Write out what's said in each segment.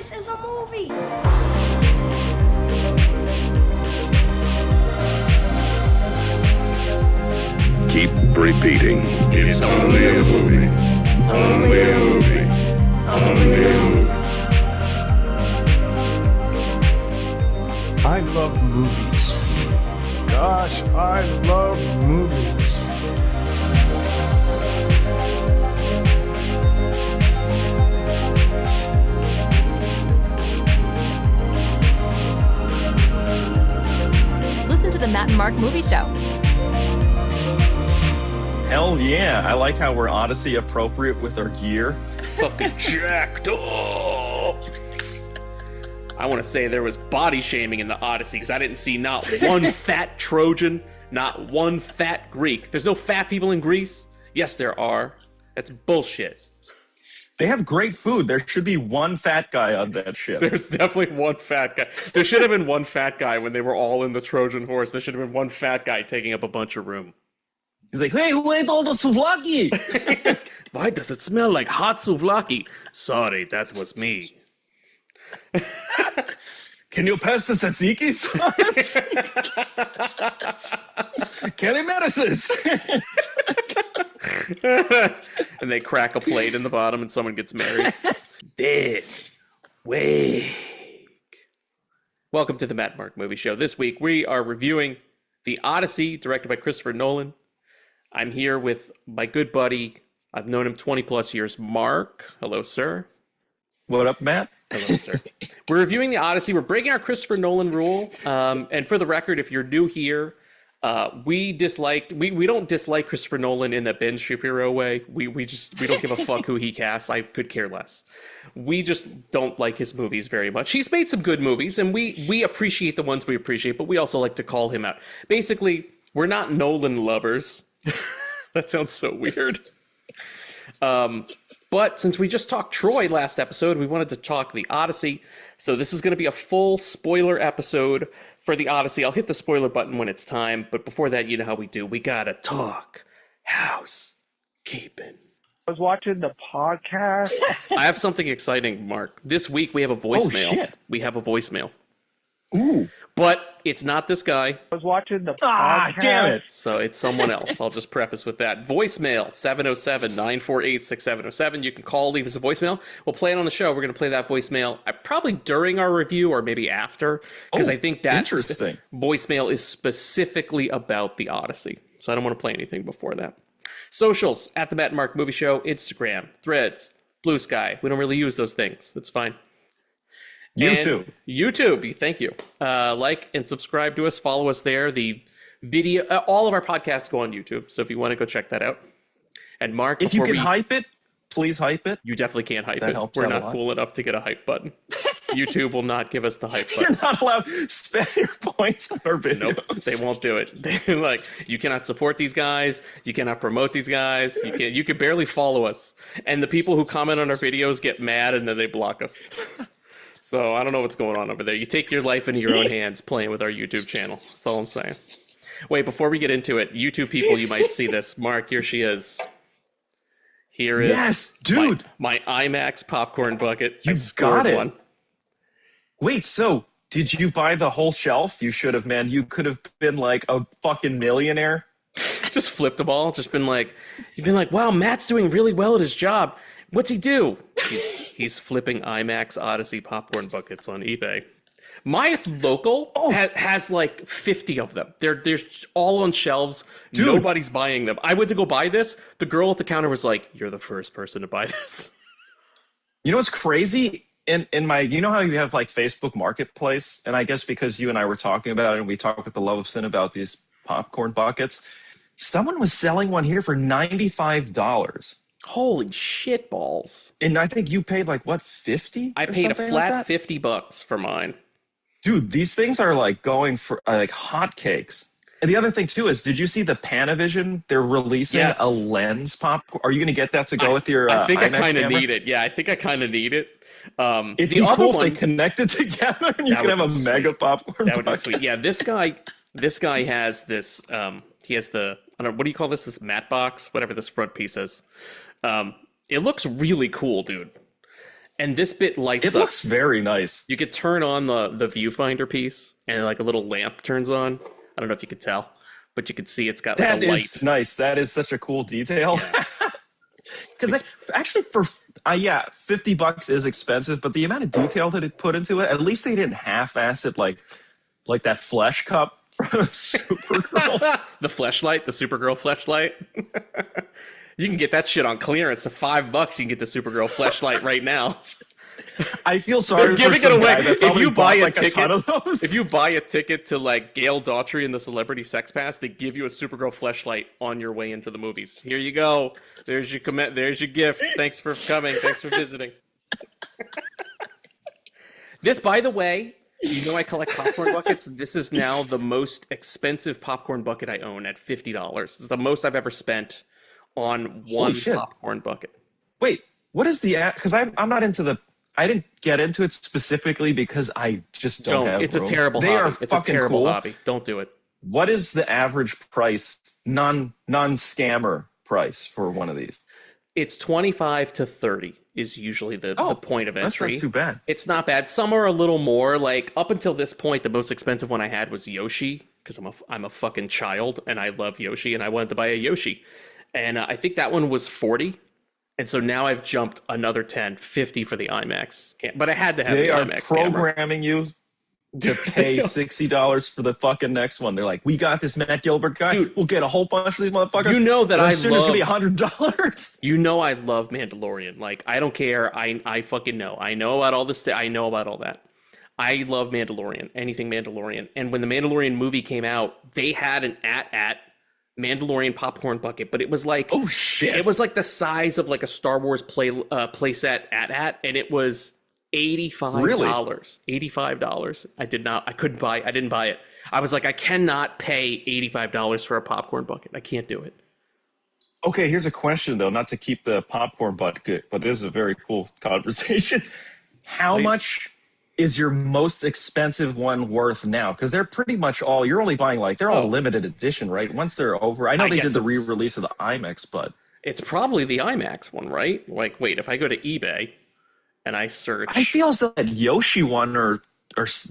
This is a movie. Keep repeating. It's only a movie. Only a movie. Only a movie. I love movies. Gosh, I love movies. Listen to the Matt and Mark Movie Show. Hell yeah. I like how we're Odyssey appropriate with our gear. Fucking jacked up. I want to say there was body shaming in the Odyssey because I didn't see not one fat Trojan, not one fat Greek. There's no fat people in Greece. Yes, there are. That's bullshit. They have great food. There should be one fat guy on that ship. There's definitely one fat guy. There should have been one fat guy when they were all in the Trojan horse. There should have been one fat guy taking up a bunch of room. He's like, hey, who ate all the souvlaki? Why does it smell like hot souvlaki? Sorry, that was me. Can you pass the tzatziki sauce? Kenny Medicines. And they crack a plate in the bottom and someone gets married. This week. Welcome to the Matt and Mark Movie Show. This week we are reviewing The Odyssey, directed by Christopher Nolan. I'm here with my good buddy. I've known him 20 plus years, Mark. Hello, sir. What up, Matt? Hello, sir. We're reviewing The Odyssey. We're breaking our Christopher Nolan rule. And for the record, if you're new here, we don't dislike Christopher Nolan in the Ben Shapiro way. We don't give a fuck who he casts. I could care less. We just don't like his movies very much. He's made some good movies, and we appreciate the ones we appreciate, but we also like to call him out. Basically, we're not Nolan lovers. That sounds so weird. But since we just talked Troy last episode, we wanted to talk The Odyssey. So this is going to be a full spoiler episode for The Odyssey. I'll hit the spoiler button when it's time. But before that, you know how we do. We got to talk housekeeping. I was watching the podcast. I have something exciting, Mark. This week we have a voicemail. Oh, shit. We have a voicemail. Ooh. But it's not this guy. I was watching the podcast. Ah, damn it. So it's someone else. I'll just preface with that. Voicemail, 707-948-6707. You can call, leave us a voicemail. We'll play it on the show. We're going to play that voicemail probably during our review or maybe after. Because I think that interesting voicemail is specifically about The Odyssey. So I don't want to play anything before that. Socials, at the Matt and Mark Movie Show, Instagram, Threads, Blue Sky. We don't really use those things. That's fine. YouTube, thank you. Like and subscribe to us. Follow us there. The video, all of our podcasts go on YouTube. So if you want to go check that out. And Mark, if you can hype it, please hype it. You definitely can't hype that it. Helps We're out not cool enough to get a hype button. YouTube will not give us the hype button. You're not allowed to spend your points on our videos. Nope, they won't do it. They're like, you cannot support these guys. You cannot promote these guys. You can barely follow us. And the people who comment on our videos get mad and then they block us. So I don't know what's going on over there. You take your life into your own hands playing with our YouTube channel. That's all I'm saying. Wait, before we get into it, YouTube people, you might see this. Mark, here she is. Here is yes, dude. My IMAX popcorn bucket. You got it. One. Wait, so did you buy the whole shelf? You should have, man. You could have been like a fucking millionaire. Just flipped them all. Just been like, you've been like, wow, Matt's doing really well at his job. What's he do? He's flipping IMAX Odyssey popcorn buckets on eBay. My local has like 50 of them. They're all on shelves. Dude. Nobody's buying them. I went to go buy this. The girl at the counter was like, "You're the first person to buy this." You know what's crazy? In my, you know how you have like Facebook Marketplace, and I guess because you and I were talking about it, and we talked with the Love of Sin about these popcorn buckets. Someone was selling one here for $95. Holy shit balls. And I think you paid like, what, 50? I paid a flat like $50 for mine. Dude, these things are like going for like hotcakes. And the other thing too is, did you see the Panavision? They're releasing a lens popcorn. Are you going to get that to go with your I think IMAX I kind of camera? need it. Yeah, I think I kind of need it. It'd be cool if they connected together and you could have a mega popcorn That would be sweet. Yeah, this guy has this, he has the, I don't know, what do you call this? This matte box, whatever this front piece is. It looks really cool, dude. And this bit lights It up. looks very nice. You could turn on the viewfinder piece, and like a little lamp turns on. I don't know if you could tell, but you could see it's got like That a light. is nice. That is such a cool detail. Because actually, for $50 is expensive, but the amount of detail that it put into it, at least they didn't half-ass it like that Flesh Cup from Supergirl. The fleshlight, the Supergirl fleshlight. You can get that shit on clearance for $5. You can get the Supergirl fleshlight right now. I feel sorry They're for giving some it away. guy that If probably you buy bought, a like, a ton ticket, of those. if you buy a ticket to like Gail Daughtry and the Celebrity Sex Pass, they give you a Supergirl fleshlight on your way into the movies. Here you go. There's your There's your gift. Thanks for coming. Thanks for visiting. This, by the way, you know I collect popcorn buckets. This is now the most expensive popcorn bucket I own at $50. It's the most I've ever spent on one shit. popcorn bucket. Wait, what is the app? Because I'm not into the. I didn't get into it specifically because I just don't have It's room. a terrible They hobby. are It's a fucking terrible cool. hobby. Don't do it. What is the average price, non-scammer price for one of these? It's 25 to 30 is usually the point of entry. That's not too bad. It's not bad. Some are a little more. Like up until this point, the most expensive one I had was Yoshi because I'm a fucking child and I love Yoshi and I wanted to buy a Yoshi, and I think that one was 40. And so now I've jumped another 10, 50 for the IMAX. But I had to have They the are IMAX camera. programming you to pay $60 for the fucking next one. They're like, we got this Matt Gilbert guy. Dude, we'll get a whole bunch of these motherfuckers. You know that and I as soon as it's love- gonna be $100. You know I love Mandalorian. Like, I don't care. I fucking know. I know about all this. I know about all that. I love Mandalorian. Anything Mandalorian. And when the Mandalorian movie came out, they had an at Mandalorian popcorn bucket, but it was like, Oh shit! it was like the size of like a Star Wars playset at, and it was $85. Really? $85. I didn't buy it. I was like, I cannot pay $85 for a popcorn bucket. I can't do it. Okay, here's a question though, not to keep the popcorn bucket, but this is a very cool conversation. How Please. much is your most expensive one worth now? Because they're pretty much all, you're only buying they're all limited edition, right? Once they're over, I know they guess did the it's- re-release of the IMAX, but It's probably the IMAX one, right? Like, wait, if I go to eBay and I search, I feel as though that Yoshi one or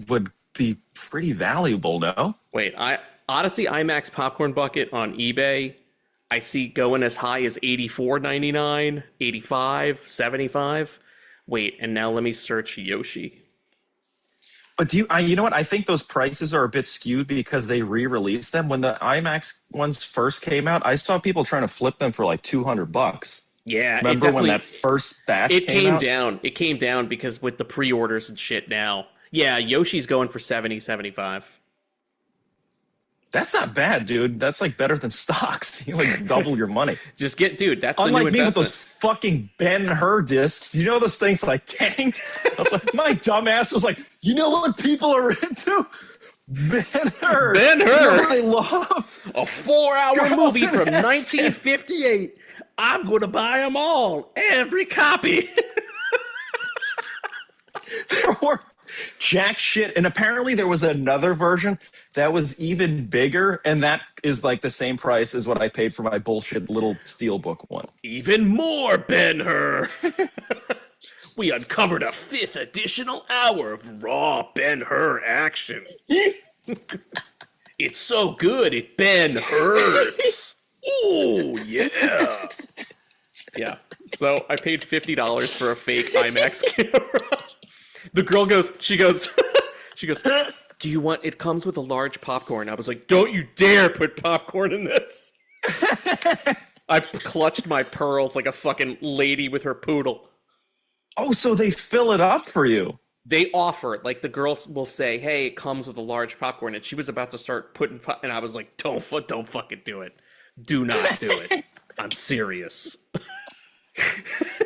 would be pretty valuable, no? wait, Odyssey IMAX popcorn bucket on eBay, I see going as high as $84.99, $85, $75. Wait, and now let me search Yoshi. But you know what? I think those prices are a bit skewed because they re-released them. When the IMAX ones first came out, I saw people trying to flip them for like $200. Yeah, Remember when that first batch it came came out? down. It came down because with the pre-orders and shit now. Yeah, Yoshi's going for 70, 75. That's not bad, dude. That's like better than stocks. You like double your money. Just get, that's Unlike the new me with investment. those fucking Ben-Hur discs. You know those things like tanked? I was like, my dumbass was like, you know what people are into? Ben-Hur. Ben-Hur. You know what I love? A 4-hour Girls movie in from accents. 1958. I'm going to buy them all. Every copy. There were jack shit. And apparently there was another version that was even bigger. And that is like the same price as what I paid for my bullshit little steelbook one. Even more Ben-Hur. We uncovered a 5th additional hour of raw Ben-Hur action. It's so good it Ben-Hurts. Ooh, yeah. Yeah. So I paid $50 for a fake IMAX camera. The girl goes, she goes, do you want, it comes with a large popcorn. I was like, don't you dare put popcorn in this. I clutched my pearls like a fucking lady with her poodle. Oh, so they fill it up for you. They offer, like the girls will say, hey, it comes with a large popcorn. And she was about to start putting, and I was like, don't fucking do it. Do not do it. I'm serious.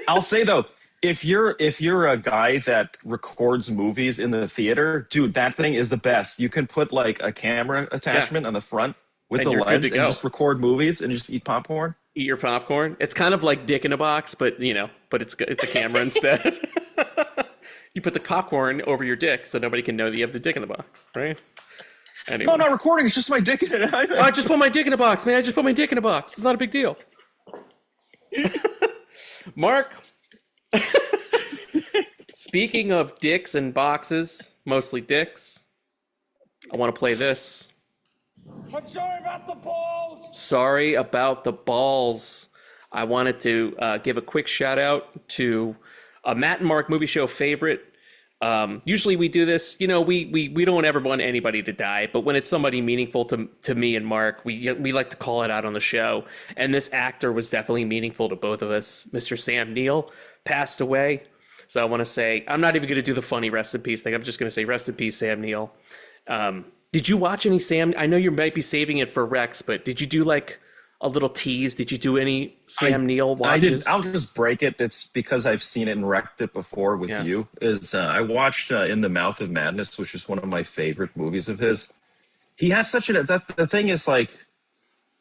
I'll say though, if you're a guy that records movies in the theater, dude, that thing is the best. You can put like a camera attachment on the front with And the you're good lens to and go. just record movies and just eat popcorn. Eat your popcorn. It's kind of like Dick in a Box, but but it's a camera instead. You put the popcorn over your dick so nobody can know that you have the dick in the box, right? Anyway. No, not recording. It's just my dick in it. I just put my dick in a box, man. I just put my dick in a box. It's not a big deal. Mark, Speaking of dicks and boxes, mostly dicks, I want to play this. I'm sorry about the balls. Sorry about the balls. I wanted to give a quick shout out to a Matt and Mark movie show favorite. Usually we do this, you know, we don't ever want anybody to die, but when it's somebody meaningful to me and Mark, we like to call it out on the show. And this actor was definitely meaningful to both of us. Mr. Sam Neill passed away. So I want to say, I'm not even going to do the funny rest in peace thing. I'm just going to say rest in peace, Sam Neill. Did you watch any Sam? I know you might be saving it for Rex, but did you do like a little tease? Did you do any Sam Neill watches? I'll just break it. It's because I've seen it and wrecked it before with you. I watched In the Mouth of Madness, which is one of my favorite movies of his. He has such the thing is like,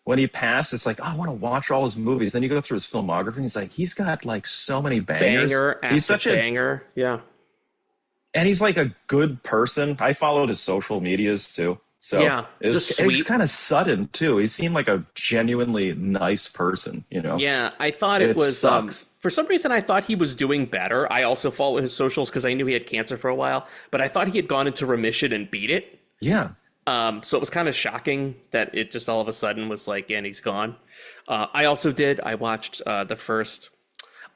when he passed, it's like, oh, I want to watch all his movies. Then you go through his filmography, and he's like, he's got like so many bangers. He's such a banger, yeah. And he's like a good person. I followed his social medias too. So yeah, it's kind of sudden too. He seemed like a genuinely nice person, you know? Yeah, I thought it was, for some reason I thought he was doing better. I also follow his socials because I knew he had cancer for a while, but I thought he had gone into remission and beat it. Yeah. So it was kind of shocking that it just all of a sudden was like, and he's gone. I watched the first,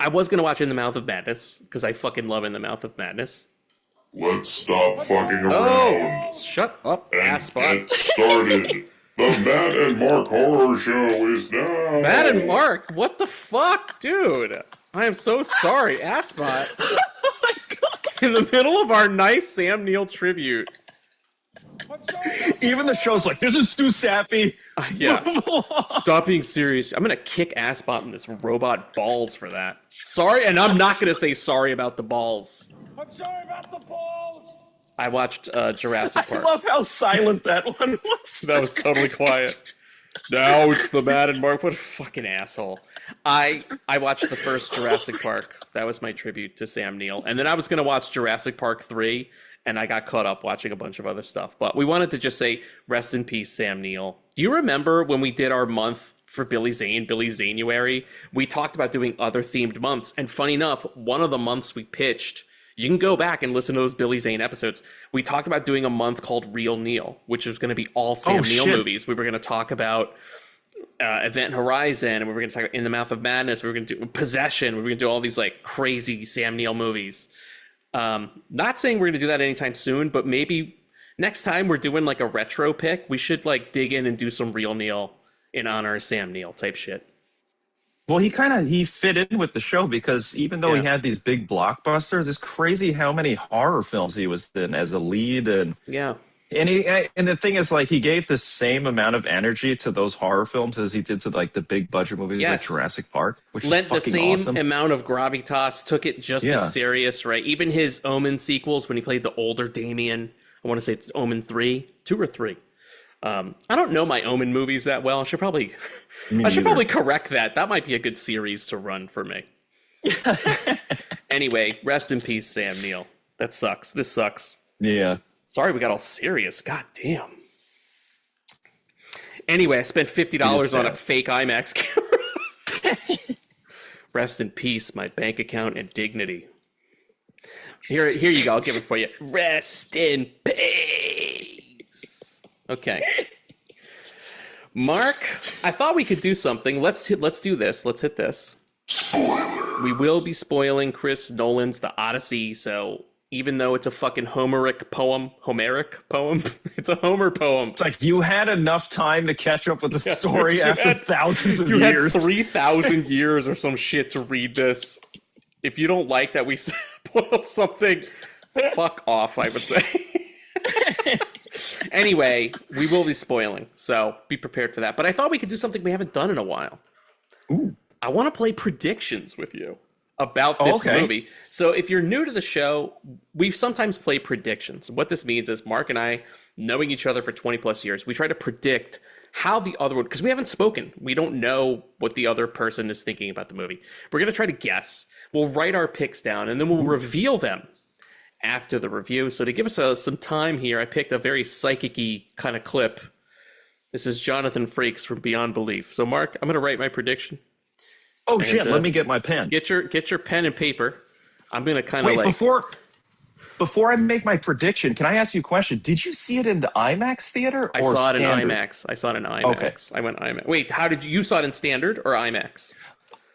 I was going to watch In the Mouth of Madness because I fucking love In the Mouth of Madness. Let's stop fucking around. Oh, shut up, assbot. Get started. The Matt and Mark Horror Show is now. Matt and Mark, what the fuck, dude? I am so sorry, assbot. Oh my God. In the middle of our nice Sam Neill tribute. Even the show's like, this is too sappy. Yeah. Stop being serious. I'm going to kick assbot in this robot balls for that. Sorry, and I'm not going to say sorry about the balls. I'm sorry about the balls. I watched Jurassic Park. I love how silent that one was. That was totally quiet. Now it's the Matt and Mark. What a fucking asshole. I watched the first Jurassic Park. That was my tribute to Sam Neill. And then I was going to watch Jurassic Park 3, and I got caught up watching a bunch of other stuff. But we wanted to just say, rest in peace, Sam Neill. Do you remember when we did our month for Billy Zanuary? We talked about doing other themed months. And funny enough, one of the months we pitched, you can go back and listen to those Billy Zane episodes. We talked about doing a month called Real Neil, which was going to be all Sam Neill movies. We were going to talk about Event Horizon, and we were going to talk about In the Mouth of Madness. We were going to do Possession. We were going to do all these like crazy Sam Neill movies. Not saying we're going to do that anytime soon, but maybe next time we're doing like a retro pick, we should like dig in and do some Real Neil in honor of Sam Neill type shit. Well, he fit in with the show because even though he had these big blockbusters, it's crazy how many horror films he was in as a lead. And and the thing is, like, he gave the same amount of energy to those horror films as he did to like the big budget movies like Jurassic Park, which lent is the fucking same awesome. amount of gravitas, took it just as serious, right? Even his Omen sequels, when he played the older Damien, I want to say it's Omen 2 or 3. I don't know my Omen movies that well. I should probably correct that. That might be a good series to run for me. Anyway, rest in peace, Sam Neill. That sucks. This sucks. Yeah. Sorry we got all serious. God damn. Anyway, I spent $50 on a fake IMAX camera. Rest in peace, my bank account and dignity. Here you go. I'll give it for you. Rest in peace. Okay. Mark, I thought we could do something. Let's do this. Let's hit this. Spoiler. We will be spoiling Chris Nolan's The Odyssey, so even though it's a fucking Homeric poem, it's a Homer poem. It's like you had enough time to catch up with the story after thousands of years. You had 3,000 years or some shit to read this. If you don't like that we spoil something, fuck off, I would say. Anyway, we will be spoiling, so be prepared for that. But I thought we could do something we haven't done in a while. Ooh. I want to play predictions with you about this movie. So if you're new to the show, we sometimes play predictions. What this means is Mark and I, knowing each other for 20 plus years, we try to predict how the other one, because we haven't spoken. We don't know what the other person is thinking about the movie. We're going to try to guess. We'll write our picks down, and then we'll reveal them after the review. So to give us some time here, I picked a very psychic-y kind of clip. This is Jonathan Frakes from Beyond Belief. So Mark, I'm going to write my prediction. Oh, shit, let me get my pen. Get your pen and paper. I'm gonna kind of Wait, like before I make my prediction, can I ask you a question? Did you see it in the IMAX theater or I saw it standard? in IMAX. I saw it in IMAX. I went IMAX. Wait, how did you saw it in standard or IMAX?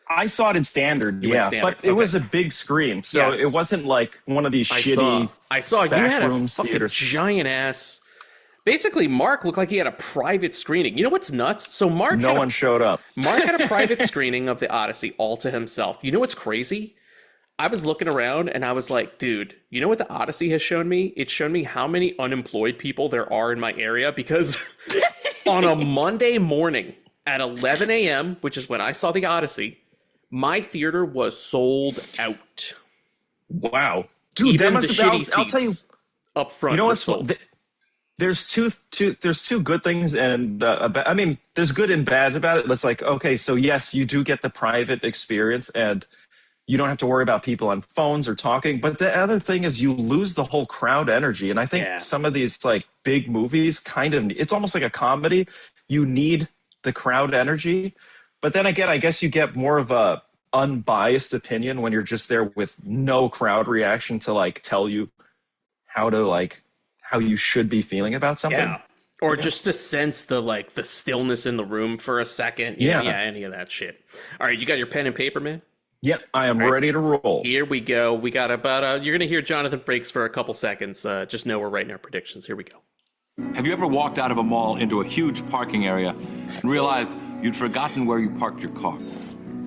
I saw it in standard, You went yeah, standard, but it was a big screen, so Yes. it wasn't like one of these shitty. I saw you had a backroom fucking theaters. giant ass. Basically, Mark looked like he had a private screening. You know what's nuts? So No one showed up. Mark had a private screening of the Odyssey all to himself. You know what's crazy? I was looking around and I was like, dude, you know what the Odyssey has shown me? It's shown me how many unemployed people there are in my area because on a Monday morning at 11 a.m., which is when I saw the Odyssey, my theater was sold out. Wow, dude, Even that the must have. shitty I'll tell you. seats up front. You know were what's sold. there's two good things and I mean there's good and bad about it. It's like, okay, so yes, you do get the private experience and you don't have to worry about people on phones or talking, but the other thing is you lose the whole crowd energy. And I think Yeah. some of these like big movies kind of, it's almost like a comedy. You need the crowd energy, but then again, I guess you get more of a unbiased opinion when you're just there with no crowd reaction to like tell you how you should be feeling about something. Yeah. Or just to sense the stillness in the room for a second. Yeah. Yeah, any of that shit. All right, you got your pen and paper, man? Yep, I am ready to roll. Here we go. We got about you're going to hear Jonathan Frakes for a couple seconds. Just know we're writing our predictions. Here we go. Have you ever walked out of a mall into a huge parking area and realized you'd forgotten where you parked your car?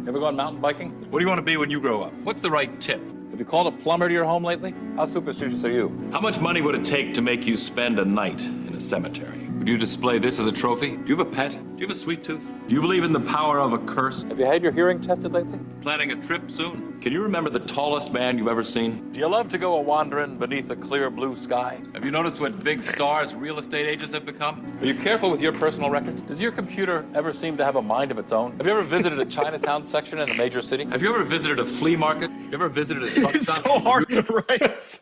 Ever gone mountain biking? What do you want to be when you grow up? What's the right tip? Have you called a plumber to your home lately? How superstitious are you? How much money would it take to make you spend a night in a cemetery? Would you display this as a trophy? Do you have a pet? Do you have a sweet tooth? Do you believe in the power of a curse? Have you had your hearing tested lately? Planning a trip soon? Can you remember the tallest man you've ever seen? Do you love to go a-wandering beneath a clear blue sky? Have you noticed what big stars real estate agents have become? Are you careful with your personal records? Does your computer ever seem to have a mind of its own? Have you ever visited a Chinatown section in a major city? Have you ever visited a flea market? Have you ever visited a truck It's stop? so hard to write.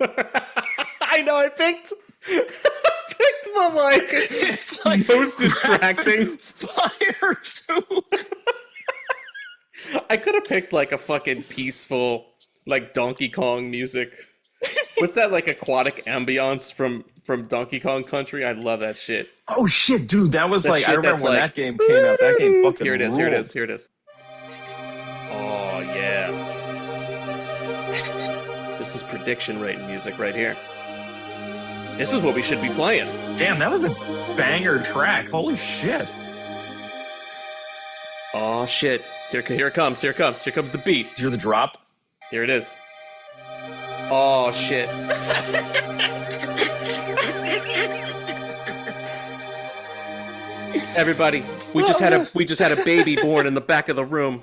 I know, I picked the It's like most distracting. fire too. I could have picked like a fucking peaceful, like Donkey Kong music. What's that, like aquatic ambiance from Donkey Kong Country? I love that shit. Oh shit, dude, that was That like shit I remember that's when like, that game came out. That game fucking Here it is, here it ruled. is, here it is. Oh yeah. This is prediction writing music right here. This is what we should be playing. Damn, that was a banger track. Holy shit. Oh shit. Here it comes, here it comes. Here comes the beat. Did you hear the drop? Here it is. Oh shit. Everybody, we just had a baby born in the back of the room.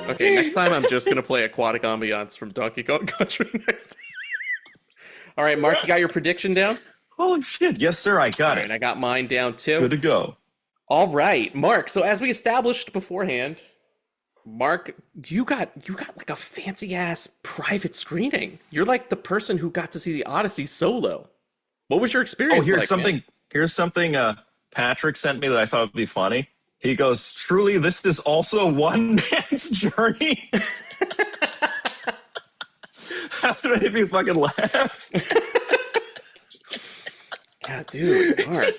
Okay, next time I'm just gonna play Aquatic Ambiance from Donkey Kong Country next time. All right, Mark, you got your prediction down? Holy shit. Yes, sir, I got All right, it. I got mine down too. Good to go. All right, Mark. So as we established beforehand, Mark, you got like a fancy ass private screening. You're like the person who got to see the Odyssey solo. What was your experience? Oh, here's like, something. man? Here's something Patrick sent me that I thought would be funny. He goes, "Truly, this is also one man's journey." That made me fucking laugh. Yeah, dude, Mark,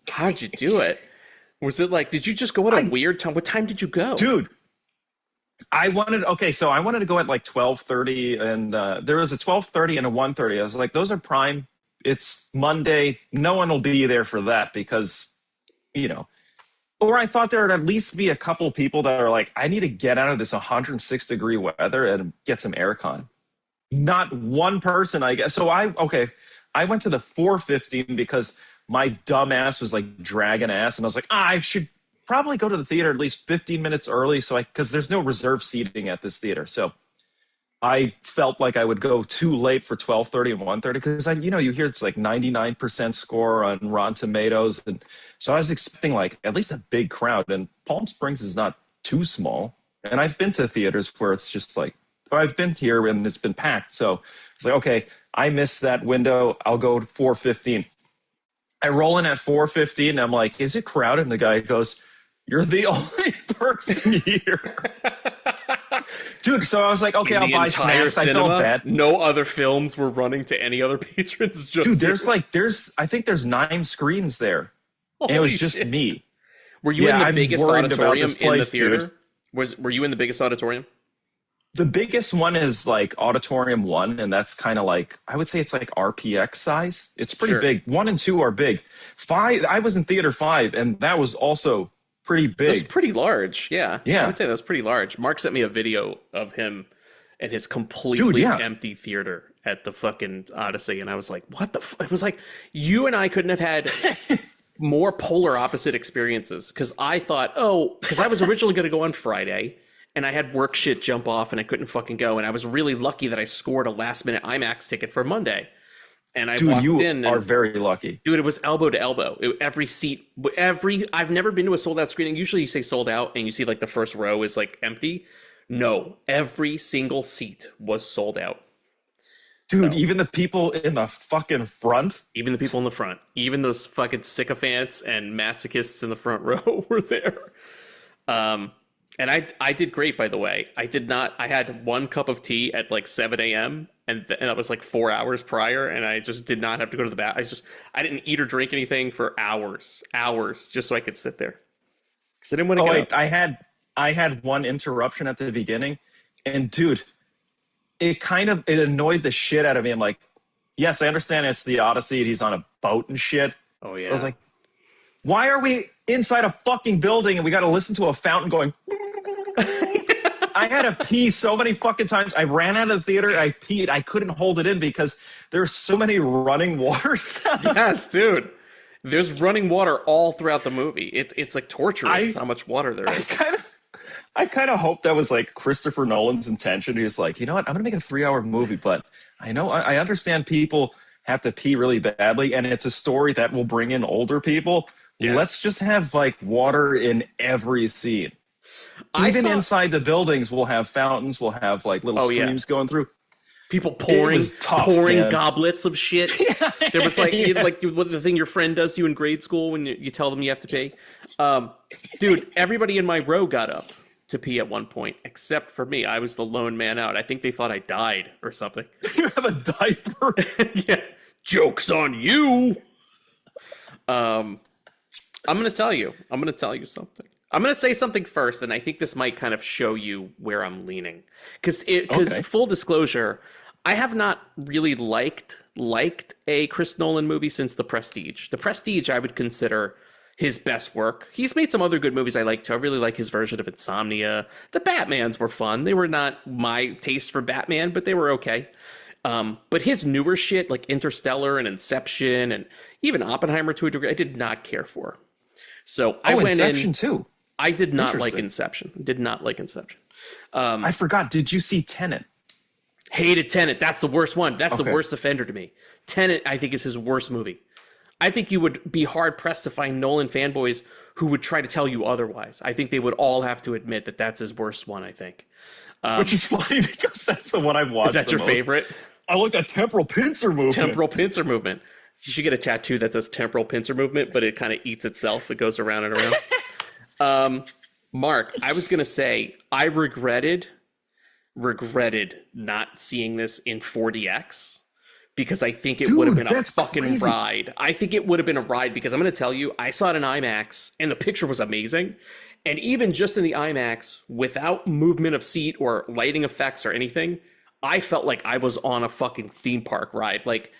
how did you do it? Was it like? Did you just go at a weird time? What time did you go, Dude, I wanted to go at like 12:30, and there was a 12:30 and a 1:30. I was like, those are prime. It's Monday. No one will be there for that because, Or I thought there would at least be a couple people that are like, I need to get out of this 106-degree weather and get some aircon. Not one person, I guess. So I went to the 4:15 because my dumb ass was like dragging ass, and I was like, I should probably go to the theater at least 15 minutes early, because there's no reserve seating at this theater. So I felt like I would go too late for 12:30 and 1:30 because you hear it's like 99% score on Rotten Tomatoes, and so I was expecting like at least a big crowd. And Palm Springs is not too small, and I've been to theaters where it's just like I've been here and it's been packed. So it's like, okay, I missed that window. I'll go to 4:15. I roll in at 4:15. And I'm like, is it crowded? And the guy goes, You're the only person here. Dude, so I was like, okay, In I'll the buy entire snacks. I cinema, felt bad. no other films were running to any other patrons. Just Dude, you. I think there's 9 screens there. And it was Holy just shit. me. Were you in the I'm biggest worried about auditorium this in the place, theater? dude. Were you in the biggest auditorium? The biggest one is like Auditorium 1, and that's kind of like, I would say it's like RPX size. It's pretty Sure. big. 1 and 2 are big. 5, I was in theater 5, and that was also pretty It was big. pretty large. Yeah. Yeah. I would say that was pretty large. Mark sent me a video of him and his completely yeah. empty theater at the fucking Odyssey. And I was like, what the It was like, you and I couldn't have had more polar opposite experiences. Cause I thought, because I was originally going to go on Friday and I had work shit jump off and I couldn't fucking go. And I was really lucky that I scored a last minute IMAX ticket for Monday. And I Dude, walked you in and, are very lucky. dude, it was elbow to elbow. Every seat, I've never been to a sold out screening. Usually you say sold out and you see like the first row is like empty. No, every single seat was sold out. Dude, So- even the people in the fucking front. Even the people in the front, even those fucking sycophants and masochists in the front row were there. And I did great, by the way. I had 1 cup of tea at like 7 a.m. And that was like 4 hours prior. And I just did not have to go to the bath. I didn't eat or drink anything for hours, just so I could sit there. Because I didn't want to get up. I had 1 interruption at the beginning, and dude, it annoyed the shit out of me. I'm like, yes, I understand it's the Odyssey and he's on a boat and shit. Oh, yeah. I was like, why are we inside a fucking building and we got to listen to a fountain going? I had to pee so many fucking times. I ran out of the theater. I peed. I couldn't hold it in because there's so many running water sounds. Yes, dude. There's running water all throughout the movie. It's like torturous how much water there is. I kind of hope that was like Christopher Nolan's intention. He was like, you know what? I'm going to make a 3-hour movie, but I understand people have to pee really badly, and it's a story that will bring in older people. Yes. Let's just have like water in every scene. Even inside the buildings, we'll have fountains. We'll have like little streams going through. People pouring man. goblets of shit. There was like the thing your friend does to you in grade school when you tell them you have to pee. Dude, everybody in my row got up to pee at one point, except for me. I was the lone man out. I think they thought I died or something. You have a diaper. Yeah. Joke's on you. I'm going to tell you something. I'm going to say something first, and I think this might kind of show you where I'm leaning. Because full disclosure, I have not really liked a Chris Nolan movie since The Prestige. The Prestige I would consider his best work. He's made some other good movies I like too. I really like his version of Insomnia. The Batmans were fun. They were not my taste for Batman, but they were okay. But his newer shit like Interstellar and Inception and even Oppenheimer to a degree, I did not care for. So I went Inception in. too. I did not like Inception. Did not like Inception. I forgot. Did you see Tenet? Hated Tenet. That's the worst one. That's the worst offender to me. Tenet, I think, is his worst movie. I think you would be hard pressed to find Nolan fanboys who would try to tell you otherwise. I think they would all have to admit that that's his worst one. I think, which is funny because that's the one I've watched. Is that your favorite? I like that temporal pincer movement. Temporal pincer movement. You should get a tattoo that says temporal pincer movement, but it kind of eats itself. It goes around and around. Mark, I was gonna say I regretted not seeing this in 4DX. Because I think it would have been a fucking ride. I think it would have been a ride because I'm going to tell you, I saw it in IMAX and the picture was amazing. And even just in the IMAX, without movement of seat or lighting effects or anything, I felt like I was on a fucking theme park ride. Like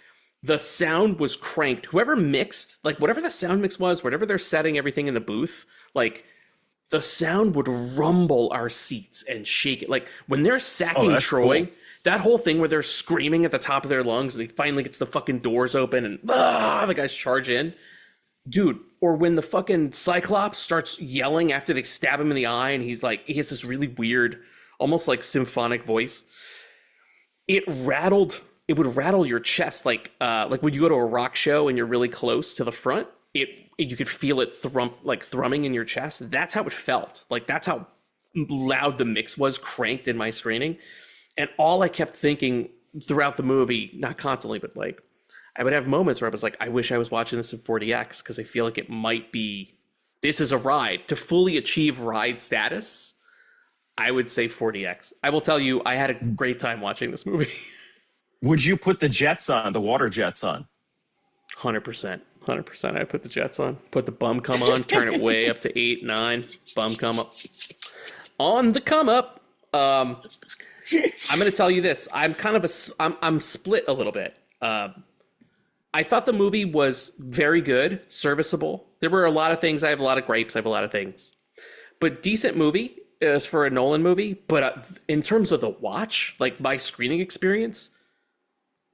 the sound was cranked. Whoever mixed, like whatever the sound mix was, whatever they're setting everything in the booth, like the sound would rumble our seats and shake it. Like when they're sacking Troy. Cool. That whole thing where they're screaming at the top of their lungs and he finally gets the fucking doors open and the guys charge in. Dude, or when the fucking Cyclops starts yelling after they stab him in the eye and he has this really weird, almost like symphonic voice. It would rattle your chest like when you go to a rock show and you're really close to the front, you could feel it thrumming in your chest. That's how it felt. Like that's how loud the mix was cranked in my screening. And all I kept thinking throughout the movie, not constantly, but like I would have moments where I was like, I wish I was watching this in 4DX because I feel like it might be this is a ride. To fully achieve ride status, I would say 40X. I will tell you, I had a great time watching this movie. Would you put the jets on, the water jets on? 100%. 100%. I put the jets on, put the bum cum on, turn it way up to 8, 9, bum cum up. On the come up. I'm going to tell you this. I'm kind of I'm split a little bit. I thought the movie was very good, serviceable. There were a lot of things. I have a lot of gripes. I have a lot of things. But decent movie as for a Nolan movie. But in terms of the watch, like my screening experience,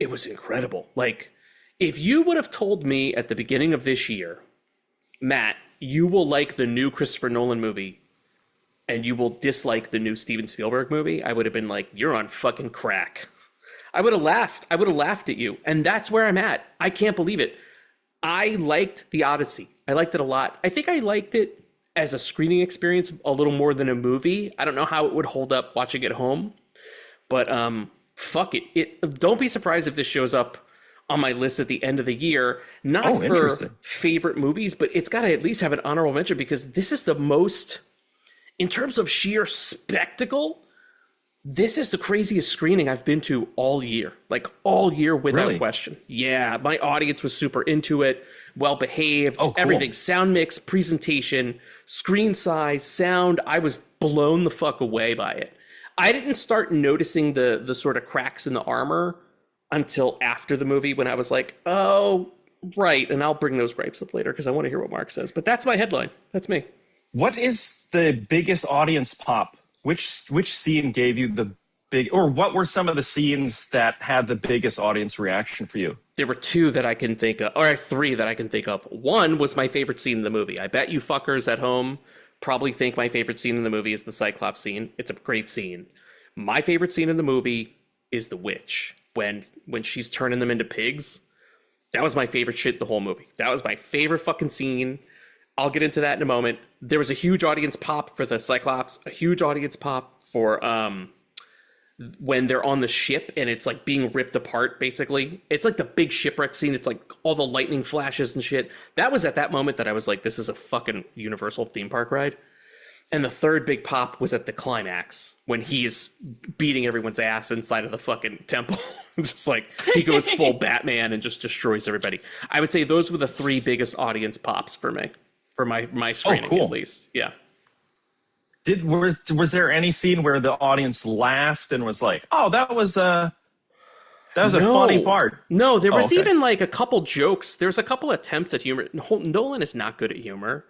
it was incredible. Like, if you would have told me at the beginning of this year, Matt, you will like the new Christopher Nolan movie and you will dislike the new Steven Spielberg movie, I would have been like, you're on fucking crack. I would have laughed. I would have laughed at you. And that's where I'm at. I can't believe it. I liked the Odyssey. I liked it a lot. I think I liked it as a screening experience a little more than a movie. I don't know how it would hold up watching it at home, but fuck it. Don't be surprised if this shows up on my list at the end of the year, not for favorite movies, but it's got to at least have an honorable mention because this is the most, in terms of sheer spectacle, this is the craziest screening I've been to all year, like all year without question. Yeah, my audience was super into it, well behaved, everything, sound mix, presentation, screen size, sound. I was blown the fuck away by it. I didn't start noticing the sort of cracks in the armor until after the movie when I was like, oh, right. And I'll bring those gripes up later because I want to hear what Mark says. But that's my headline. That's me. What is the biggest audience pop? Which scene gave you the big, or what were some of the scenes that had the biggest audience reaction for you? There were two that I can think of, or three that I can think of. One was my favorite scene in the movie. I bet you fuckers at home probably think my favorite scene in the movie is the Cyclops scene. It's a great scene. My favorite scene in the movie is the witch. When she's turning them into pigs. That was my favorite shit the whole movie. That was my favorite fucking scene. I'll get into that in a moment. There was a huge audience pop for the Cyclops, a huge audience pop for when they're on the ship and it's like being ripped apart, basically. It's like the big shipwreck scene. It's like all the lightning flashes and shit. That was at that moment that I was like, this is a fucking Universal theme park ride. And the third big pop was at the climax when he's beating everyone's ass inside of the fucking temple. Just like he goes full Batman and just destroys everybody. I would say those were the three biggest audience pops for me, for my screening at least. Yeah. Was there any scene where the audience laughed and was like, "Oh, that was a funny part"? No, there was even like a couple jokes. There's a couple attempts at humor. Nolan is not good at humor.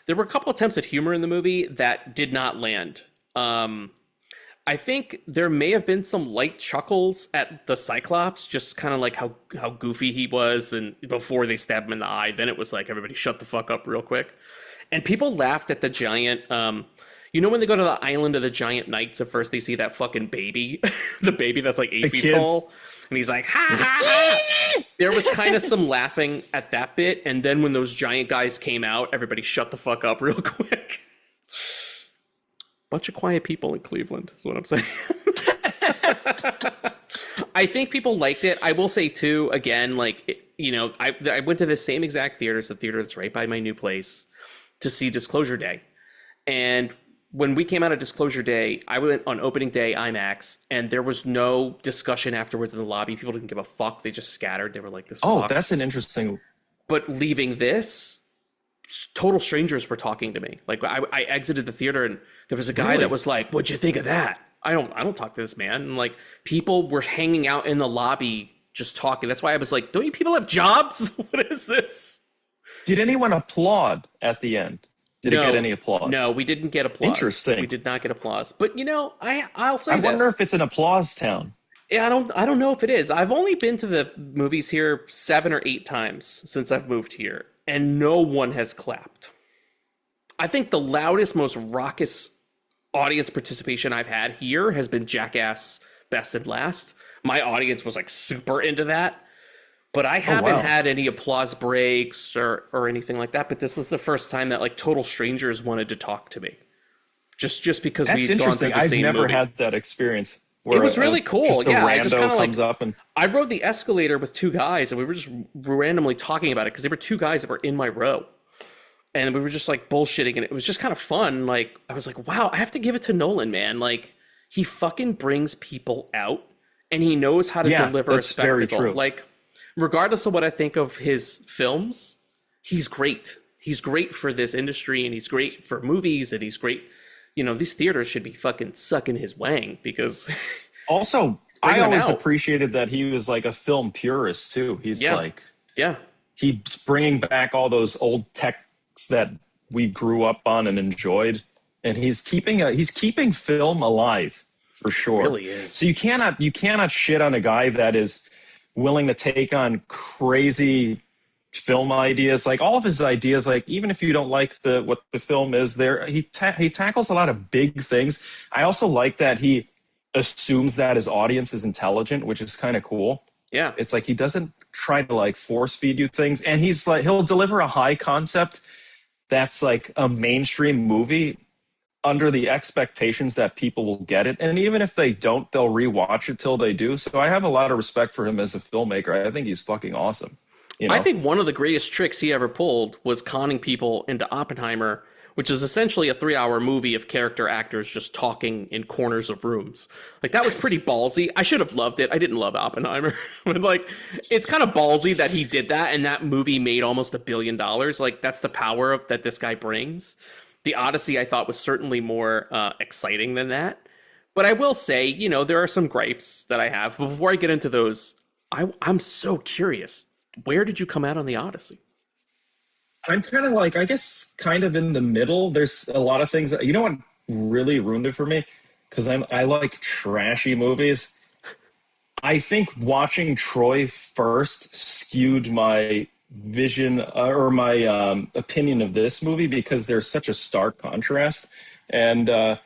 There were a couple attempts at humor in the movie that did not land. I think there may have been some light chuckles at the Cyclops, just kind of like how goofy he was, and before they stabbed him in the eye. Then it was like everybody shut the fuck up real quick, and people laughed at the giant. You know when they go to the island of the giant knights, at first they see that fucking baby, the baby that's like 8 feet tall, and he's like, ha ha ha. There was kind of some laughing at that bit, and then when those giant guys came out, everybody shut the fuck up real quick. Bunch of quiet people in Cleveland is what I'm saying. I think people liked it. I will say too, again, like, you know, I went to the same exact theater, it's the theater that's right by my new place, to see Disclosure Day. And when we came out of Disclosure Day, I went on opening day IMAX, and there was no discussion afterwards in the lobby. People didn't give a fuck. They just scattered. They were like, this sucks. That's an interesting... But leaving this, total strangers were talking to me. Like, I exited the theater, and there was a guy that was like, what'd you think of that? I don't talk to this man. And like, people were hanging out in the lobby just talking. That's why I was like, don't you people have jobs? What is this? Did anyone applaud at the end? Did it get any applause? No, we didn't get applause. Interesting. We did not get applause. But you know, I'll say this. I wonder if it's an applause town. Yeah, I don't know if it is. I've only been to the movies here 7 or 8 times since I've moved here, and no one has clapped. I think the loudest, most raucous audience participation I've had here has been Jackass Best and Last. My audience was like super into that. But I haven't had any applause breaks or anything like that. But this was the first time that like total strangers wanted to talk to me, just because we'd gone through the same movie. I've never had that experience. It was really cool. Yeah, I just kind of like up and... I rode the escalator with 2 guys, and we were just randomly talking about it because there were 2 guys that were in my row, and we were just like bullshitting, and it was just kind of fun. Like, I was like, wow, I have to give it to Nolan, man. Like, he fucking brings people out, and he knows how to deliver a that's very spectacle. true. Like, regardless of what I think of his films, he's great. He's great for this industry, and he's great for movies, and he's great. You know, these theaters should be fucking sucking his wang, because Also, Bring I him always out. appreciated that he was like a film purist too. He's like, yeah. he's bringing back all those old texts that we grew up on and enjoyed, and he's keeping film alive for sure. Really is. So you cannot shit on a guy that is willing to take on crazy film ideas. Like all of his ideas, like even if you don't like what the film is, there he tackles a lot of big things. I also like that he assumes that his audience is intelligent, which is kind of cool. Yeah. It's like he doesn't try to like force feed you things, and he's like he'll deliver a high concept that's like a mainstream movie under the expectations that people will get it, and even if they don't, they'll rewatch it till they do. So I have a lot of respect for him as a filmmaker. I think he's fucking awesome. You know? I think one of the greatest tricks he ever pulled was conning people into Oppenheimer, which is essentially a 3-hour movie of character actors just talking in corners of rooms. Like, that was pretty ballsy. I should have loved it. I didn't love Oppenheimer. But, like, it's kind of ballsy that he did that, and that movie made almost $1 billion. Like, that's the power that this guy brings. The Odyssey, I thought, was certainly more exciting than that. But I will say, you know, there are some gripes that I have. But before I get into those, I'm so curious. Where did you come out on the Odyssey? I'm kind of like, I guess, kind of in the middle. There's a lot of things. You know what really ruined it for me? Because I like trashy movies. I think watching Troy first skewed my vision or my opinion of this movie, because there's such a stark contrast. And I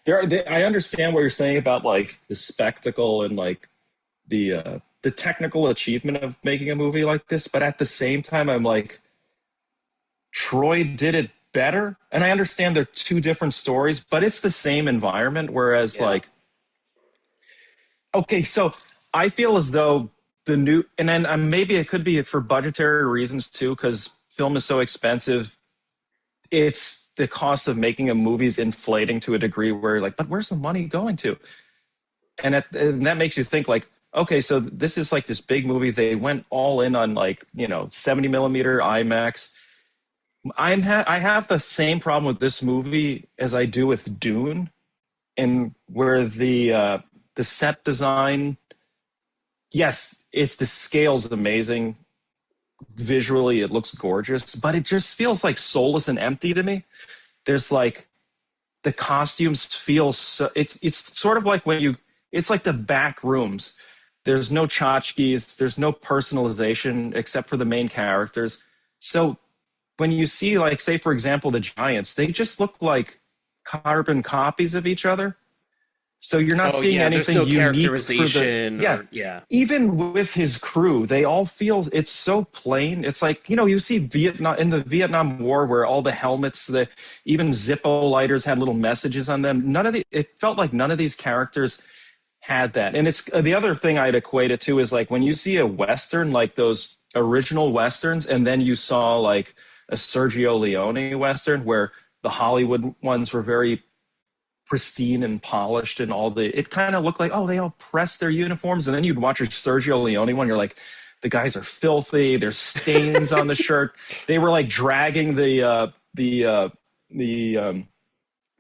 understand what you're saying about like the spectacle and like the technical achievement of making a movie like this, but at the same time, I'm like, Troy did it better. And I understand they're two different stories, but it's the same environment. Whereas like, okay, so I feel as though the new, and then maybe it could be for budgetary reasons too, because film is so expensive. It's the cost of making a movie is inflating to a degree where you're like, but where's the money going to? And that makes you think like, okay, so this is like this big movie. They went all in on like, 70 millimeter IMAX. I have the same problem with this movie as I do with Dune, and where the set design, yes, the scale's amazing. Visually, it looks gorgeous, but it just feels like soulless and empty to me. There's like the costumes feel so. It's sort of like it's like the back rooms. There's no tchotchkes. There's no personalization except for the main characters. So when you see, like, say, for example, the Giants, they just look like carbon copies of each other. So you're not seeing anything there's no unique characterization. Even with his crew, they all feel it's so plain. It's like, you see the Vietnam War where all the helmets, even Zippo lighters had little messages on them. It felt like none of these characters had that. And it's the other thing I'd equate it to is like when you see a Western, like those original Westerns, and then you saw like a Sergio Leone Western where the Hollywood ones were very pristine and polished and it kind of looked like, oh, they all pressed their uniforms. And then you'd watch a Sergio Leone one, you're like, the guys are filthy, there's stains on the shirt. They were like dragging the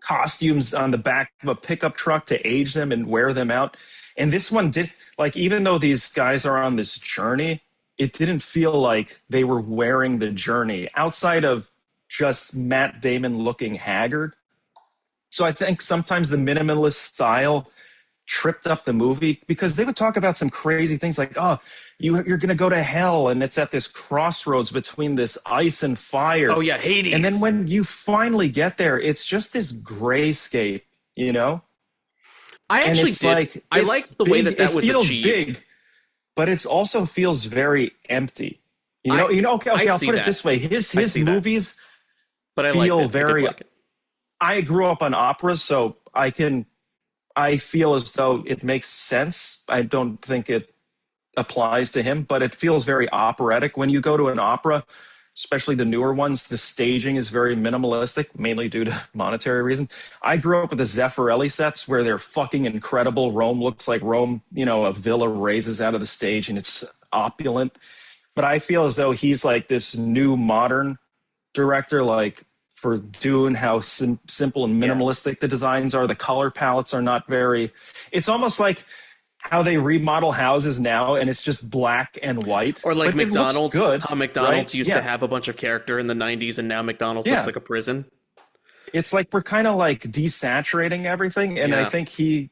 costumes on the back of a pickup truck to age them and wear them out. And this one did, like, even though these guys are on this journey, it didn't feel like they were wearing the journey outside of just Matt Damon looking haggard. So I think sometimes the minimalist style tripped up the movie, because they would talk about some crazy things like, oh, you're going to go to hell, and it's at this crossroads between this ice and fire. Oh, yeah, Hades. And then when you finally get there, it's just this grayscape, I actually did. I liked the way that was feels achieved. Big, but it also feels very empty. Okay, I'll put it this way. His movies feel very... I grew up on operas, so I feel as though it makes sense. I don't think it applies to him, but it feels very operatic. When you go to an opera, especially the newer ones, the staging is very minimalistic, mainly due to monetary reasons. I grew up with the Zeffirelli sets where they're fucking incredible. Rome looks like Rome, a villa raises out of the stage and it's opulent. But I feel as though he's like this new modern director, like for Dune, how simple and minimalistic the designs are. The color palettes are not very, it's almost like how they remodel houses now and it's just black and white. Or like but McDonald's, good, how McDonald's right? used to have a bunch of character in the 90s and now McDonald's looks like a prison. It's like we're kind of like desaturating everything. And I think he's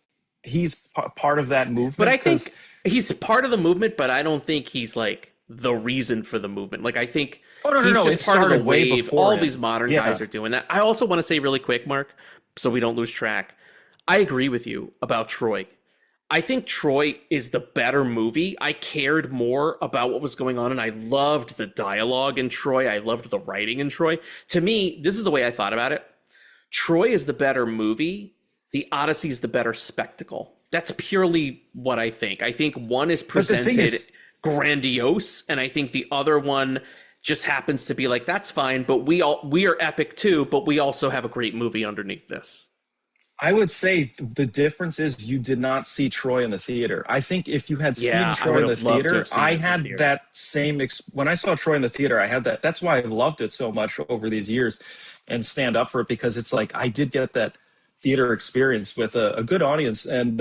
part of that movement. But I think he's part of the movement, but I don't think he's like the reason for the movement. Like I think he's just part of the wave. All these modern guys are doing that. I also want to say really quick, Mark, so we don't lose track. I agree with you about Troy. I think Troy is the better movie. I cared more about what was going on, and I loved the dialogue in Troy. I loved the writing in Troy. To me, this is the way I thought about it. Troy is the better movie. The Odyssey is the better spectacle. That's purely what I think. I think one is presented grandiose, and I think the other one just happens to be like, that's fine, but we are epic too, but we also have a great movie underneath this. I would say the difference is you did not see Troy in the theater. I think if you had seen Troy in the theater, I had that same when I saw Troy in the theater, I had that. That's why I loved it so much over these years and stand up for it, because it's like I did get that theater experience with a good audience, and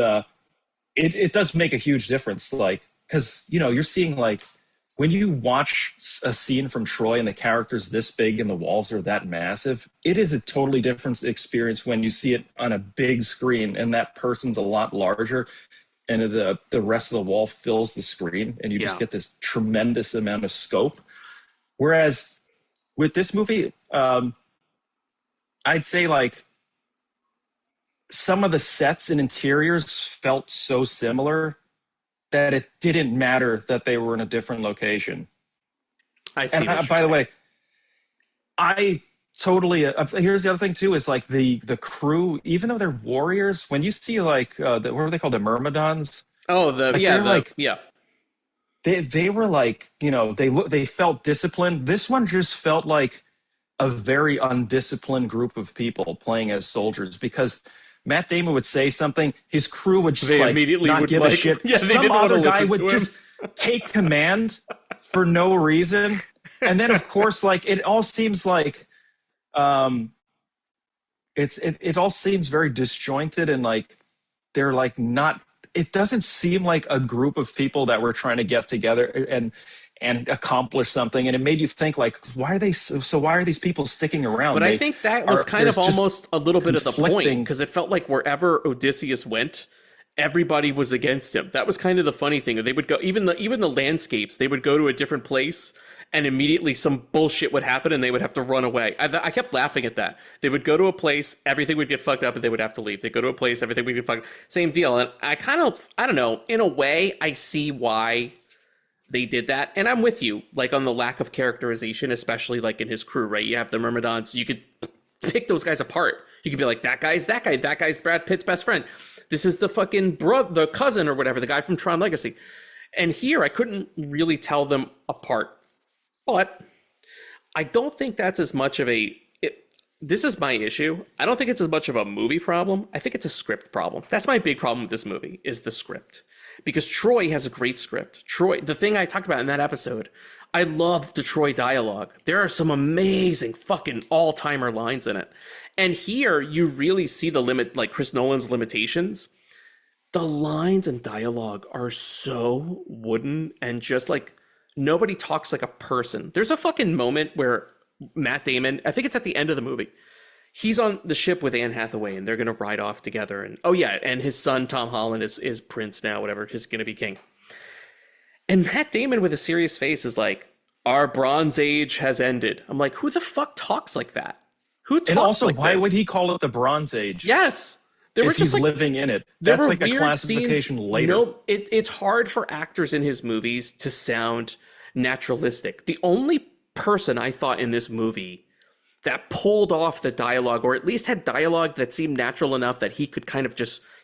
it does make a huge difference. Like, because you're seeing, like, when you watch a scene from Troy and the character's this big and the walls are that massive, it is a totally different experience when you see it on a big screen and that person's a lot larger and the rest of the wall fills the screen and you just get this tremendous amount of scope. Whereas with this movie, I'd say like some of the sets and interiors felt so similar that it didn't matter that they were in a different location. I see. And by the way, I totally. Here's the other thing too: is like the crew, even though they're warriors, when you see like what are they called, the Myrmidons? Oh, They were like, they felt disciplined. This one just felt like a very undisciplined group of people playing as soldiers, because Matt Damon would say something, his crew would just not give a shit. Some other guy would just take command for no reason. And then of course, like, it all seems like it all seems very disjointed, and like they're like not, it doesn't seem like a group of people that were trying to get together and accomplish something. And it made you think, like, why are these people sticking around? But I think that was kind of almost a little bit of the point, because it felt like wherever Odysseus went, everybody was against him. That was kind of the funny thing. They would go, even the landscapes, they would go to a different place and immediately some bullshit would happen and they would have to run away. I kept laughing at that. They would go to a place, everything would get fucked up and they would have to leave. They go to a place, everything would get fucked up. Same deal. And I don't know, in a way, I see why they did that. And I'm with you, like, on the lack of characterization, especially like in his crew, right? You have the Myrmidons, you could pick those guys apart. You could be like, that guy's that guy, that guy's Brad Pitt's best friend. This is the fucking brother, the cousin or whatever, the guy from Tron Legacy. And here I couldn't really tell them apart. But I don't think that's as much of this is my issue. I don't think it's as much of a movie problem. I think it's a script problem. That's my big problem with this movie, is the script. Because Troy has a great script. Troy, the thing I talked about in that episode, I love the Troy dialogue. There are some amazing fucking all-timer lines in it. And here you really see the limit, like Chris Nolan's limitations. The lines and dialogue are so wooden and just like, nobody talks like a person. There's a fucking moment where Matt Damon, I think it's at the end of the movie, he's on the ship with Anne Hathaway and they're going to ride off together. And and his son, Tom Holland, is Prince now, whatever, he's going to be king. And Matt Damon with a serious face is like, our Bronze Age has ended. I'm like, who the fuck talks like that? Who talks like this? And also, why would he call it the Bronze Age? Yes. If he's like, living in it. That's like a classification scenes, later. No, it's hard for actors in his movies to sound naturalistic. The only person I thought in this movie that pulled off the dialogue, or at least had dialogue that seemed natural enough that he could kind of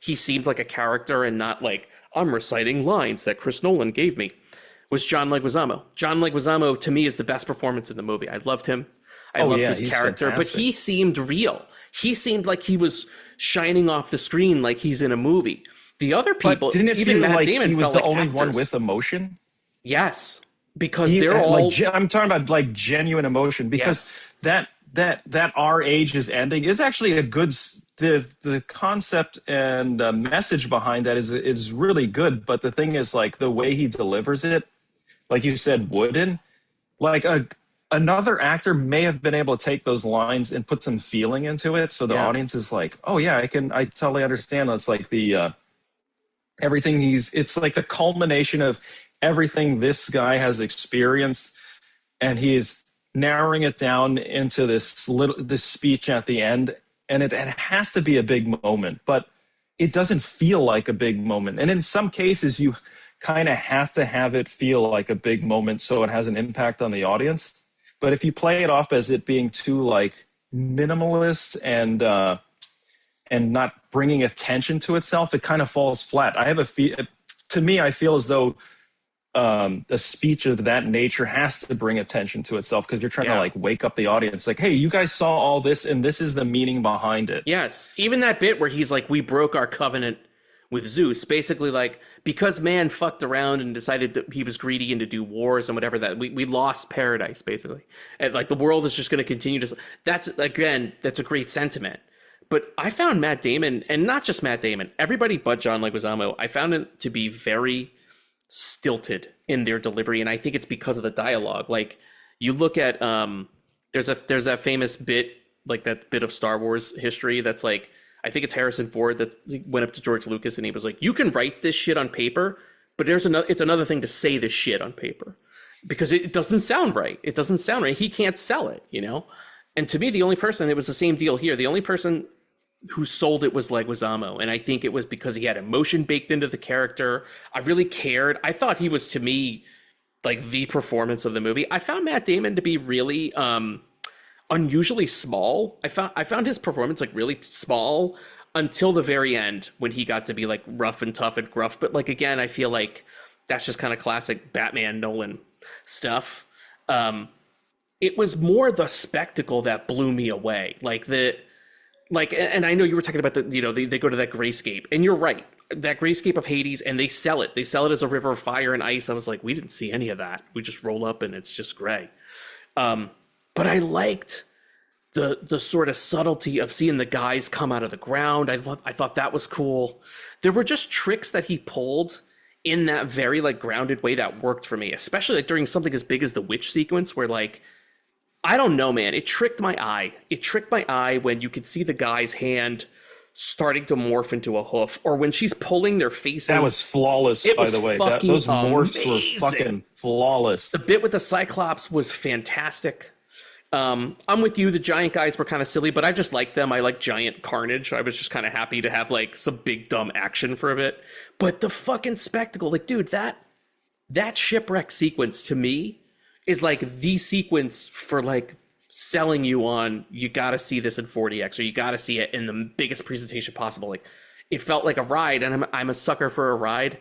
he seemed like a character and not like, I'm reciting lines that Chris Nolan gave me, was John Leguizamo. John Leguizamo, to me, is the best performance in the movie. I loved him. I loved his he's character, fantastic. but he seemed real. He seemed like he was shining off the screen like he's in a movie. The other people, But didn't it even feel Matt like Damon, he was felt the like only one actors. with emotion? Yes, because He- they're all like, I'm talking about like genuine emotion, because that our age is ending is actually a good the concept and message behind that is really good. But the thing is, like, the way he delivers it, like you said, wooden, like another actor may have been able to take those lines and put some feeling into it, so the audience is like, oh yeah, I totally understand. It's like the everything it's like the culmination of everything this guy has experienced, and he's narrowing it down into this speech at the end, and it has to be a big moment, but it doesn't feel like a big moment. And in some cases, you kind of have to have it feel like a big moment so it has an impact on the audience. But if you play it off as it being too like minimalist and not bringing attention to itself, it kind of falls flat. To me, I feel as though a speech of that nature has to bring attention to itself, because you're trying to like wake up the audience. Like, hey, you guys saw all this, and this is the meaning behind it. Yes, even that bit where he's like, we broke our covenant with Zeus, basically like, because man fucked around and decided that he was greedy and to do wars and whatever, that we lost paradise, basically. And like the world is just going to continue to, that's a great sentiment. But I found Matt Damon, and not just Matt Damon, everybody but John Leguizamo, I found it to be very stilted in their delivery, and I think it's because of the dialogue. Like, you look at there's that famous bit, like that bit of Star Wars history that's like, I think it's Harrison Ford that went up to George Lucas and he was like, you can write this shit on paper, but it's another thing to say this shit on paper, because it doesn't sound right. It doesn't sound right. He can't sell it, you know? And to me, the only person, it was the same deal here. The only person who sold it was Leguizamo, and I think it was because he had emotion baked into the character. I really cared. I thought he was, to me, like the performance of the movie. I found Matt Damon to be really unusually small. I found his performance like really small until the very end, when he got to be like rough and tough and gruff. But like, again, I feel like that's just kind of classic Batman Nolan stuff. It was more the spectacle that blew me away. And I know you were talking about they go to that grayscape, and you're right. That grayscape of Hades, and they sell it. They sell it as a river of fire and ice. I was like, we didn't see any of that. We just roll up and it's just gray. But I liked the sort of subtlety of seeing the guys come out of the ground. I thought that was cool. There were just tricks that he pulled in that very like grounded way that worked for me, especially like during something as big as the witch sequence, where like, I don't know, man, it tricked my eye. It tricked my eye when you could see the guy's hand starting to morph into a hoof, or when she's pulling their faces. That was flawless, by the way. Those morphs were fucking flawless. The bit with the Cyclops was fantastic. I'm with you. The giant guys were kind of silly, but I just liked them. I like giant carnage. I was just kind of happy to have like some big dumb action for a bit. But the fucking spectacle, like, dude, that shipwreck sequence to me is like the sequence for like selling you on, you got to see this in 40X, or you got to see it in the biggest presentation possible. Like, it felt like a ride, and I'm a sucker for a ride.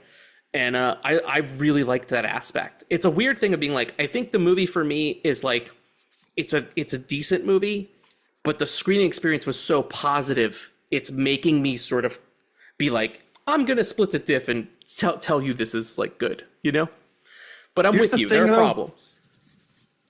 And I really liked that aspect. It's a weird thing of being like, I think the movie for me is like, it's a decent movie, but the screening experience was so positive, it's making me sort of be like, I'm going to split the diff and tell you this is like good, you know? But I'm with you. There are problems.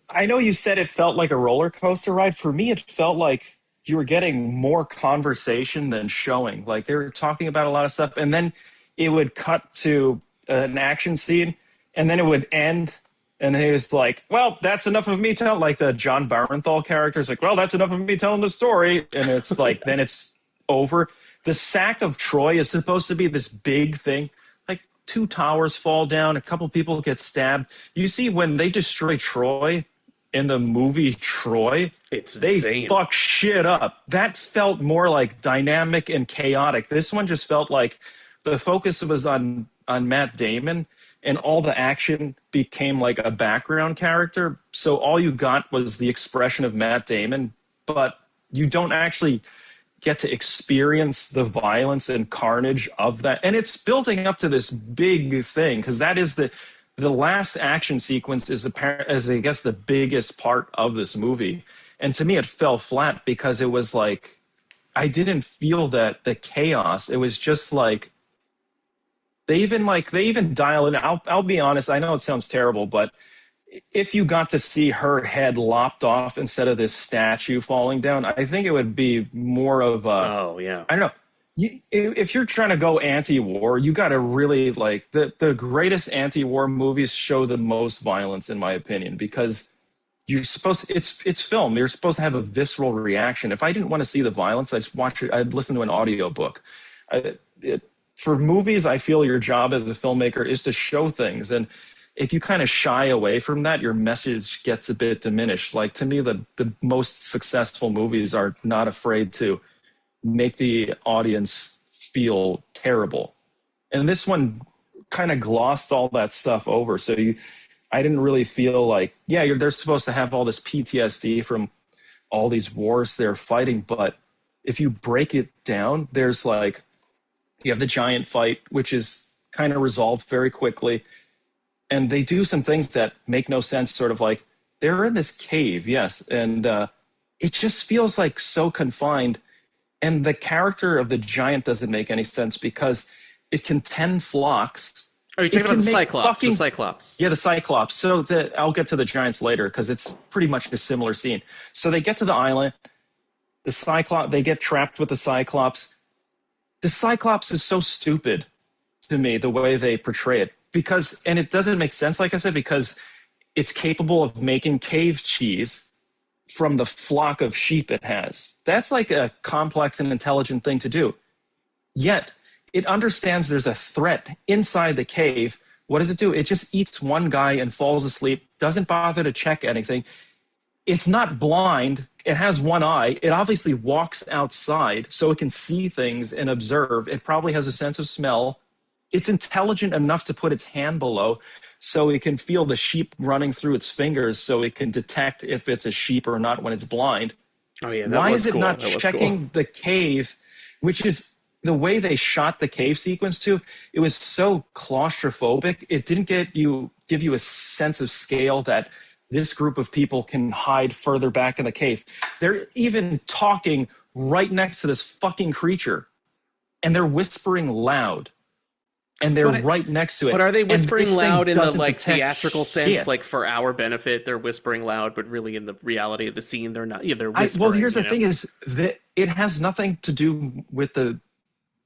I know you said it felt like a roller coaster ride. For me, it felt like you were getting more conversation than showing. Like, they were talking about a lot of stuff, and then it would cut to an action scene, and then it would end, and he was like, well, that's enough of me telling, like the John Barenthal character is like, well, that's enough of me telling the story. And it's like, then it's over. The sack of Troy is supposed to be this big thing. Like, 2 towers fall down, a couple people get stabbed. You see, when they destroy Troy in the movie Troy, they fuck shit up. That felt more like dynamic and chaotic. This one just felt like the focus was on Matt Damon, and all the action became like a background character. So all you got was the expression of Matt Damon, but you don't actually get to experience the violence and carnage of that. And it's building up to this big thing, because that is the last action sequence is apparent as I guess the biggest part of this movie. And to me, it fell flat because it was like, I didn't feel that the chaos. It was just like, they even dial in. I'll be honest. I know it sounds terrible, but if you got to see her head lopped off instead of this statue falling down, I think it would be more of a, Oh yeah. I don't know. If you're trying to go anti-war, you got to really like the greatest anti-war movies show the most violence, in my opinion, because you're supposed it's film. You're supposed to have a visceral reaction. If I didn't want to see the violence, I'd watch it. I'd listen to an audiobook. For movies, I feel your job as a filmmaker is to show things, and if you kind of shy away from that, your message gets a bit diminished. Like to me, the most successful movies are not afraid to make the audience feel terrible. And this one kind of glossed all that stuff over. So I didn't really feel like, yeah, they're supposed to have all this PTSD from all these wars they're fighting. But if you break it down, there's like, you have the giant fight, which is kind of resolved very quickly. And they do some things that make no sense, sort of like they're in this cave, yes. And it just feels like so confined. And the character of the giant doesn't make any sense because it can tend flocks. Are you talking about the Cyclops? The Cyclops. Yeah, the Cyclops. So I'll get to the giants later because it's pretty much a similar scene. So they get to the island. The Cyclops, they get trapped with the Cyclops. The Cyclops is so stupid to me, the way they portray it. Because, and it doesn't make sense, like I said, because it's capable of making cave cheese from the flock of sheep it has. That's like a complex and intelligent thing to do. Yet, it understands there's a threat inside the cave. What does it do? It just eats one guy and falls asleep, doesn't bother to check anything. It's not blind. It has one eye. It obviously walks outside so it can see things and observe. It probably has a sense of smell. It's intelligent enough to put its hand below so it can feel the sheep running through its fingers so it can detect if it's a sheep or not when it's blind. Oh yeah, why is it not checking the cave, which is the way they shot the cave sequence too? It was so claustrophobic. It didn't give you a sense of scale that this group of people can hide further back in the cave. They're even talking right next to this fucking creature, and they're whispering loud. And they're right next to it. But are they whispering loud in the like detect theatrical sense, shit. like for our benefit, they're whispering loud, but really in the reality of the scene, they're not. Yeah, they're whispering. Well, here's the thing: is that it has nothing to do with the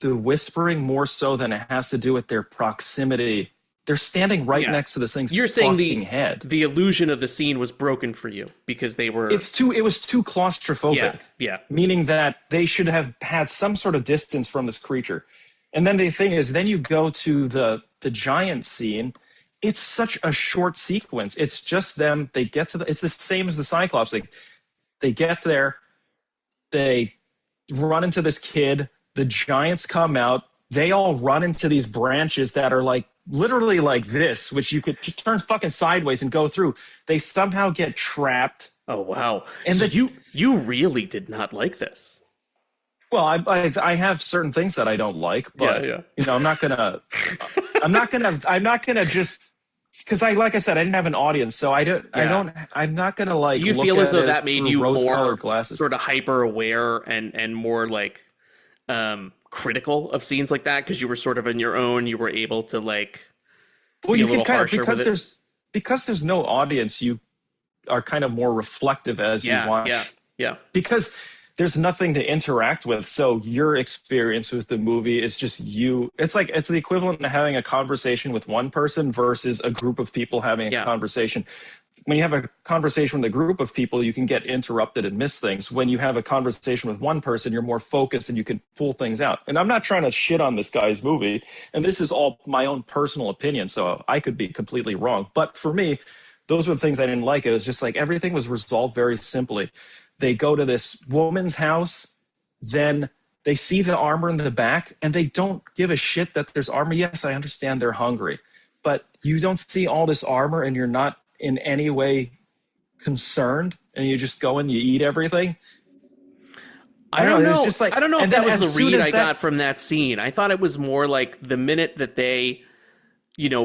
whispering more so than it has to do with their proximity. They're standing right next to this thing's You're saying fucking head. The illusion of the scene was broken for you because they were. It was too claustrophobic. Yeah. Meaning that they should have had some sort of distance from this creature. And then the thing is, then you go to the giant scene. It's such a short sequence. It's just them. They get to it's the same as the Cyclops. Like they get there, they run into this kid. The giants come out. They all run into these branches that are like literally like this, which you could just turn fucking sideways and go through. They somehow get trapped. Oh wow! And so you really did not like this. Well, I have certain things that I don't like, but you know, I'm not gonna just because like I said, I didn't have an audience, so I'm not gonna like. Do you look feel as at though it that made you more glasses. sort of hyper aware and more like critical of scenes like that because you were sort of on your own? You were able to like. Well, you can kind of because there's no audience. You are kind of more reflective as you watch. Yeah. Because there's nothing to interact with. So your experience with the movie is just you. It's the equivalent of having a conversation with one person versus a group of people having a conversation. When you have a conversation with a group of people, you can get interrupted and miss things. When you have a conversation with one person, you're more focused and you can pull things out. And I'm not trying to shit on this guy's movie. And this is all my own personal opinion. So I could be completely wrong. But for me, those were the things I didn't like. It was just like everything was resolved very simply. They go to this woman's house, then they see the armor in the back, and they don't give a shit that there's armor. Yes, I understand they're hungry, but you don't see all this armor and you're not in any way concerned, and you just go and you eat everything. I don't know. Just like, I don't know if that was the read I got from that scene. I thought it was more like the minute that they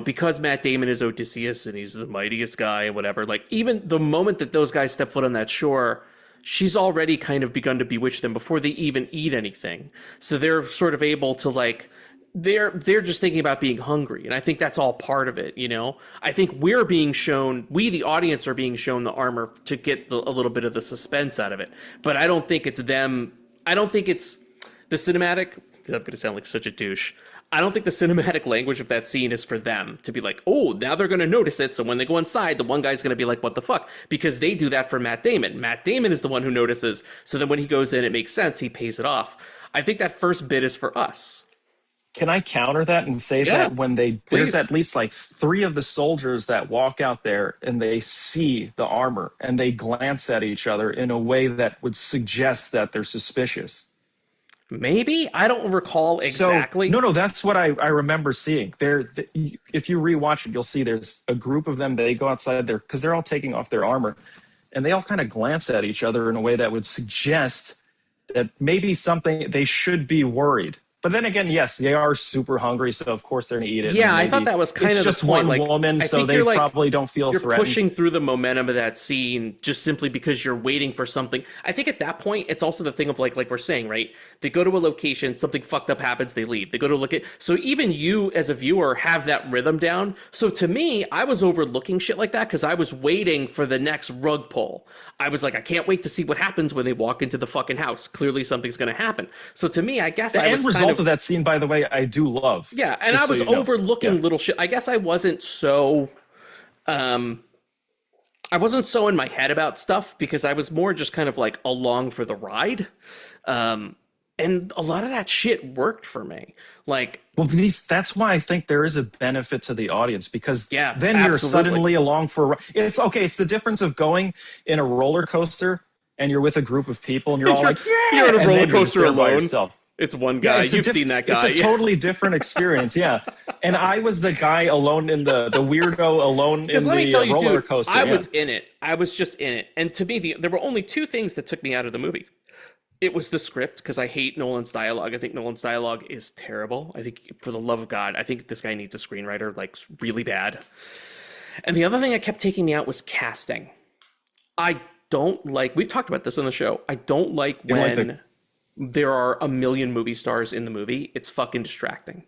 because Matt Damon is Odysseus and he's the mightiest guy and whatever, like even the moment that those guys step foot on that shore, she's already kind of begun to bewitch them before they even eat anything. So they're sort of able to like, they're just thinking about being hungry. And I think that's all part of it, I think we, the audience, are being shown the armor to get a little bit of the suspense out of it. But I don't think it's them. I don't think it's the cinematic. I'm going to sound like such a douche. I don't think the cinematic language of that scene is for them to be like, oh, now they're going to notice it. So when they go inside, the one guy's going to be like, what the fuck? Because they do that for Matt Damon. Matt Damon is the one who notices. So then when he goes in, it makes sense. He pays it off. I think that first bit is for us. Can I counter that and say that when there's at least like 3 of the soldiers that walk out there and they see the armor and they glance at each other in a way that would suggest that they're suspicious. Maybe? I don't recall exactly. So, no, that's what I remember seeing. If you rewatch it, you'll see there's a group of them. They go outside there because they're all taking off their armor, and they all kind of glance at each other in a way that would suggest that maybe something they should be worried. But then again, yes, they are super hungry, so of course they're going to eat it. Yeah, I thought that was kind of just the point. one woman, so they probably don't feel you're threatened. Pushing through the momentum of that scene just simply because you're waiting for something. I think at that point, it's also the thing of like we're saying, right? They go to a location, something fucked up happens, they leave. They go to look at. So even you as a viewer have that rhythm down. So to me, I was overlooking shit like that because I was waiting for the next rug pull. I was like, I can't wait to see what happens when they walk into the fucking house. Clearly something's going to happen. So to me, I guess the I was end result of that scene, by the way, I do love. Yeah, and I was overlooking little shit. I guess I wasn't so in my head about stuff because I was more just kind of like along for the ride. And a lot of that shit worked for me. Like, well, that's why I think there is a benefit to the audience because then you're absolutely. suddenly along for it's okay. It's the difference of going in a roller coaster and you're with a group of people and you're all like, yeah, you're in a roller coaster alone. Yourself. It's one guy. You've seen that guy. It's a totally different experience. Yeah. And I was the guy alone in the weirdo alone in the roller coaster. I was in it. I was just in it. And to me, there were only 2 things that took me out of the movie. It was the script because I hate Nolan's dialogue. I think Nolan's dialogue is terrible. I think, for the love of God, I think this guy needs a screenwriter like really bad. And the other thing that kept taking me out was casting. I don't like, we've talked about this on the show. I don't like when there are a million movie stars in the movie. It's fucking distracting.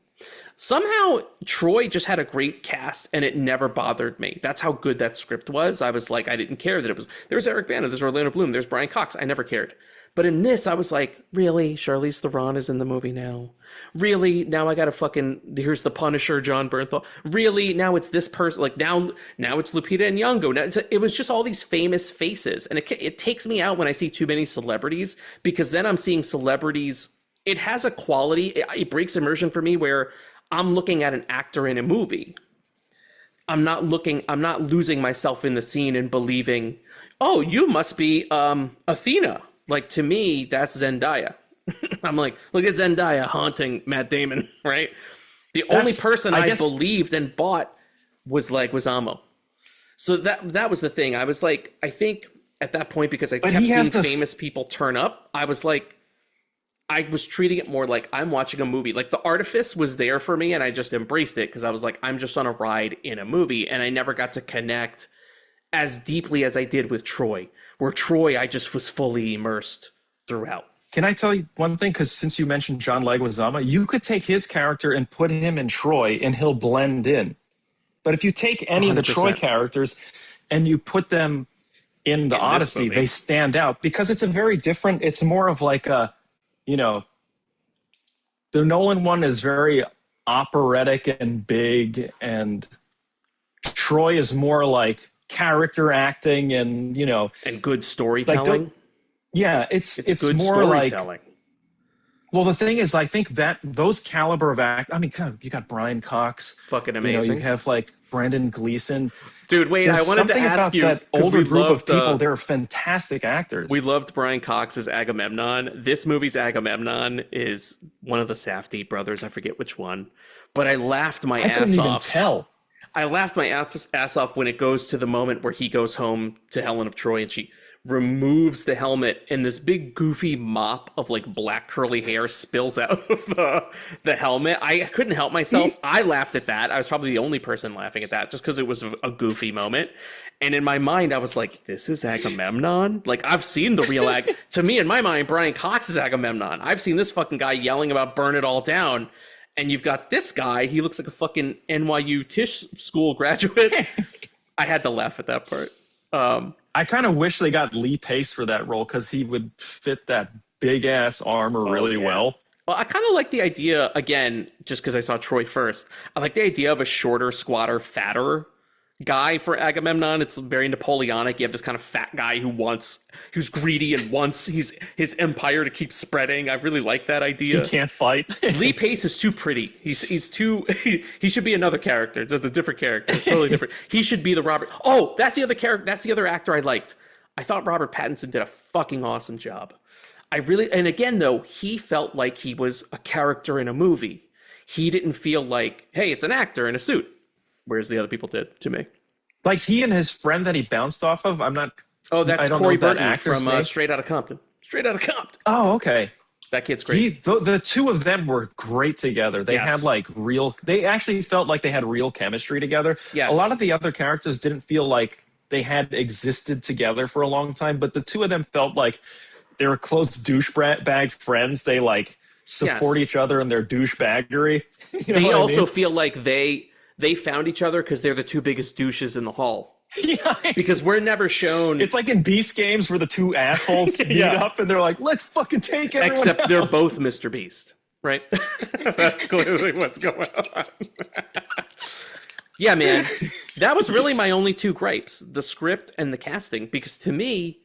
Somehow Troy just had a great cast and it never bothered me. That's how good that script was. I was like, I didn't care that it was, there's Eric Bana, there's Orlando Bloom, there's Brian Cox. I never cared. But in this, I was like, really? Charlize Theron is in the movie now? Really? Now I got to fucking, here's the Punisher, John Bernthal. Really? Now it's this person. Like now it's Lupita Nyong'o. Now it was just all these famous faces. And it takes me out when I see too many celebrities because then I'm seeing celebrities. It has a quality. It breaks immersion for me where I'm looking at an actor in a movie. I'm not losing myself in the scene and believing, oh, you must be Athena. Like, to me, that's Zendaya. I'm like, look at Zendaya haunting Matt Damon, right? The only person I believed and bought was Amo. So that was the thing. I was like, I think at that point, because I kept seeing famous people turn up, I was like, I was treating it more like I'm watching a movie. Like, the artifice was there for me, and I just embraced it because I was like, I'm just on a ride in a movie, and I never got to connect as deeply as I did with Troy. Where Troy, I just was fully immersed throughout. Can I tell you one thing? Because since you mentioned John Leguizamo, you could take his character and put him in Troy and he'll blend in. But if you take any 100%. Of the Troy characters and you put them in the Odyssey, they stand out because it's a very different, it's more of like a, the Nolan one is very operatic and big, and Troy is more like character acting and and good storytelling. It's good more storytelling. Well, the thing is, I think that those caliber of act. I mean, God, you got Brian Cox, fucking amazing. You have like Brendan Gleeson. Dude, wait, I wanted to ask you that older group of people. They're fantastic actors. We loved Brian Cox as Agamemnon. This movie's Agamemnon is one of the Safdie brothers. I forget which one, but I laughed my ass off. I couldn't even tell. I laughed my ass off when it goes to the moment where he goes home to Helen of Troy and she removes the helmet, and this big goofy mop of like black curly hair spills out of the helmet. I couldn't help myself. I laughed at that. I was probably the only person laughing at that just because it was a goofy moment. And in my mind, I was like, this is Agamemnon? Like, I've seen the real to me, in my mind, Brian Cox is Agamemnon. I've seen this fucking guy yelling about burn it all down. And you've got this guy, he looks like a fucking NYU Tisch school graduate. I had to laugh at that part. I kind of wish they got Lee Pace for that role because he would fit that big ass armor really well. Well, I kind of like the idea, again, just because I saw Troy first. I like the idea of a shorter, squatter, fatter guy for Agamemnon. It's very Napoleonic. You have this kind of fat guy who's greedy and wants his empire to keep spreading. I really like that idea. He can't fight. Lee Pace is too pretty. He's too. He should be another character, just a different character, totally different. He should be the Robert. Oh, that's the other character. That's the other actor I liked. I thought Robert Pattinson did a fucking awesome job. And again though, he felt like he was a character in a movie. He didn't feel like, hey, it's an actor in a suit. Whereas the other people did to me. Like he and his friend that he bounced off of. I'm not. Oh, that's I don't Corey know that Burton actor's from name. Straight Outta Compton. Straight Outta Compton. Oh, okay. That kid's great. The two of them were great together. They had like they actually felt like they had real chemistry together. Yes. A lot of the other characters didn't feel like they had existed together for a long time, but the two of them felt like they were close douchebag friends. They like support each other in their douchebaggery. They also feel like they found each other because they're the two biggest douches in the hall. Yeah. Because we're never shown. It's like in Beast Games where the two assholes meet up and they're like, let's fucking take everyone Except else. they're both Mr. Beast, right? That's clearly what's going on. Yeah, man. That was really my only two gripes, the script and the casting. Because to me,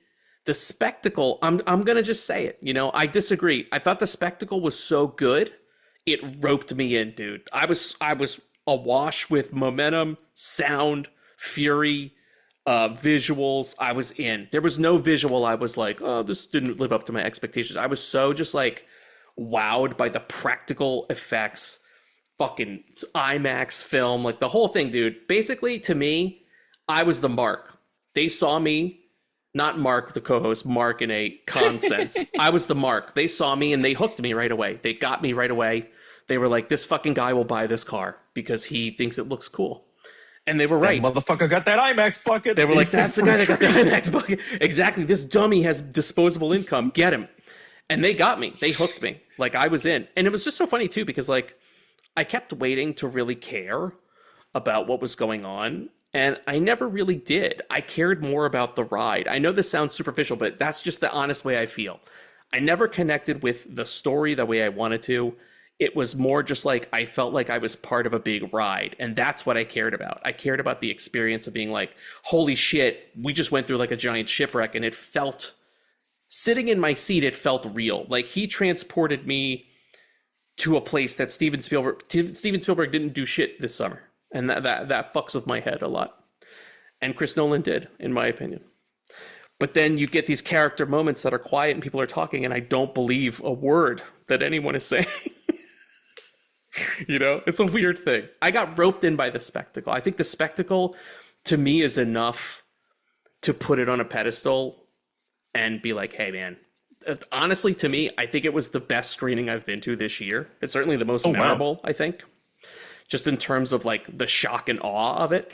the spectacle, I'm going to just say it. I disagree. I thought the spectacle was so good, it roped me in, dude. I was awash with momentum, sound, fury, visuals. I was in. There was no visual I was like, oh, this didn't live up to my expectations. I was so just like wowed by the practical effects, fucking IMAX film, like the whole thing, dude. Basically, to me, I was the Mark. They saw me, not Mark, the co-host, Mark in a con sense. I was the Mark. They saw me and they hooked me right away. They got me right away. They were like, this fucking guy will buy this car because he thinks it looks cool. And they were right. That motherfucker got that IMAX bucket. They were like, that's the guy that got the IMAX bucket. Exactly. This dummy has disposable income. Get him. And they got me. They hooked me. Like, I was in. And it was just so funny, too, because, like, I kept waiting to really care about what was going on. And I never really did. I cared more about the ride. I know this sounds superficial, but that's just the honest way I feel. I never connected with the story the way I wanted to. It was more just like I felt like I was part of a big ride. And that's what I cared about. I cared about the experience of being like, holy shit, we just went through like a giant shipwreck. And it felt, sitting in my seat, it felt real. Like he transported me to a place that Steven Spielberg didn't do shit this summer. And that fucks with my head a lot. And Chris Nolan did, in my opinion. But then you get these character moments that are quiet and people are talking and I don't believe a word that anyone is saying. It's a weird thing. I got roped in by the spectacle. I think the spectacle to me is enough to put it on a pedestal and be like, hey man, honestly, to me, I think it was the best screening I've been to this year. It's certainly the most memorable, I think, just in terms of like the shock and awe of it.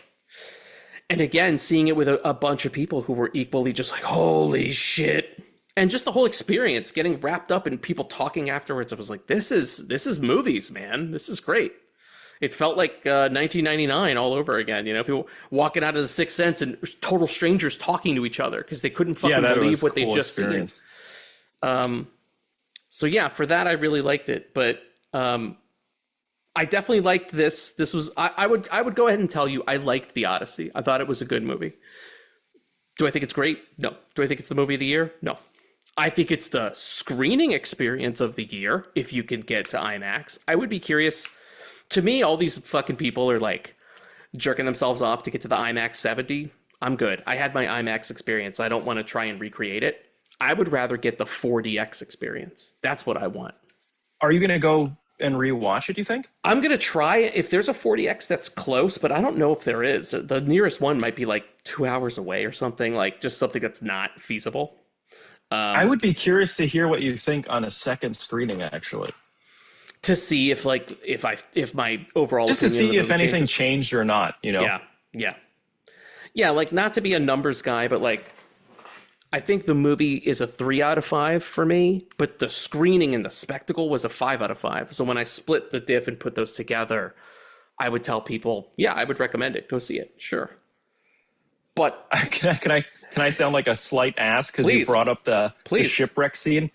And again, seeing it with a bunch of people who were equally just like, holy shit. And just the whole experience, getting wrapped up in people talking afterwards. I was like, this is movies, man. This is great. It felt like 1999 all over again. People walking out of The Sixth Sense and total strangers talking to each other because they couldn't fucking believe what they just seen. So yeah, for that, I really liked it. But I definitely liked this. This was, I would go ahead and tell you, I liked The Odyssey. I thought it was a good movie. Do I think it's great? No. Do I think it's the movie of the year? No. I think it's the screening experience of the year, if you can get to IMAX. I would be curious. To me, all these fucking people are like jerking themselves off to get to the IMAX 70. I'm good. I had my IMAX experience. I don't want to try and recreate it. I would rather get the 4DX experience. That's what I want. Are you going to go and rewatch it, you think? I'm going to try it. If there's a 40X that's close, but I don't know if there is. The nearest one might be like 2 hours away or something, like just something that's not feasible. I would be curious to hear what you think on a second screening, actually. To see if my overall just to see if anything changes. changed or not, you know? Yeah, like not to be a numbers guy, but like I think the movie is a 3 out of 5 for me, but the screening and the spectacle was a 5 out of 5. So when I split the diff and put those together, I would tell people, yeah, I would recommend it. Go see it. Sure. But can I sound like a slight ass because you Please. brought up the shipwreck scene?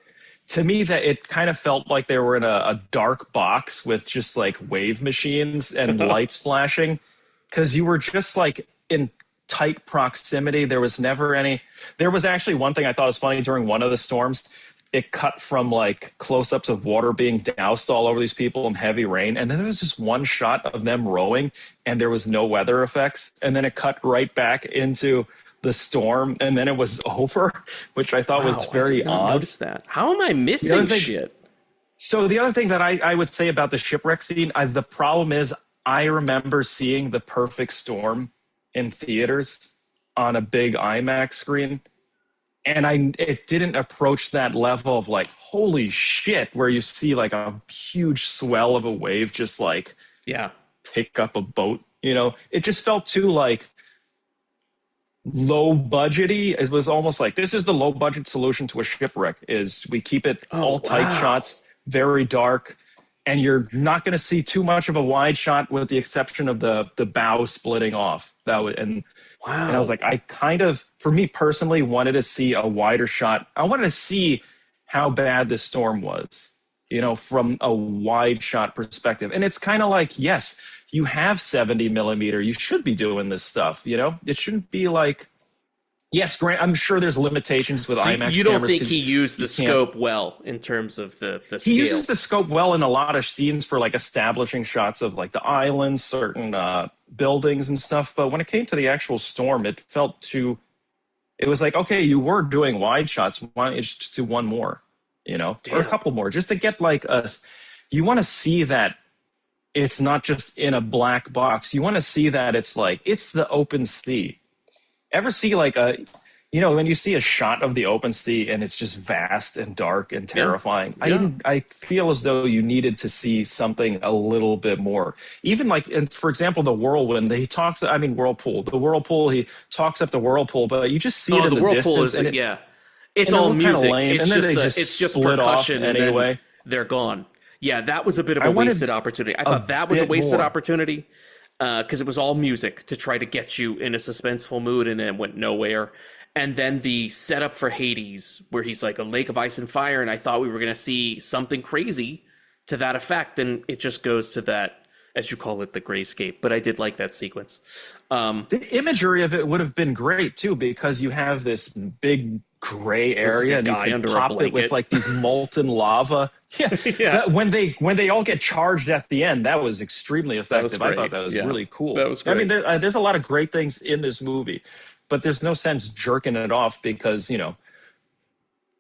To me, that it kind of felt like they were in a dark box with just like wave machines and lights flashing, because you were just like in tight proximity. There was never any. There was actually one thing I thought was funny during one of the storms. It cut from like close-ups of water being doused all over these people in heavy rain, and then there was just one shot of them rowing, and there was no weather effects, and then it cut right back into the storm, and then it was over, which I thought was very odd. Notice that. How am I missing shit? So the other thing that I would say about the shipwreck scene, the problem is I remember seeing The Perfect Storm in theaters on a big IMAX screen, and it didn't approach that level of like, holy shit, where you see like a huge swell of a wave just like pick up a boat. You know, it just felt too like low budgety. It was almost like this is the low budget solution to a shipwreck is we keep it all tight shots, very dark, and you're not going to see too much of a wide shot with the exception of the bow splitting off. And I was like, I kind of, for me personally, wanted to see a wider shot. I wanted to see how bad this storm was, you know, from a wide shot perspective. And it's kind of like, yes, you have 70 millimeter. You should be doing this stuff, you know? It shouldn't be like, yes, Grant, I'm sure there's limitations with IMAX cameras. You don't think he used the scope well in terms of the scale? He uses the scope well in a lot of scenes for like establishing shots of like the islands, certain buildings and stuff. But when it came to the actual storm, it felt too, it was like, okay, you were doing wide shots. Why don't you just do one more, you know, or a couple more just to get like you want to see that it's not just in a black box. You want to see that it's like, it's the open sea. Ever see like you know, when you see a shot of the open sea and it's just vast and dark and terrifying, I feel as though you needed to see something a little bit more. Even like, for example, the whirlwind, he talks, whirlpool. The whirlpool, he talks up the whirlpool, but you just see it in the distance. It's all music. Lame, it's and then it's just percussion anyway. They're gone. Yeah, that was a bit of a wasted opportunity. I thought that was a wasted opportunity because it was all music to try to get you in a suspenseful mood, and it went nowhere. And then the setup for Hades, where he's like a lake of ice and fire, and I thought we were going to see something crazy to that effect, and it just goes to that, as you call it, the grayscape. But I did like that sequence. The imagery of it would have been great too, because you have this big gray area, and you can pop it with like these molten lava. When they all get charged at the end, that was extremely effective. I thought that was really cool. That was great. I mean, there's a lot of great things in this movie, but there's no sense jerking it off because, you know,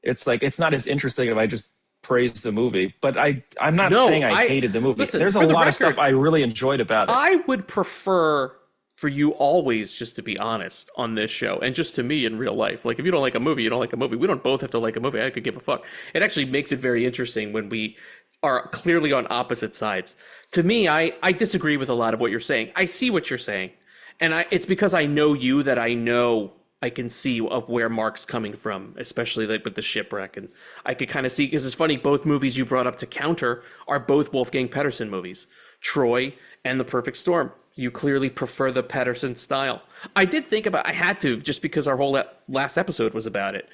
it's like, it's not as interesting if I just praise the movie. But I'm not saying I hated the movie. Listen, there's a lot of stuff I really enjoyed about it. I would prefer for you always just to be honest on this show, and just to me in real life. Like, if you don't like a movie, you don't like a movie. We don't both have to like a movie. I could give a fuck. It actually makes it very interesting when we are clearly on opposite sides. To me, I disagree with a lot of what you're saying. I see what you're saying. And it's because I know you that I know I can see of where Mark's coming from, especially like with the shipwreck. And I could kind of see, because it's funny, both movies you brought up to counter are both Wolfgang Petersen movies, Troy and The Perfect Storm. You clearly prefer the Petersen style. I did think about, I had to, just because our whole last episode was about it.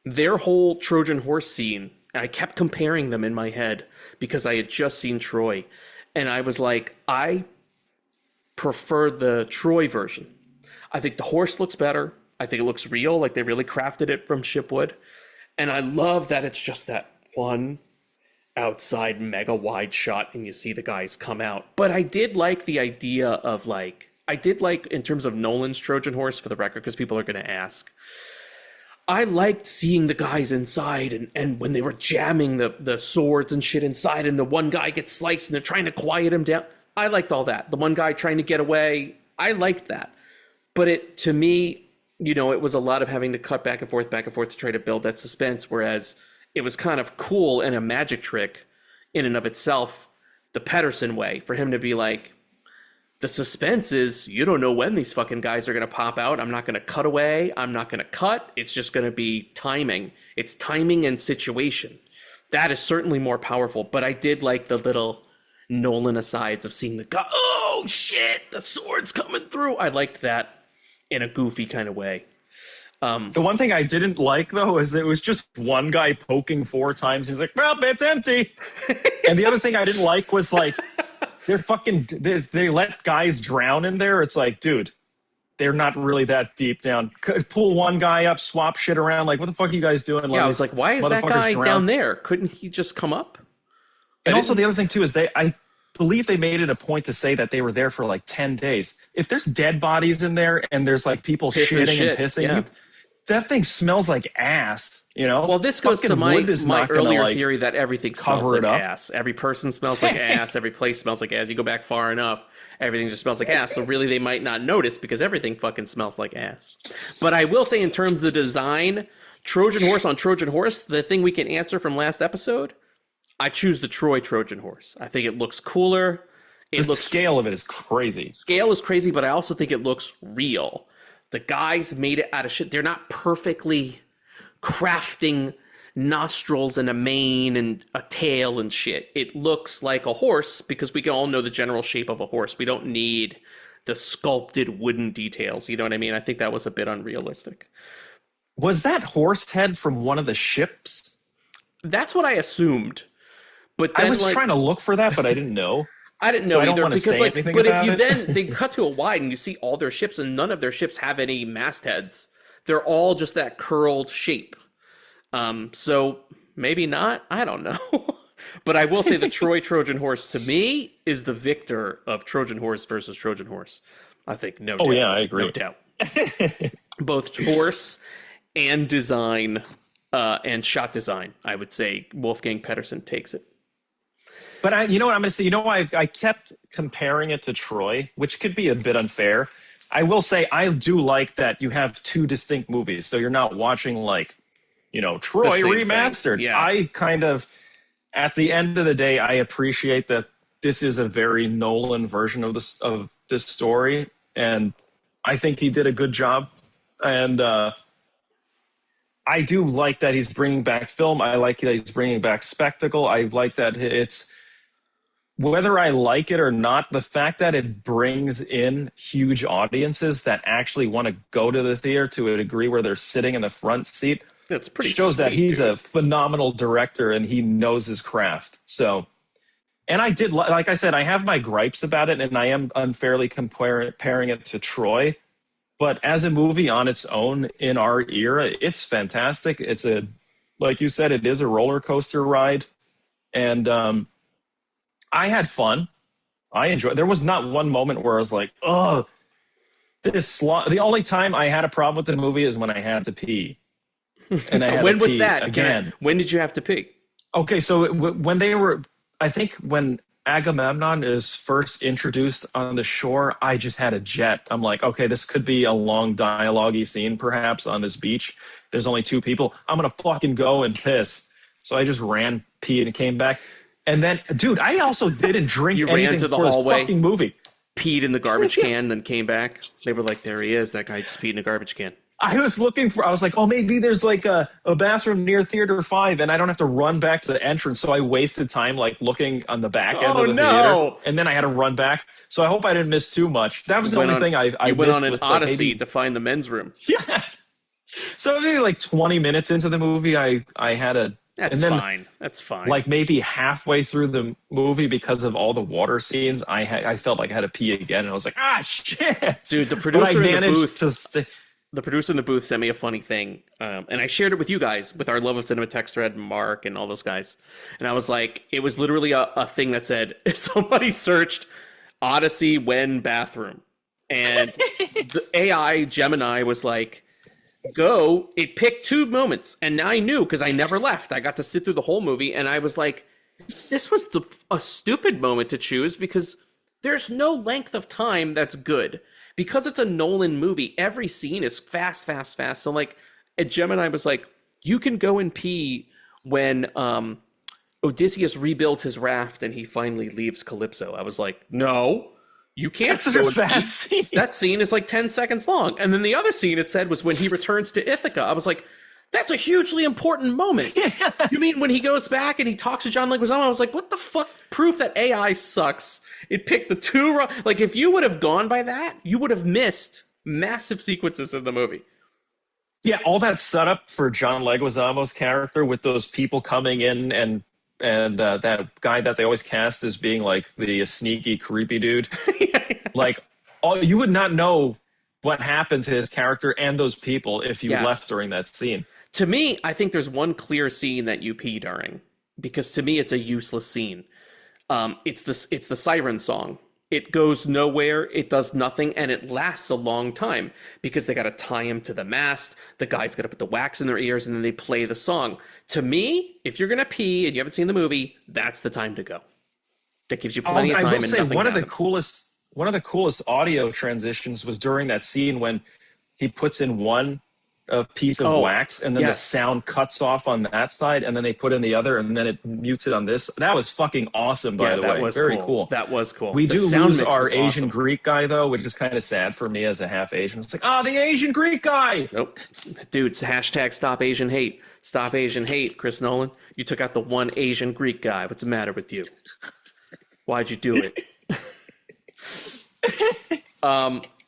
Their whole Trojan horse scene, I kept comparing them in my head because I had just seen Troy. And I was like, I prefer the Troy version. I think the horse looks better. I think it looks real, like they really crafted it from Shipwood. And I love that it's just that one outside mega wide shot and you see the guys come out. But I did like the idea of like, I did like in terms of Nolan's Trojan horse, for the record, because people are going to ask. I liked seeing the guys inside and when they were jamming the swords and shit inside and the one guy gets sliced and they're trying to quiet him down. I liked all that. The one guy trying to get away, I liked that. But to me, you know, it was a lot of having to cut back and forth to try to build that suspense, whereas it was kind of cool and a magic trick in and of itself, the Pedersen way, for him to be like, the suspense is you don't know when these fucking guys are going to pop out. I'm not going to cut away. I'm not going to cut. It's just going to be timing. It's timing and situation. That is certainly more powerful. But I did like the little Nolan asides of seeing the guy. Oh, shit, the sword's coming through. I liked that in a goofy kind of way. The one thing I didn't like, though, is it was just one guy poking 4 times. He's like, well, it's empty. And the other thing I didn't like was like, they let guys drown in there. It's like, dude, they're not really that deep down. Pull one guy up, swap shit around. Like, what the fuck are you guys doing? Yeah, I was like, why is that guy down there? Couldn't he just come up? And also the other thing, too, is I believe they made it a point to say that they were there for like 10 days. If there's dead bodies in there and there's like people shitting and pissing, that thing smells like ass, you know? Well, this goes to my earlier theory that everything smells like ass. Every person smells like ass. Every place smells like ass. You go back far enough, everything just smells like ass. So really they might not notice because everything fucking smells like ass. But I will say in terms of the design, Trojan horse on Trojan horse, the thing we can answer from last episode, I choose the Troy Trojan horse. I think it looks cooler. The scale of it is crazy. Scale is crazy, but I also think it looks real. The guys made it out of shit. They're not perfectly crafting nostrils and a mane and a tail and shit. It looks like a horse because we can all know the general shape of a horse. We don't need the sculpted wooden details. You know what I mean? I think that was a bit unrealistic. Was that horse head from one of the ships? That's what I assumed. But then, I was trying to look for that, but I didn't know. I didn't know either because, like, but if you then they cut to a wide and you see all their ships, and none of their ships have any mastheads. They're all just that curled shape. So maybe not. I don't know. But I will say the Troy Trojan horse to me is the victor of Trojan horse versus Trojan horse. I think no doubt. Oh yeah, I agree. No doubt. Both horse and design and shot design. I would say Wolfgang Petersen takes it. But you know what I'm going to say? You know why I kept comparing it to Troy, which could be a bit unfair. I will say I do like that you have 2 distinct movies. So you're not watching like, you know, Troy remastered. Yeah. I kind of, at the end of the day, I appreciate that this is a very Nolan version of this story. And I think he did a good job. And I do like that he's bringing back film. I like that he's bringing back spectacle. I like that it's, whether I like it or not, the fact that it brings in huge audiences that actually want to go to the theater to a degree where they're sitting in the front seat, that's pretty shows sweet, that he's dude. a phenomenal director and he knows his craft. So, and I did, like I said, I have my gripes about it and I am unfairly comparing it to Troy. But as a movie on its own in our era, it's fantastic. It's like you said, it is a roller coaster ride. And I had fun. I enjoyed. There was not one moment where I was like, "Oh, this." The only time I had a problem with the movie is when I had to pee. And I had when to was pee that again? When did you have to pee? Okay, so when they were, I think when Agamemnon is first introduced on the shore, I just had a jet. I'm like, okay, this could be a long dialogue-y scene, perhaps on this beach. There's only 2 people. I'm gonna fucking go and piss. So I just ran, peed, and came back. And then, dude, I also didn't drink You anything ran to the for hallway, this fucking movie. peed in the garbage can, then came back. They were like, there he is. That guy just peed in a garbage can. I was like, oh, maybe there's like a bathroom near Theater 5 and I don't have to run back to the entrance. So I wasted time like looking on the back end of the theater. And then I had to run back. So I hope I didn't miss too much. That was the only thing I went missed on an Odyssey to find the men's room. Yeah. So maybe like 20 minutes into the movie, I had a... That's fine. That's fine. Like maybe halfway through the movie, because of all the water scenes, I felt like I had to pee again. And I was like, shit. Dude, the producer in the booth... to the producer in the booth sent me a funny thing, and I shared it with you guys, with our Love of Cinema text thread, Mark and all those guys. And I was like, it was literally a thing that said, if somebody searched Odyssey when bathroom, and the AI Gemini was like, it picked two moments, and I knew because I never left. I got to sit through the whole movie, and I was like, this was a stupid moment to choose because there's no length of time that's good. Because it's a Nolan movie, every scene is fast, fast, fast. So like, Gemini was like, you can go and pee when Odysseus rebuilds his raft and he finally leaves Calypso. I was like, no, you can't. That's such a fast scene. That scene is like 10 seconds long. And then the other scene it said was when he returns to Ithaca. I was like, that's a hugely important moment. Yeah. You mean when he goes back and he talks to John Leguizamo? I was like, what the fuck? Proof that AI sucks. It picked the two wrong. Like, if you would have gone by that, you would have missed massive sequences of the movie. Yeah, all that setup for John Leguizamo's character with those people coming in and that guy that they always cast as being like the sneaky, creepy dude. Like, you would not know what happened to his character and those people if you left during that scene. To me, I think there's one clear scene that you pee during, because to me it's a useless scene. It's the siren song. It goes nowhere, it does nothing, and it lasts a long time because they got to tie him to the mast. The guy's got to put the wax in their ears, and then they play the song. To me, if you're gonna pee and you haven't seen the movie, that's the time to go. That gives you plenty of time. I will and say nothing one happens. of the coolest audio transitions was during that scene when he puts in one piece of wax and then the sound cuts off on that side and then they put in the other and then it mutes it on this. That was fucking awesome, by the way. Very cool. That was cool. We The do sound lose mix our was Asian awesome. Greek guy, though, which is kind of sad for me as a half Asian. It's like, the Asian Greek guy. Nope. Dude, it's hashtag stop Asian hate. Stop Asian hate, Chris Nolan. You took out the one Asian Greek guy. What's the matter with you? Why'd you do it?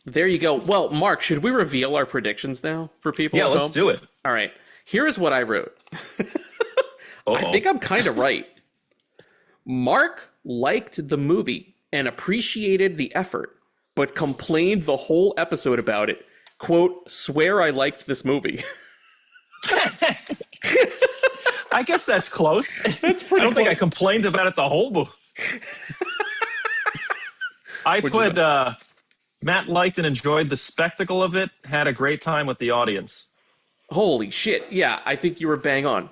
There you go. Well, Mark, should we reveal our predictions now for people? Yeah, at let's home? do it. All right. Here's what I wrote. I think I'm kind of right. Mark liked the movie and appreciated the effort, but complained the whole episode about it. Quote, swear I liked this movie. I guess that's close. That's pretty I don't think close. I complained about it the whole movie. I put Matt liked and enjoyed the spectacle of it, had a great time with the audience. Holy shit. Yeah, I think you were bang on.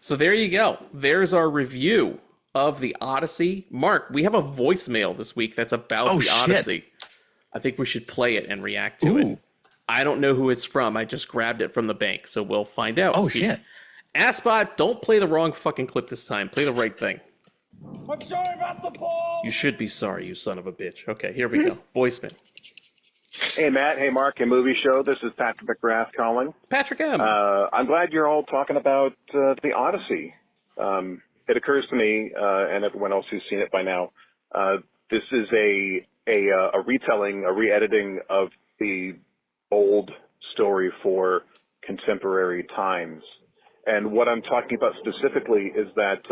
So there you go. There's our review of the Odyssey. Mark, we have a voicemail this week that's about the Odyssey. I think we should play it and react to it. I don't know who it's from. I just grabbed it from the bank, so we'll find out. Oh, shit. Aspot, don't play the wrong fucking clip this time. Play the right thing. I'm sorry about the balls. You should be sorry, you son of a bitch. Okay, here we go. Voicemail. Hey, Matt. Hey, Mark. Hey, Movie Show. This is Patrick McGrath calling. Patrick M. I'm glad you're all talking about the Odyssey. It occurs to me, and everyone else who's seen it by now, this is a retelling, a re-editing of the old story for contemporary times. And what I'm talking about specifically is that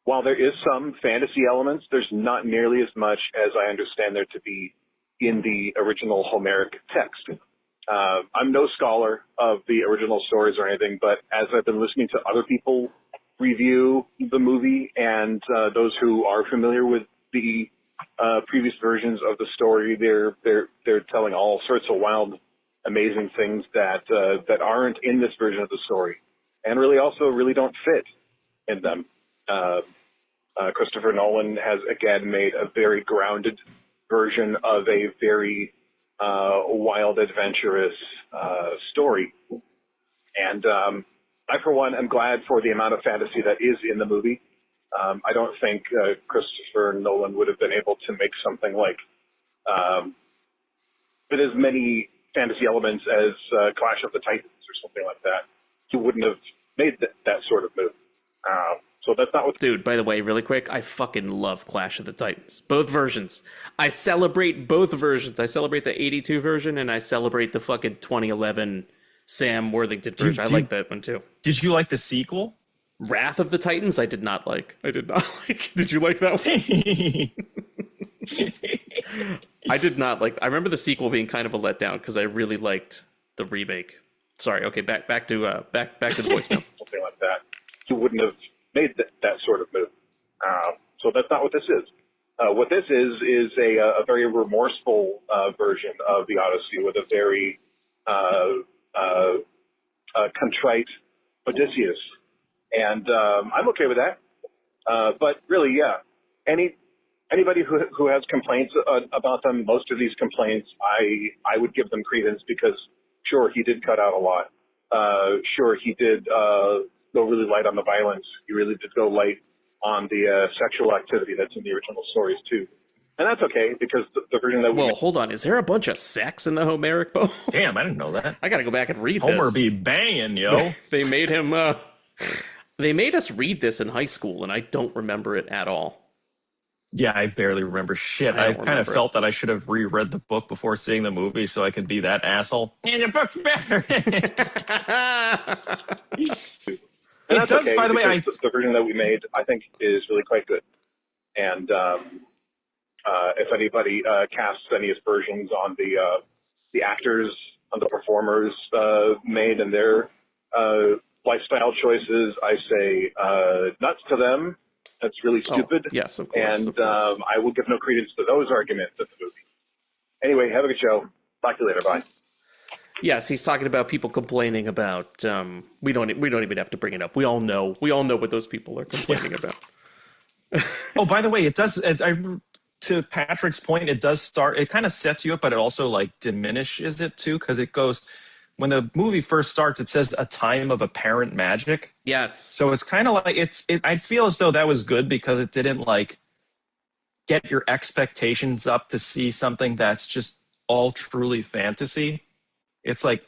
while there is some fantasy elements, there's not nearly as much as I understand there to be in the original Homeric text. I'm no scholar of the original stories or anything, but as I've been listening to other people review the movie and those who are familiar with the previous versions of the story, they're telling all sorts of wild, amazing things that aren't in this version of the story, and really don't fit in them. Christopher Nolan has again made a very grounded version of a very wild, adventurous story. And I, for one, am glad for the amount of fantasy that is in the movie. I don't think Christopher Nolan would have been able to make something like with as many fantasy elements as Clash of the Titans or something like that. He wouldn't have made that sort of move. So that's not what... Dude, by the way, really quick, I fucking love Clash of the Titans. Both versions. I celebrate both versions. I celebrate the 82 version, and I celebrate the fucking 2011 Sam Worthington version. I like that one, too. Did you like the sequel? Wrath of the Titans, I did not like. Did you like that one? I did not like. I remember the sequel being kind of a letdown because I really liked the remake. Sorry. Okay, back to the voicemail. Something like that. He wouldn't have made that sort of move. So that's not what this is. What this is a very remorseful version of the Odyssey with a very contrite Odysseus, and I'm okay with that. But really, yeah, anybody who has complaints about them, most of these complaints, I would give them credence because sure, he did cut out a lot. Sure, he did go really light on the violence. He really did go light on the sexual activity that's in the original stories too. And that's okay because the version that Well, hold on. Is there a bunch of sex in the Homeric poem? Damn, I didn't know that. I gotta go back and read Homer this. be banging, yo. They made him. They made us read this in high school, and I don't remember it at all. Yeah, I barely remember shit. I kind of felt that I should have reread the book before seeing the movie so I could be that asshole. And the book's better. It does, okay, by the way, the version that we made, I think, is really quite good. And if anybody casts any aspersions on the actors, on the performers made and their lifestyle choices, I say nuts to them. That's really stupid. Yes, of course. And of course. I will give no credence to those arguments in the movie. Anyway, have a good show. Talk to you later. Bye. Yes, he's talking about people complaining about. We don't even have to bring it up. We all know what those people are complaining about. Oh, by the way, it does. To Patrick's point, it does start. It kind of sets you up, but it also like diminishes it too, because it goes. When the movie first starts, it says a time of apparent magic. Yes. So it's kind of like I feel as though that was good because it didn't like get your expectations up to see something that's just all truly fantasy. It's like,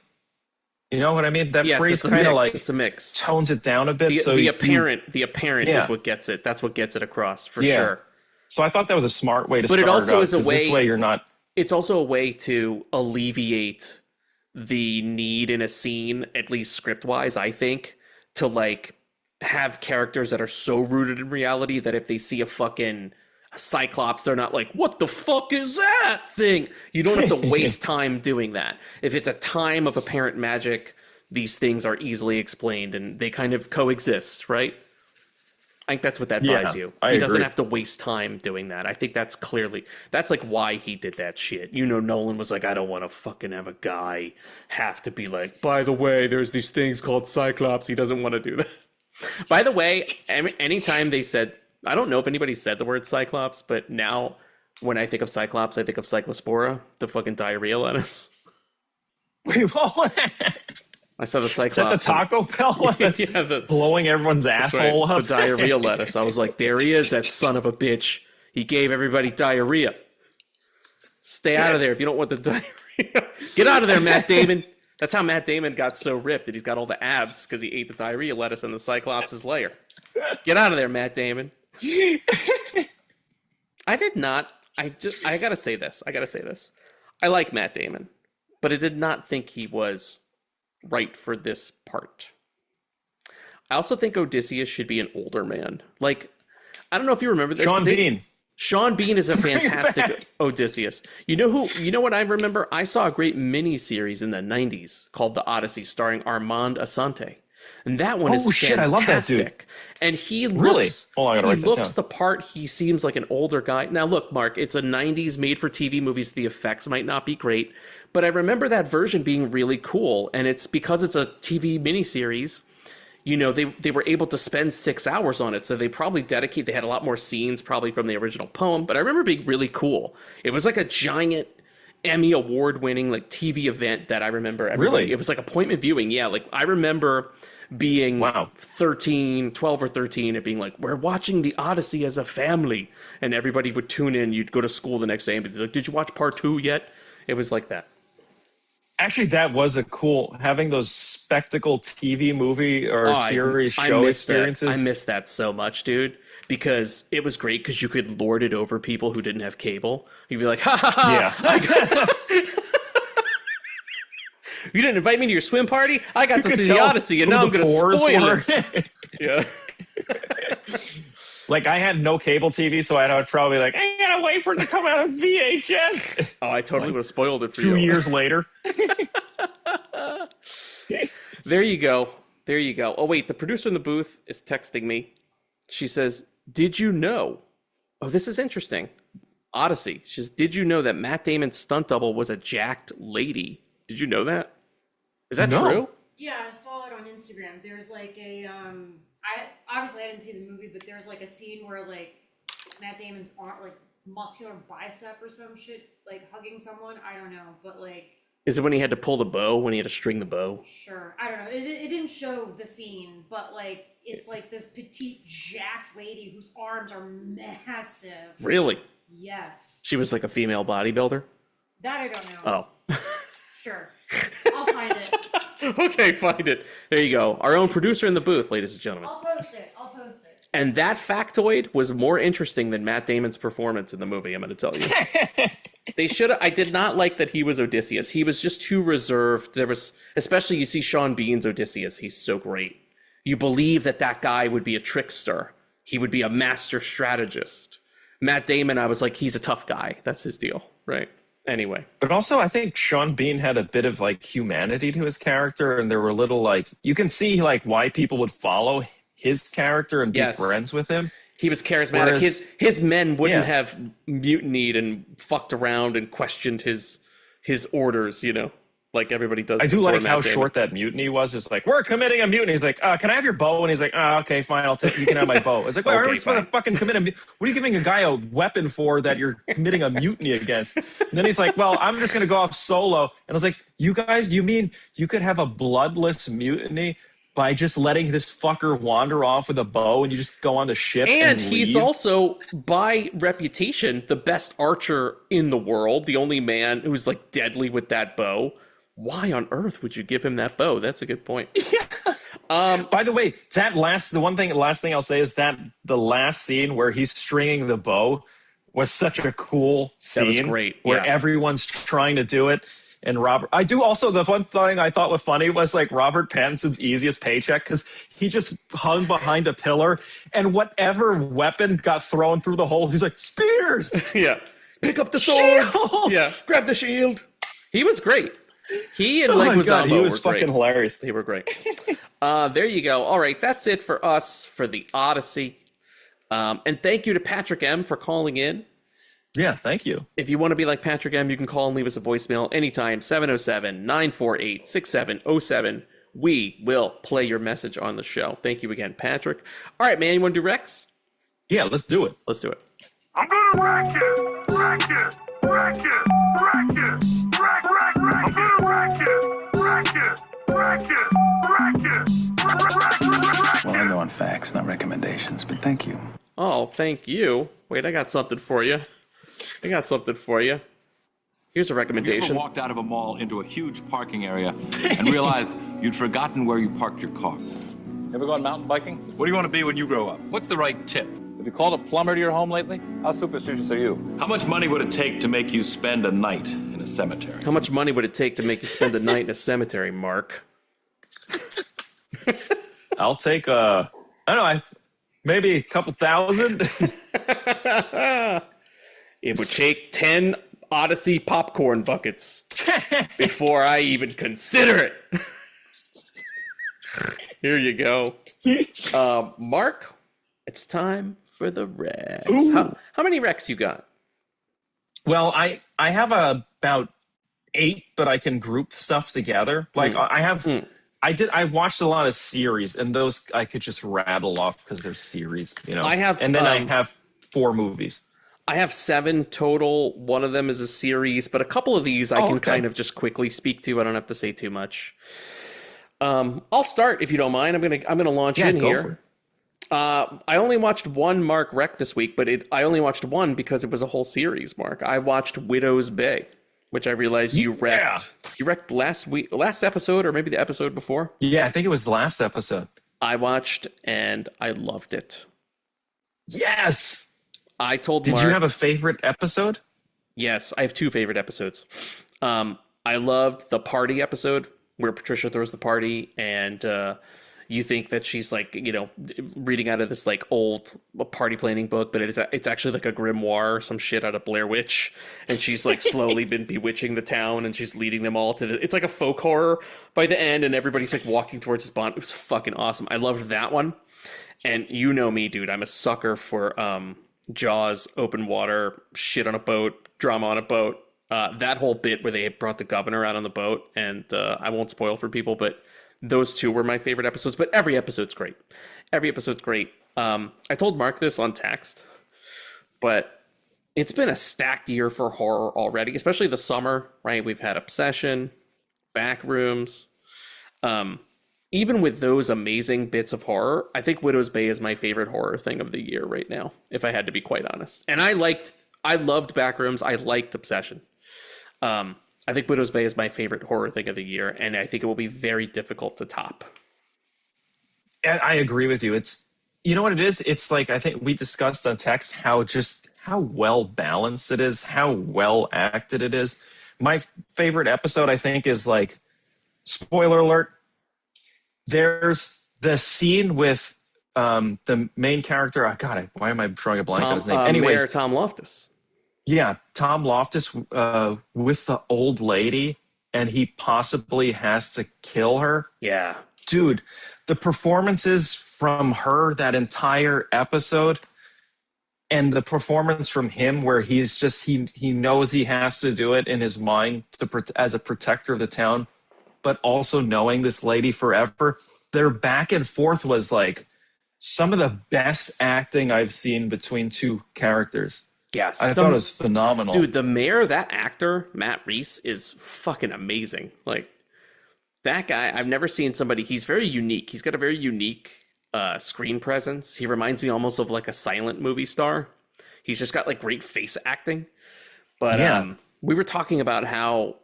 you know what I mean? That phrase kind of like it's a mix. Tones it down a bit. The apparent is what gets it. That's what gets it across for sure. So I thought that was a smart way to but start it also out, is a way. This way you're not. It's also a way to alleviate the need in a scene, at least script wise, I think, to like have characters that are so rooted in reality that if they see a fucking Cyclops, they're not like, what the fuck is that thing? You don't have to waste time doing that. If it's a time of apparent magic, these things are easily explained and they kind of coexist, right? I think that's what that buys you. He doesn't have to waste time doing that. I think that's like why he did that shit. You know, Nolan was like, I don't want to fucking have a guy have to be like, by the way, there's these things called Cyclops. He doesn't want to do that. By the way, anytime they said, I don't know if anybody said the word Cyclops, but now when I think of Cyclops, I think of Cyclospora, the fucking diarrhea lettuce. Wait, what? I saw the Cyclops. Is that the Taco Bell that's blowing everyone's asshole up? The diarrhea lettuce. I was like, there he is, that son of a bitch. He gave everybody diarrhea. Stay out of there if you don't want the diarrhea. Get out of there, Matt Damon. That's how Matt Damon got so ripped that he's got all the abs because he ate the diarrhea lettuce in the Cyclops' lair. Get out of there, Matt Damon. I did not. I gotta say this. I like Matt Damon, but I did not think he was right for this part. I also think Odysseus should be an older man. Like, I don't know if you remember this. Sean Bean. Sean Bean is a fantastic Odysseus. You know what I remember? I saw a great mini series in the 90s called The Odyssey starring Armand Assante. And that one is fantastic. I love that dude. And he really? looks, I gotta write that down. the part. He seems like an older guy. Now, look, Mark, it's a 90s made-for-TV movie, so the effects might not be great. But I remember that version being really cool. And it's because it's a TV miniseries. You know, they were able to spend 6 hours on it. So they probably they had a lot more scenes probably from the original poem. But I remember being really cool. It was like a giant Emmy award-winning like TV event that I remember. Really? It was like appointment viewing. Yeah, like I remember being 12 or 13 and being like, we're watching the Odyssey as a family. And everybody would tune in. You'd go to school the next day and be like, did you watch part 2 yet? It was like that. Actually, that was a cool, having those spectacle TV movie or series show experiences. I miss that so much, dude, because it was great because you could lord it over people who didn't have cable. You'd be like, ha ha ha. Yeah. You didn't invite me to your swim party? I got to see the Odyssey, and now I'm going to spoil it. Yeah. Like, I had no cable TV, so I would probably like, I gotta wait for it to come out of VHS. Oh, I totally would have spoiled it for 2 years later. There you go. Oh, wait, the producer in the booth is texting me. She says, did you know? Oh, this is interesting. Odyssey. She says, did you know that Matt Damon's stunt double was a jacked lady? Did you know that? Is that No. true? Yeah, I saw it on Instagram. There's like a I didn't see the movie, but there's like a scene where like Matt Damon's arm, like muscular bicep or some shit, like hugging someone. I don't know, but like. Is it when he had to pull the bow? When he had to string the bow? Sure, I don't know. It didn't show the scene, but like it's like this petite, jacked lady whose arms are massive. Really? Yes. She was like a female bodybuilder? That I don't know. Oh. Sure. I'll find it. Okay, find it. There you go. Our own producer in the booth, ladies and gentlemen. I'll post it. I'll post it. And that factoid was more interesting than Matt Damon's performance in the movie, I'm going to tell you. They should have. I did not like that he was Odysseus. He was just too reserved. There was, especially you see Sean Bean's Odysseus. He's so great. You believe that that guy would be a trickster. He would be a master strategist. Matt Damon, I was like, he's a tough guy. That's his deal, right? Anyway. But also, I think Sean Bean had a bit of like humanity to his character, and there were little like you can see like why people would follow his character and be friends with him. He was charismatic. Whereas, his men wouldn't have mutinied and fucked around and questioned his orders, you know, like everybody does. I do like how Damon. short that mutiny was. It's like, we're committing a mutiny. He's like, can I have your bow? And he's like, okay, fine, I'll take. You can have my bow. It's like, why are we supposed to fucking commit a mutiny? What are you giving a guy a weapon for that you're committing a mutiny against? And then he's like, well, I'm just gonna go off solo. And I was like, you guys, you mean you could have a bloodless mutiny by just letting this fucker wander off with a bow and you just go on the ship and he's leave? also, by reputation, the best archer in the world, the only man who's like deadly with that bow. Why on earth would you give him that bow? That's a good point. By the way, last thing I'll say is that the last scene where he's stringing the bow was such a cool scene. That was great. Where everyone's trying to do it. And the one thing I thought was funny was like Robert Pattinson's easiest paycheck because he just hung behind a pillar and whatever weapon got thrown through the hole, he's like, spears! Yeah. Pick up the swords! Shields! Yeah. Grab the shield! He was great. He and God, he was were fucking great. hilarious. They were great. There you go. All right, that's it for us for the Odyssey. And thank you to Patrick M. for calling in. Yeah, thank you. If you want to be like Patrick M., you can call and leave us a voicemail anytime, 707-948-6707. We will play your message on the show. Thank you again, Patrick. All right, man, you want to do Rex? Yeah, let's do it. Let's do it. I'm gonna wreck it! Wreck it! Wreck it! Wreck it! Wreck, wreck, wreck! I'm gonna wreck it! Wreck it! Wreck it! Wreck it! Wreck, wreck, Well, I go on facts, not recommendations, but thank you. Oh, thank you. Wait, I got something for you. Here's a Have you recommendation. ever walked out of a mall into a huge parking area and realized you'd forgotten where you parked your car? Ever gone mountain biking? What do you want to be when you grow up? What's the right tip? Have you called a plumber to your home lately? How superstitious are you? How much money would it take to make you spend a night in a cemetery? How much money would it take to make you spend a night in a cemetery, Mark? I'll take I don't know, maybe a couple thousand. It would take 10 Odyssey popcorn buckets before I even consider it. Here you go. Mark, it's time for the Rex. How many Rex you got? Well, I have about 8, but I can group stuff together. Like I watched a lot of series, and those I could just rattle off because they're series, you know. I have I have 4 movies. I have 7 total. One of them is a series, but a couple of these I can kind of just quickly speak to. I don't have to say too much. I'll start if you don't mind. I'm gonna launch in here. I only watched one Mark Rec this week, but I only watched one because it was a whole series. Mark, I watched Widow's Bay, which I realized you wrecked. You wrecked last episode, or maybe the episode before. Yeah, I think it was the last episode. I watched and I loved it. Yes. I told Did Mark, you have a favorite episode? Yes, I have 2 favorite episodes. I loved the party episode where Patricia throws the party and you think that she's like, you know, reading out of this like old party planning book, but it's actually like a grimoire or some shit out of Blair Witch. And she's like slowly been bewitching the town and she's leading them all to it's like a folk horror by the end and everybody's like walking towards this bond. It was fucking awesome. I loved that one. And you know me, dude, I'm a sucker for Jaws, open water, shit on a boat, drama on a boat. That whole bit where they brought the governor out on the boat, and I won't spoil for people, but those two were my favorite episodes. But every episode's great. Every episode's great. I told Mark this on text, but it's been a stacked year for horror already, especially the summer, right? We've had Obsession, Backrooms. Even with those amazing bits of horror, I think Widow's Bay is my favorite horror thing of the year right now, if I had to be quite honest. And I loved Backrooms. I liked Obsession. I think Widow's Bay is my favorite horror thing of the year, and I think it will be very difficult to top. And I agree with you. It's, you know what it is? It's like, I think we discussed on text how well balanced it is, how well acted it is. My favorite episode, I think, is like, spoiler alert, there's the scene with the main character. Oh, God, why am I drawing a blank on his name? Anyway, Mayor Tom Loftus. Yeah, Tom Loftus with the old lady, and he possibly has to kill her. Yeah. Dude, the performances from her that entire episode, and the performance from him where he's just, he knows he has to do it in his mind as a protector of the town, but also knowing this lady forever. Their back and forth was like some of the best acting I've seen between two characters. Yes. I thought it was phenomenal. Dude, the mayor, that actor, Matt Reese, is fucking amazing. Like, that guy, I've never seen somebody, he's very unique. He's got a very unique screen presence. He reminds me almost of like a silent movie star. He's just got like great face acting. But yeah. We were talking about how,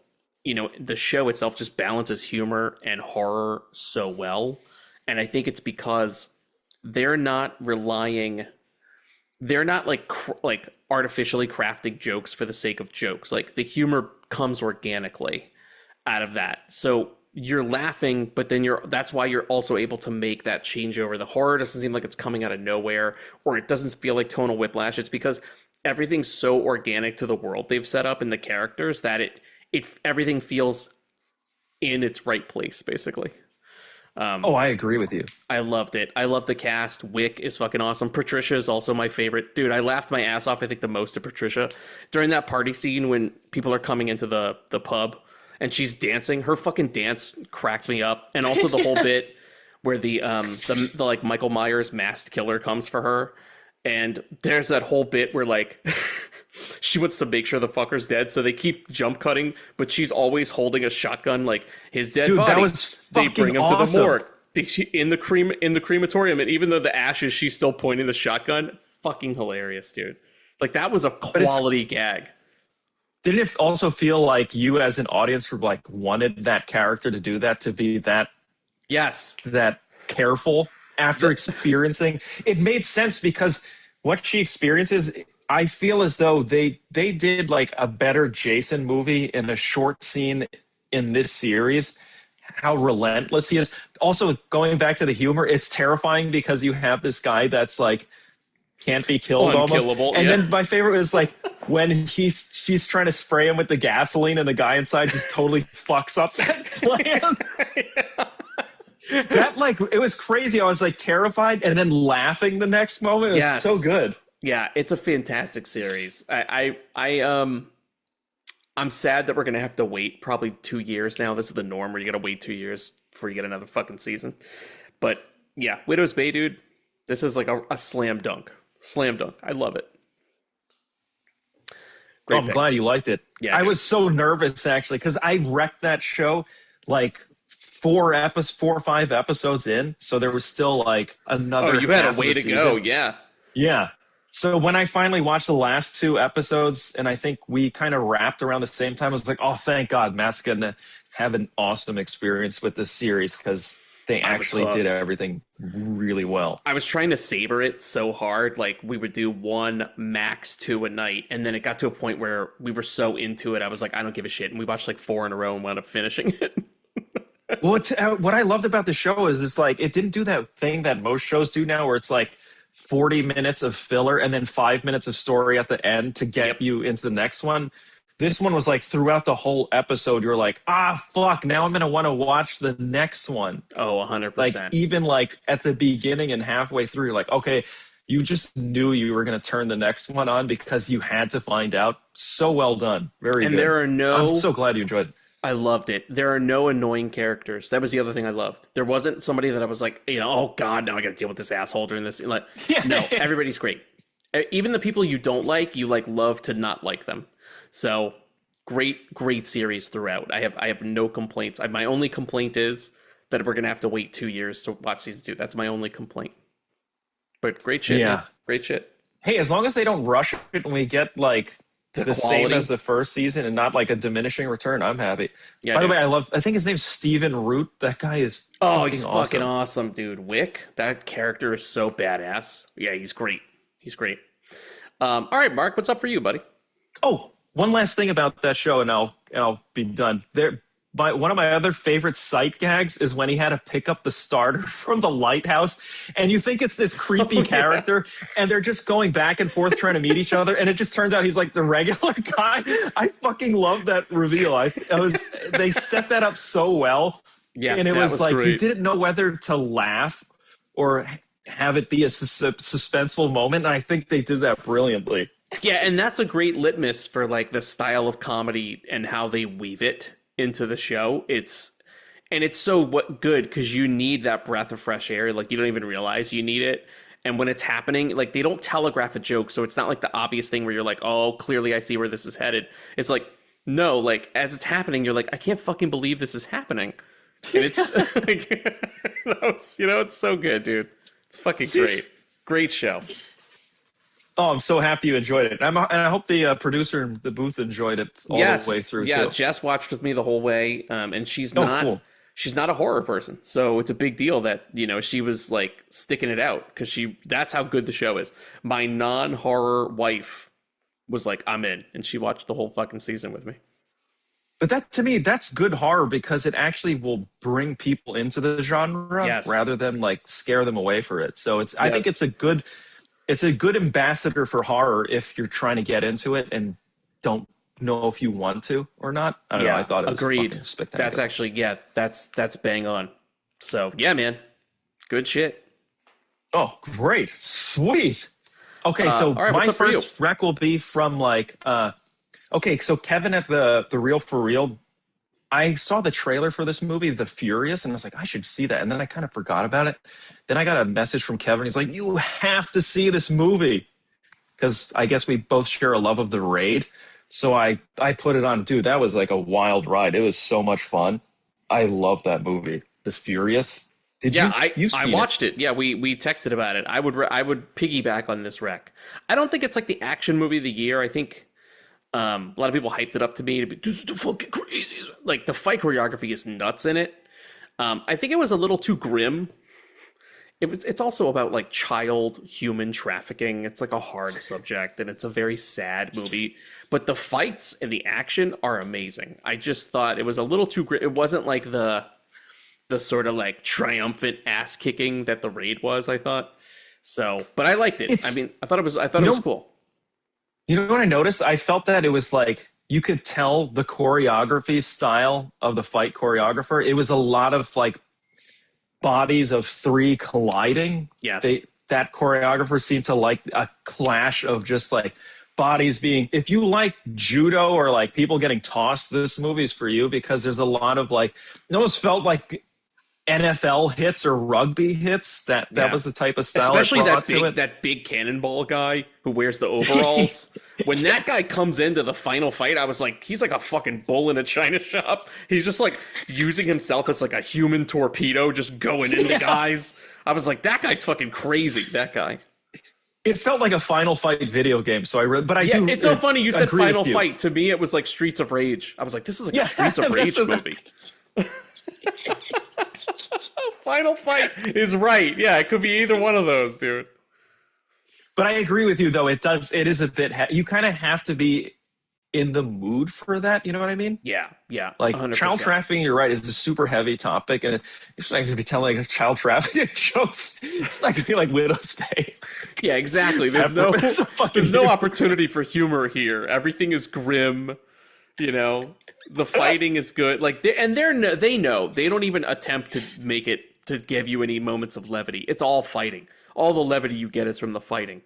you know, the show itself just balances humor and horror so well. And I think it's because they're not like artificially crafting jokes for the sake of jokes. Like, the humor comes organically out of that. So you're laughing, but then that's why you're also able to make that changeover. The horror doesn't seem like it's coming out of nowhere, or it doesn't feel like tonal whiplash. It's because everything's so organic to the world they've set up and the characters that everything feels in its right place, basically. I agree with you. I loved it. I love the cast. Wick is fucking awesome. Patricia is also my favorite. Dude, I laughed my ass off, I think, the most at Patricia. During that party scene when people are coming into the pub and she's dancing, her fucking dance cracked me up. And also the whole bit where the like Michael Myers masked killer comes for her. And there's that whole bit where like she wants to make sure the fucker's dead, so they keep jump cutting, but she's always holding a shotgun, like his dead body. That was fucking They bring him awesome. to the morgue in the crematorium, and even though the ashes, she's still pointing the shotgun. Fucking hilarious, dude. Like, that was a quality gag. Didn't it also feel like you as an audience were like wanted that character to do that, to be that that careful after experiencing? It made sense because what she experiences, I feel as though they did like a better Jason movie in a short scene in this series, how relentless he is. Also, going back to the humor, it's terrifying because you have this guy that's like can't be killed Unkillable, almost. And yeah. then my favorite was like when she's trying to spray him with the gasoline and the guy inside just totally fucks up that plan. That, like, it was crazy. I was like terrified and then laughing the next moment. It was so good. Yeah, it's a fantastic series. I'm sad that we're gonna have to wait probably 2 years now. This is the norm where you gotta wait 2 years before you get another fucking season. But yeah, Widow's Bay, dude, this is like a slam dunk. Slam dunk. I love it. I'm glad you liked it. Yeah, I was so nervous actually because I wrecked that show like 4 or 5 episodes in, so there was still like another. Oh, you had half a way of the to go. season. Yeah. So when I finally watched the last 2 episodes, and I think we kind of wrapped around the same time, I was like, oh, thank God, Matt's gonna have an awesome experience with this series because they actually did everything really well. I was trying to savor it so hard. Like, we would do 1, max 2 a night. And then it got to a point where we were so into it. I was like, I don't give a shit. And we watched like 4 in a row and wound up finishing it. Well, what I loved about the show is it's like, it didn't do that thing that most shows do now where it's like 40 minutes of filler and then 5 minutes of story at the end to get you into the next one. This one was like throughout the whole episode, you're like, fuck, now I'm going to want to watch the next one. Oh, 100%. Like, even like at the beginning and halfway through, you're like, okay, you just knew you were going to turn the next one on because you had to find out. So well done. Very And good. there are no... I'm so glad you enjoyed it. I loved it. There are no annoying characters. That was the other thing I loved. There wasn't somebody that I was like, oh God, now I got to deal with this asshole during this. Like, no, everybody's great. Even the people you don't like, you like love to not like them. So great series throughout. I have no complaints. My only complaint is that we're gonna have to wait 2 years to watch season 2. That's my only complaint. But great shit. Yeah, man. Great shit. Hey, as long as they don't rush it and we get like the same as the first season and not like a diminishing return, I'm happy. Yeah, by the way, I think his name's Stephen Root. That guy is he's fucking awesome, dude. Wick, that character is so badass. Yeah, he's great. He's great. All right, Mark, what's up for you, buddy? Oh, one last thing about that show, and I'll be done. One of my other favorite sight gags is when he had to pick up the starter from the lighthouse, and you think it's this creepy character, and they're just going back and forth trying to meet each other, and it just turns out he's like the regular guy. I fucking love that reveal. They set that up so well, and it was like great. You didn't know whether to laugh or have it be a suspenseful moment, and I think they did that brilliantly. Yeah, and that's a great litmus for like the style of comedy and how they weave it into the show. It's so good because you need that breath of fresh air. Like you don't even realize you need it. And when it's happening, like they don't telegraph a joke, so it's not like the obvious thing where you're like, oh, clearly I see where this is headed. It's like, no, like as it's happening, you're like, I can't fucking believe this is happening. And it's like, it's so good, dude. It's fucking great. Great show. Oh, I'm so happy you enjoyed it. And I hope the producer in the booth enjoyed it all the way through, too. Yeah, Jess watched with me the whole way, and she's not a horror person. So it's a big deal that, she was, like, sticking it out because that's how good the show is. My non-horror wife was like, I'm in, and she watched the whole fucking season with me. But that, to me, that's good horror because it actually will bring people into the genre rather than, like, scare them away for it. So I think it's a good ambassador for horror if you're trying to get into it and don't know if you want to or not. I don't know. I thought it was fucking spectacular. That's actually, that's bang on. So, yeah, man. Good shit. Oh, great. Sweet. Okay, so my first rec will be from like, so Kevin at the Real for Real, I saw the trailer for this movie, The Furious, and I was like, I should see that. And then I kind of forgot about it. Then I got a message from Kevin. He's like, you have to see this movie. Because I guess we both share a love of The Raid. So I put it on. Dude, that was like a wild ride. It was so much fun. I love that movie. The Furious. I watched it. Yeah, we texted about it. I would piggyback on this rec. I don't think it's like the action movie of the year. I think a lot of people hyped it up to me to be this is the fucking crazy. Like the fight choreography is nuts in it. I think it was a little too grim. It's also about like child human trafficking. It's like a hard subject and it's a very sad movie. But the fights and the action are amazing. I just thought it was a little too grim. It wasn't like the sort of like triumphant ass kicking that The Raid was, I thought. So, but I liked it. I thought it was cool. You know what I noticed? I felt that it was like you could tell the choreography style of the fight choreographer. It was a lot of like bodies of three colliding. Yes. That choreographer seemed to like a clash of just like bodies being, if you like judo or like people getting tossed, this movie is for you because there's a lot of like, it almost felt like NFL hits or rugby hits. That was the type of style. Especially that big cannonball guy who wears the overalls. When that guy comes into the final fight, I was like, he's like a fucking bull in a china shop. He's just like using himself as like a human torpedo, just going into guys. I was like, that guy's fucking crazy. That guy. It felt like a Final Fight video game. So it's so funny you said Final Fight. To me, it was like Streets of Rage. I was like, this is like a Streets of Rage movie. Final Fight is right. Yeah, it could be either one of those, dude. But I agree with you, though. It is a bit. You kind of have to be in the mood for that. You know what I mean? Yeah. Like 100%. Child trafficking, you're right, is a super heavy topic, and it's not going to be telling like child trafficking jokes. It's not going to be like Widow's Pay. Yeah, exactly. There's no opportunity for humor here. Everything is grim. You know, the fighting is good. Like, they know they don't even attempt to make it to give you any moments of levity. It's all fighting. All the levity you get is from the fighting.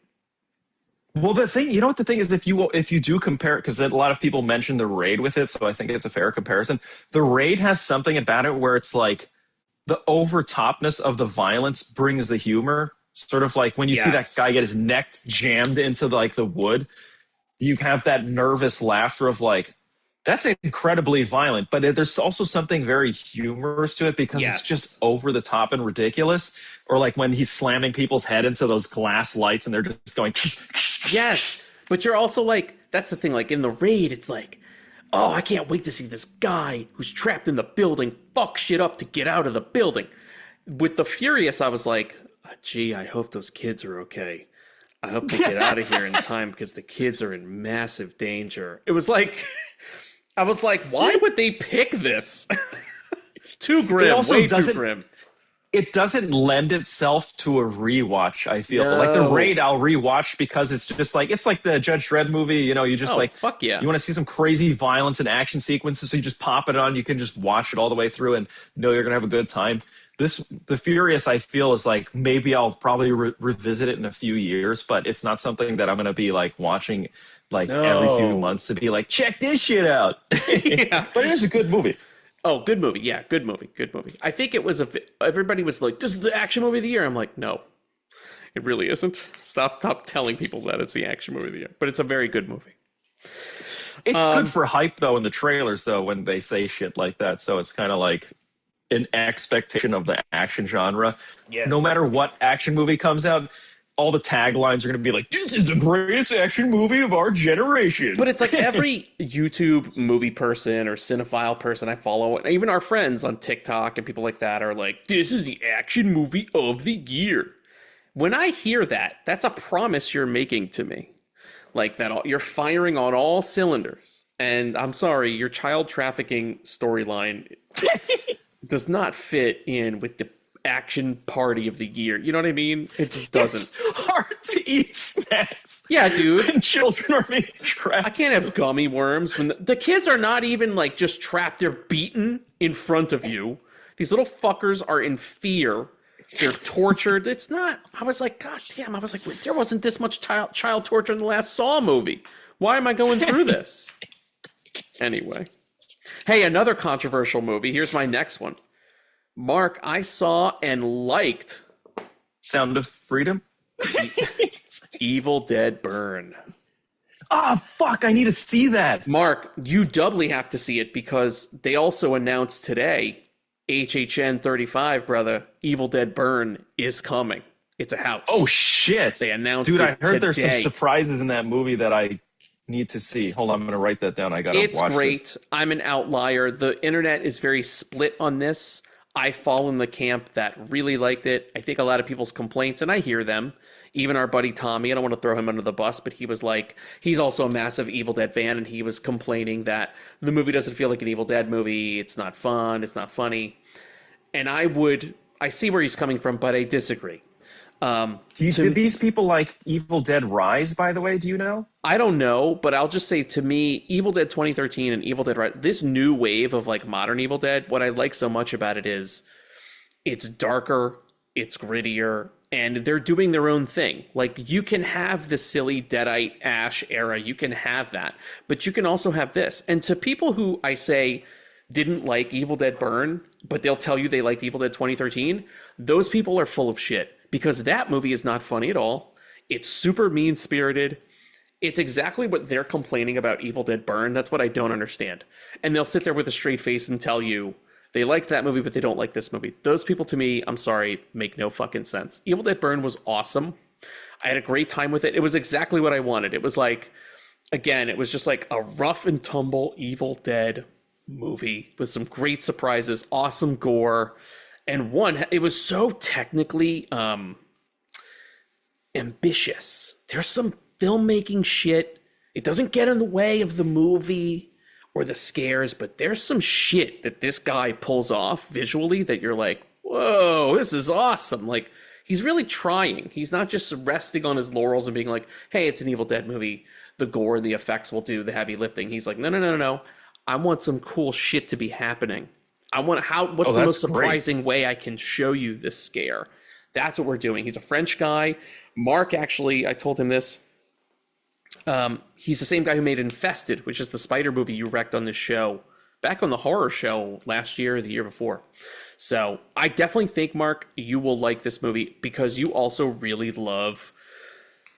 Well, the thing, you know what the thing is, if you do compare it, because a lot of people mention the Raid with it, so I think it's a fair comparison. The Raid has something about it where it's like the overtopness of the violence brings the humor. Sort of like when you see that guy get his neck jammed into the wood, you have that nervous laughter of like, that's incredibly violent, but there's also something very humorous to it because it's just over the top and ridiculous. Or like when he's slamming people's head into those glass lights and they're just going. Yes, but you're also like, that's the thing. Like in the Raid, it's like, oh, I can't wait to see this guy who's trapped in the building fuck shit up to get out of the building. With the Furious, I was like, gee, I hope those kids are okay. I hope they get out of here in time because the kids are in massive danger. It was like, I was like, why would they pick this? Too grim, way too grim. It doesn't lend itself to a rewatch, I feel. No. Like the Raid, I'll rewatch because it's just like, it's like the Judge Dredd movie, you know, you just fuck yeah. You want to see some crazy violence and action sequences, so you just pop it on, you can just watch it all the way through and know you're going to have a good time. The Furious, I feel, is like, maybe I'll probably revisit it in a few years, but it's not something that I'm going to be like watching every few months to be like, check this shit out. Yeah. But it is a good movie. Oh, good movie. Yeah, good movie. Good movie. I think it was everybody was like, this is the action movie of the year. I'm like, no, it really isn't. Stop telling people that it's the action movie of the year. But it's a very good movie. It's good for hype, though, in the trailers, though, when they say shit like that. So it's kind of like an expectation of the action genre. Yes. No matter what action movie comes out, all the taglines are going to be like, this is the greatest action movie of our generation. But it's like every YouTube movie person or cinephile person I follow, and even our friends on TikTok and people like that are like, this is the action movie of the year. When I hear that, that's a promise you're making to me. Like that you're firing on all cylinders. And I'm sorry, your child trafficking storyline does not fit in with the action party of the year. You know what I mean? It just doesn't. It's hard to eat snacks. Yeah, dude. When children are being trapped. I can't have gummy worms when the kids are not even like just trapped. They're beaten in front of you. These little fuckers are in fear. They're tortured. It's not. I was like, God damn. I was like, there wasn't this much child torture in the last Saw movie. Why am I going through this? Anyway. Hey, another controversial movie. Here's my next one. Mark, I saw and liked Sound of Freedom. Evil Dead Burn. Ah, fuck, I need to see that. Mark, you doubly have to see it because they also announced today, HHN 35, brother, Evil Dead Burn is coming. It's a house. Oh, shit. They announced Dude, it I heard today. There's some surprises in that movie that I need to see. Hold on, I'm going to write that down. I got to watch this. It's great. I'm an outlier. The internet is very split on this. I fall in the camp that really liked it. I think a lot of people's complaints, and I hear them. Even our buddy Tommy, I don't want to throw him under the bus, but he was like, he's also a massive Evil Dead fan, and he was complaining that the movie doesn't feel like an Evil Dead movie. It's not fun. It's not funny. And I see where he's coming from, but I disagree. Did these people like Evil Dead Rise, by the way? Do you know? I don't know, but I'll just say, to me, Evil Dead 2013 and Evil Dead Rise, this new wave of like modern Evil Dead, what I like so much about it is it's darker, it's grittier, and they're doing their own thing. Like, you can have the silly Deadite Ash era, you can have that, but you can also have this. And to people who I say didn't like Evil Dead Burn, but they'll tell you they liked Evil Dead 2013, those people are full of shit. Because that movie is not funny at all. It's super mean-spirited. It's exactly what they're complaining about Evil Dead Burn. That's what I don't understand. And they'll sit there with a straight face and tell you they liked that movie, but they don't like this movie. Those people, to me, I'm sorry, make no fucking sense. Evil Dead Burn was awesome. I had a great time with it. It was exactly what I wanted. It was like, again, it was just like a rough and tumble Evil Dead movie with some great surprises, awesome gore. And it was so technically ambitious. There's some filmmaking shit. It doesn't get in the way of the movie or the scares, but there's some shit that this guy pulls off visually that you're like, whoa, this is awesome. Like, he's really trying. He's not just resting on his laurels and being like, hey, it's an Evil Dead movie. The gore and the effects will do the heavy lifting. He's like, no. I want some cool shit to be happening. What's the most surprising way I can show you this scare? That's what we're doing. He's a French guy. Mark, actually, I told him this. He's the same guy who made Infested, which is the spider movie you wrecked on this show, back on the horror show last year or the year before. So I definitely think, Mark, you will like this movie because you also really love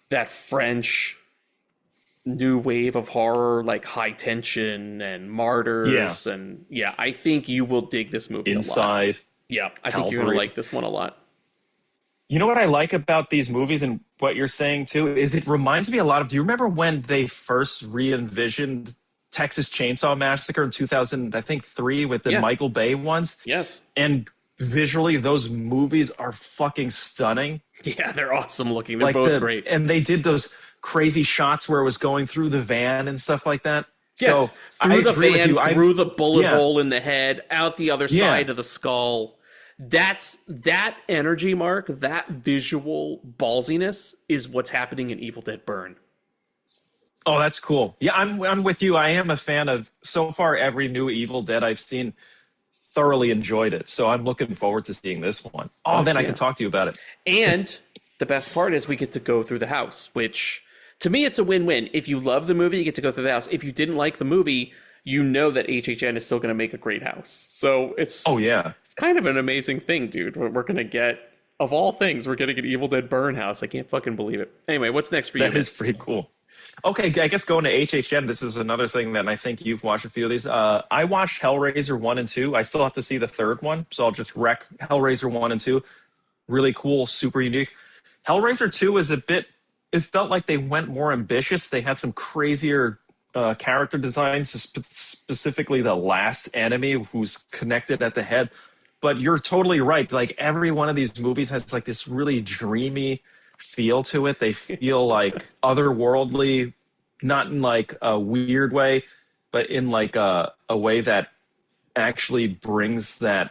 that French new wave of horror, like High Tension and Martyrs. And I think you will dig this movie Inside. a lot. Yeah, I think you're going to like this one a lot. You know what I like about these movies and what you're saying too is it reminds me a lot of, do you remember when they first re-envisioned Texas Chainsaw Massacre in 2003 with the Michael Bay ones? Yes. And visually those movies are fucking stunning. Yeah, they're awesome looking. They're both great. And they did those crazy shots where it was going through the van and stuff like that. Yes, so through the van, through the bullet hole in the head, out the other side of the skull. That energy, Mark, that visual ballsiness is what's happening in Evil Dead Burn. Oh, that's cool. Yeah, I'm with you. I am a fan of, so far, every new Evil Dead I've seen. Thoroughly enjoyed it. So I'm looking forward to seeing this one. Oh, then I can talk to you about it. And the best part is we get to go through the house, which to me, it's a win-win. If you love the movie, you get to go through the house. If you didn't like the movie, you know that HHN is still going to make a great house. So it's kind of an amazing thing, dude. We're going to get, of all things, we're going to get Evil Dead Burn house. I can't fucking believe it. Anyway, what's next for you? That is pretty cool. Okay, I guess going to HHN, this is another thing that I think you've watched a few of these. I watched Hellraiser 1 and 2. I still have to see the third one, so I'll just wreck Hellraiser 1 and 2. Really cool, super unique. Hellraiser 2 is a bit, it felt like they went more ambitious. They had some crazier character designs, specifically the last enemy who's connected at the head. But you're totally right. Like every one of these movies has like this really dreamy feel to it. They feel like otherworldly, not in like a weird way, but in like a way that actually brings the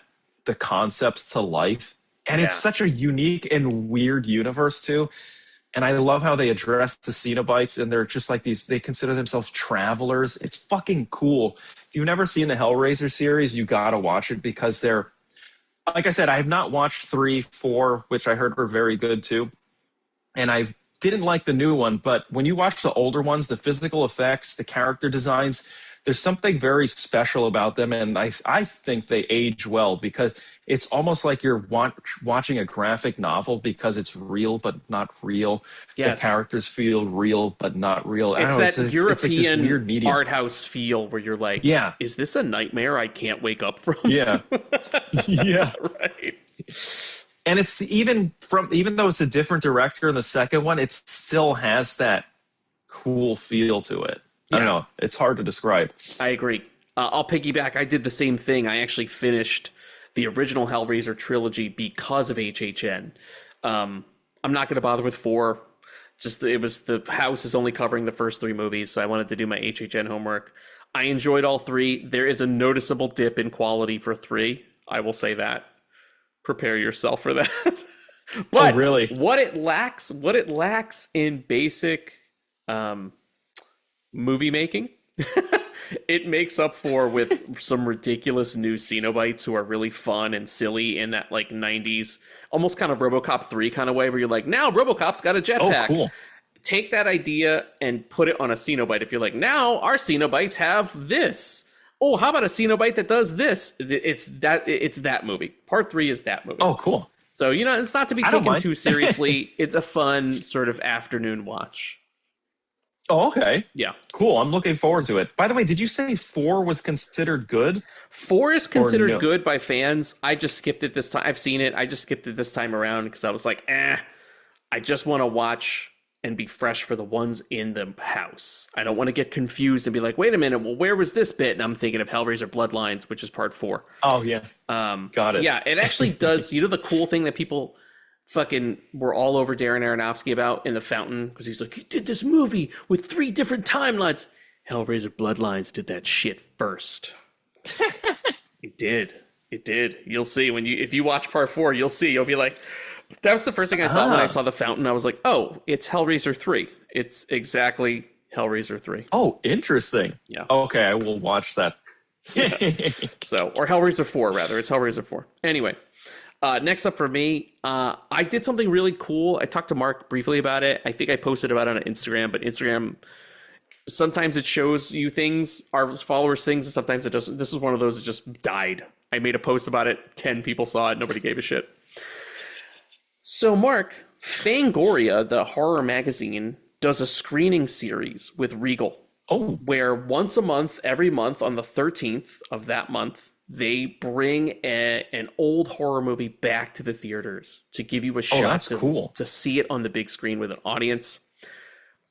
concepts to life. And it's such a unique and weird universe too. And I love how they address the Cenobites, and they're just like these, they consider themselves travelers. It's fucking cool. If you've never seen the Hellraiser series, you gotta watch it because they're, like I said, I have not watched 3, 4, which I heard were very good too. And I didn't like the new one, but when you watch the older ones, the physical effects, the character designs, there's something very special about them. And I think they age well because it's almost like you're watching a graphic novel because it's real but not real. Yes. The characters feel real but not real. It's that European art house feel where you're like, is this a nightmare I can't wake up from? Yeah. Yeah. Right. And it's even though it's a different director in the second one, it still has that cool feel to it. I don't know. It's hard to describe. I agree. I'll piggyback. I did the same thing. I actually finished the original Hellraiser trilogy because of HHN. I'm not going to bother with 4. It was the house is only covering the first 3 movies, so I wanted to do my HHN homework. I enjoyed all 3. There is a noticeable dip in quality for 3. I will say that. Prepare yourself for that. But really, what it lacks in basic movie making, it makes up for with some ridiculous new Cenobites who are really fun and silly in that like 90s, almost kind of RoboCop 3 kind of way where you're like, now RoboCop's got a jetpack. Oh, cool. Take that idea and put it on a Cenobite. If you're like, now our Cenobites have this. Oh, how about a Cenobite that does this? It's that movie. Part 3 is that movie. Oh, cool. So, it's not to be taken too seriously. It's a fun sort of afternoon watch. Oh, okay. Yeah. Cool. I'm looking forward to it. By the way, did you say 4 was considered good? 4 is considered good by fans. I just skipped it this time. I've seen it. I just skipped it this time around because I was like, I just want to watch and be fresh for the ones in the house. I don't want to get confused and be like, wait a minute, well, where was this bit? And I'm thinking of Hellraiser Bloodlines, which is part 4. Oh, yeah. Got it. Yeah, it actually does. The cool thing that people fucking were all over Darren Aronofsky about in The Fountain, because he's like, he did this movie with 3 different timelines. Hellraiser Bloodlines did that shit first. It did. You'll see if you watch part 4, you'll see. You'll be like, that was the first thing I thought when I saw The Fountain. I was like, oh, it's Hellraiser 3. It's exactly Hellraiser 3. Oh, interesting. Yeah. Okay, I will watch that. Or Hellraiser 4, rather. It's Hellraiser 4. Anyway, Next up for me, I did something really cool. I talked to Mark briefly about it. I think I posted about it on Instagram, but Instagram, sometimes it shows you things, our followers things, and sometimes it doesn't. This is one of those that just died. I made a post about it. 10 people saw it. Nobody gave a shit. So, Mark, Fangoria, the horror magazine, does a screening series with Regal. Oh. Where once a month, every month, on the 13th of that month, they bring an old horror movie back to the theaters to give you a shot to see it on the big screen with an audience.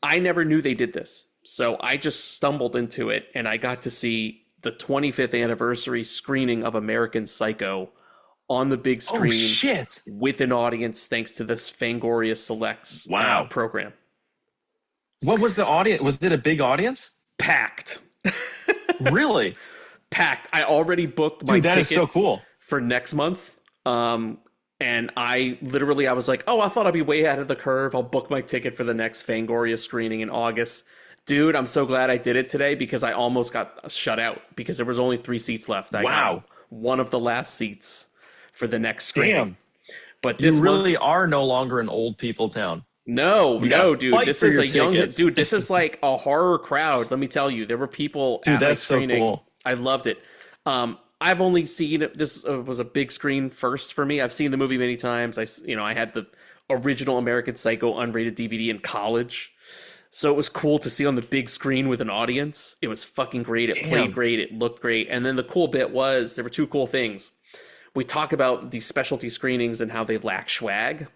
I never knew they did this. So I just stumbled into it, and I got to see the 25th anniversary screening of American Psycho on the big screen with an audience, thanks to this Fangoria Selects program. What was the audience? Was it a big audience? Packed. Really? Packed. I already booked my ticket is so cool. for next month. And I was like, oh, I thought I'd be way ahead of the curve. I'll book my ticket for the next Fangoria screening in August. Dude, I'm so glad I did it today because I almost got shut out because there was only 3 seats left. I got one of the last seats for the next screening. Damn. But this really are no longer an old people town. No, dude. This is a young dude. This is like a horror crowd. Let me tell you, there were people at the screening. So cool. I loved it. I've only seen it. This was a big screen first for me. I've seen the movie many times. I had the original American Psycho unrated DVD in college, so it was cool to see on the big screen with an audience. It was fucking great. It played great. It looked great. And then the cool bit was there were 2 cool things. We talk about these specialty screenings and how they lack swag.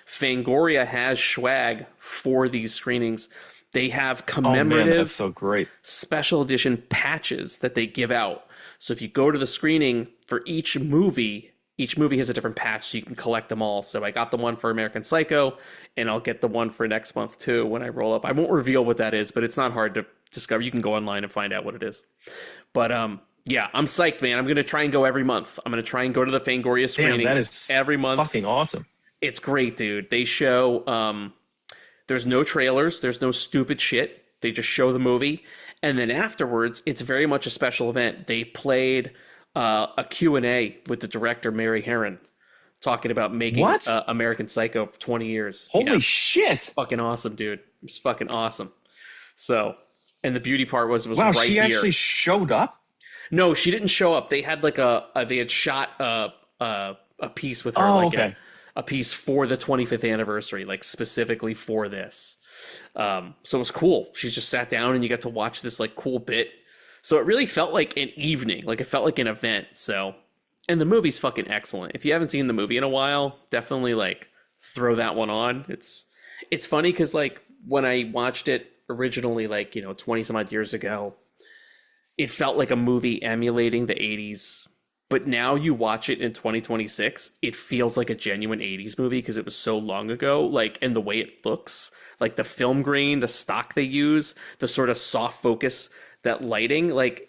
Fangoria has swag for these screenings. They have commemorative so great special edition patches that they give out. So if you go to the screening for each movie has a different patch, so you can collect them all. So I got the one for American Psycho, and I'll get the one for next month too when I roll up. I won't reveal what that is, but it's not hard to discover. You can go online and find out what it is. But yeah, I'm psyched, man. I'm going to try and go every month. I'm going to try and go to the Fangoria screening every month. Fucking awesome. It's great, dude. They show, there's no trailers. There's no stupid shit. They just show the movie. And then afterwards, it's very much a special event. They played a Q&A with the director, Mary Herron, talking about making American Psycho for 20 years. Holy shit. Fucking awesome, dude. It was fucking awesome. So, and the beauty part was wow, right she here. Actually showed up? No, she didn't show up. They had like they had shot a piece with her, a piece for the 25th anniversary, like specifically for this. So it was cool. She just sat down and you got to watch this like cool bit. So it really felt like an evening, like it felt like an event. So, and the movie's fucking excellent. If you haven't seen the movie in a while, definitely like throw that one on. It's funny because like when I watched it originally, like, 20 some odd years ago, it felt like a movie emulating the 80s. But now you watch it in 2026, it feels like a genuine 80s movie because it was so long ago, like, and the way it looks, like the film grain, the stock they use, the sort of soft focus, that lighting, like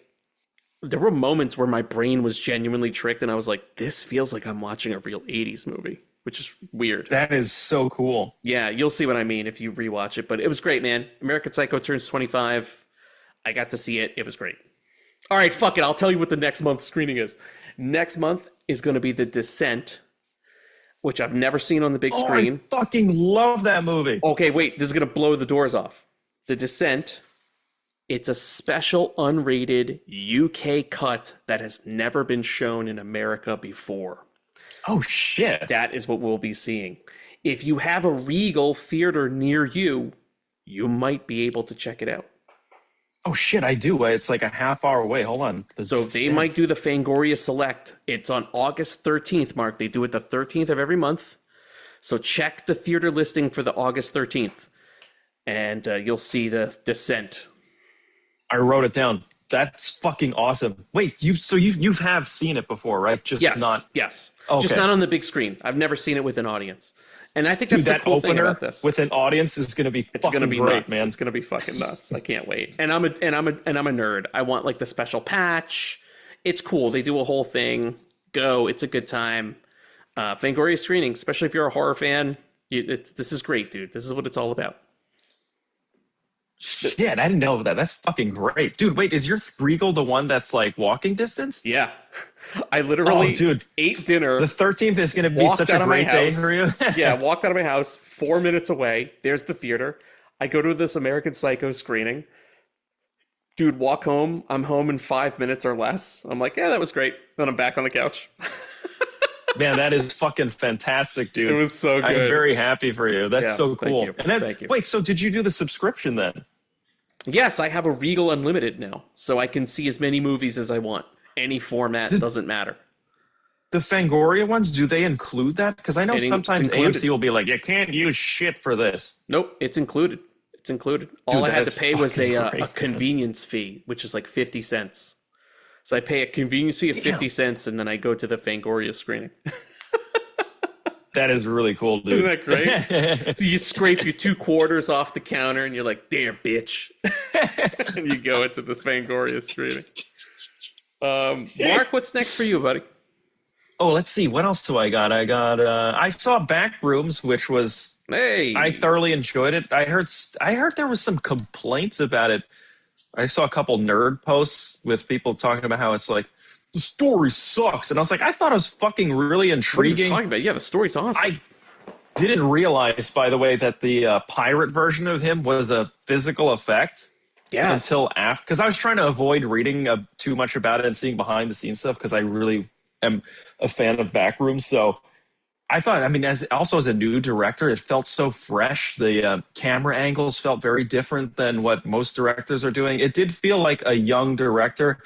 there were moments where my brain was genuinely tricked and I was like, this feels like I'm watching a real 80s movie, which is weird. That is so cool. Yeah, you'll see what I mean if you rewatch it, but it was great, man. American Psycho turns 25. I got to see it. It was great. All right, fuck it. I'll tell you what the next month's screening is. Next month is going to be The Descent, which I've never seen on the big screen. I fucking love that movie. Okay, wait. This is going to blow the doors off. The Descent, it's a special unrated UK cut that has never been shown in America before. Oh, shit. That is what we'll be seeing. If you have a Regal theater near you, you might be able to check it out. Oh, shit, I do. It's like a half hour away. Hold on. So they might do the Fangoria Select. It's on August 13th, Mark. They do it the 13th of every month. So check the theater listing for the August 13th, and you'll see The Descent. I wrote it down. That's fucking awesome. Wait, you have seen it before, right? Yes. Okay. Just not on the big screen. I've never seen it with an audience. And I think that's that the cool thing opener about this. With an audience is going to be great, nuts, man. It's going to be fucking nuts. I can't wait. And I'm a nerd. I want like the special patch. It's cool. They do a whole thing. Go. It's a good time. Fangoria screening, especially if you're a horror fan. This is great, dude. This is what it's all about. Shit, I didn't know that. That's fucking great. Dude, wait, is your Regal the one that's like walking distance? Yeah. I literally dude. ate dinner. The 13th is going to be Walked such out a of my great day house. for you. Yeah, walked out of my house 4 minutes away. There's the theater. I go to this American Psycho screening. Dude, walk home. I'm home in 5 minutes or less. I'm like, yeah, that was great. Then I'm back on the couch. Man, that is fucking fantastic, dude. It was so good. I'm very happy for you. That's Yeah, so cool. thank you. And then, Thank you. wait, so did you do the subscription then? Yes, I have a Regal Unlimited now, so I can see as many movies as I want. Any format doesn't matter. The Fangoria ones, do they include that? Because I know It's sometimes included. AMC will be like, you can't use shit for this. Nope, it's included. It's included. All Dude, I had that to is pay was fucking a great. convenience fee, which is like 50 cents. So I pay a convenience fee of 50 cents, and then I go to the Fangoria screening. That is really cool, dude. Isn't that great? You scrape your 2 quarters off the counter, and you're like, "There, bitch," and you go into the Fangoria screening. Mark, what's next for you, buddy? Oh, let's see. What else do I got? I saw Backrooms, which was I thoroughly enjoyed it. I heard there was some complaints about it. I saw a couple nerd posts with people talking about how it's like the story sucks, and I was like, I thought it was fucking really intriguing. What are you talking about? Yeah, the story's awesome. I didn't realize, by the way, that the pirate version of him was a physical effect. Yes. Until after, because I was trying to avoid reading too much about it and seeing behind the scenes stuff, because I really am a fan of Backrooms. So I thought, I mean, as a new director, it felt so fresh. The camera angles felt very different than what most directors are doing. It did feel like a young director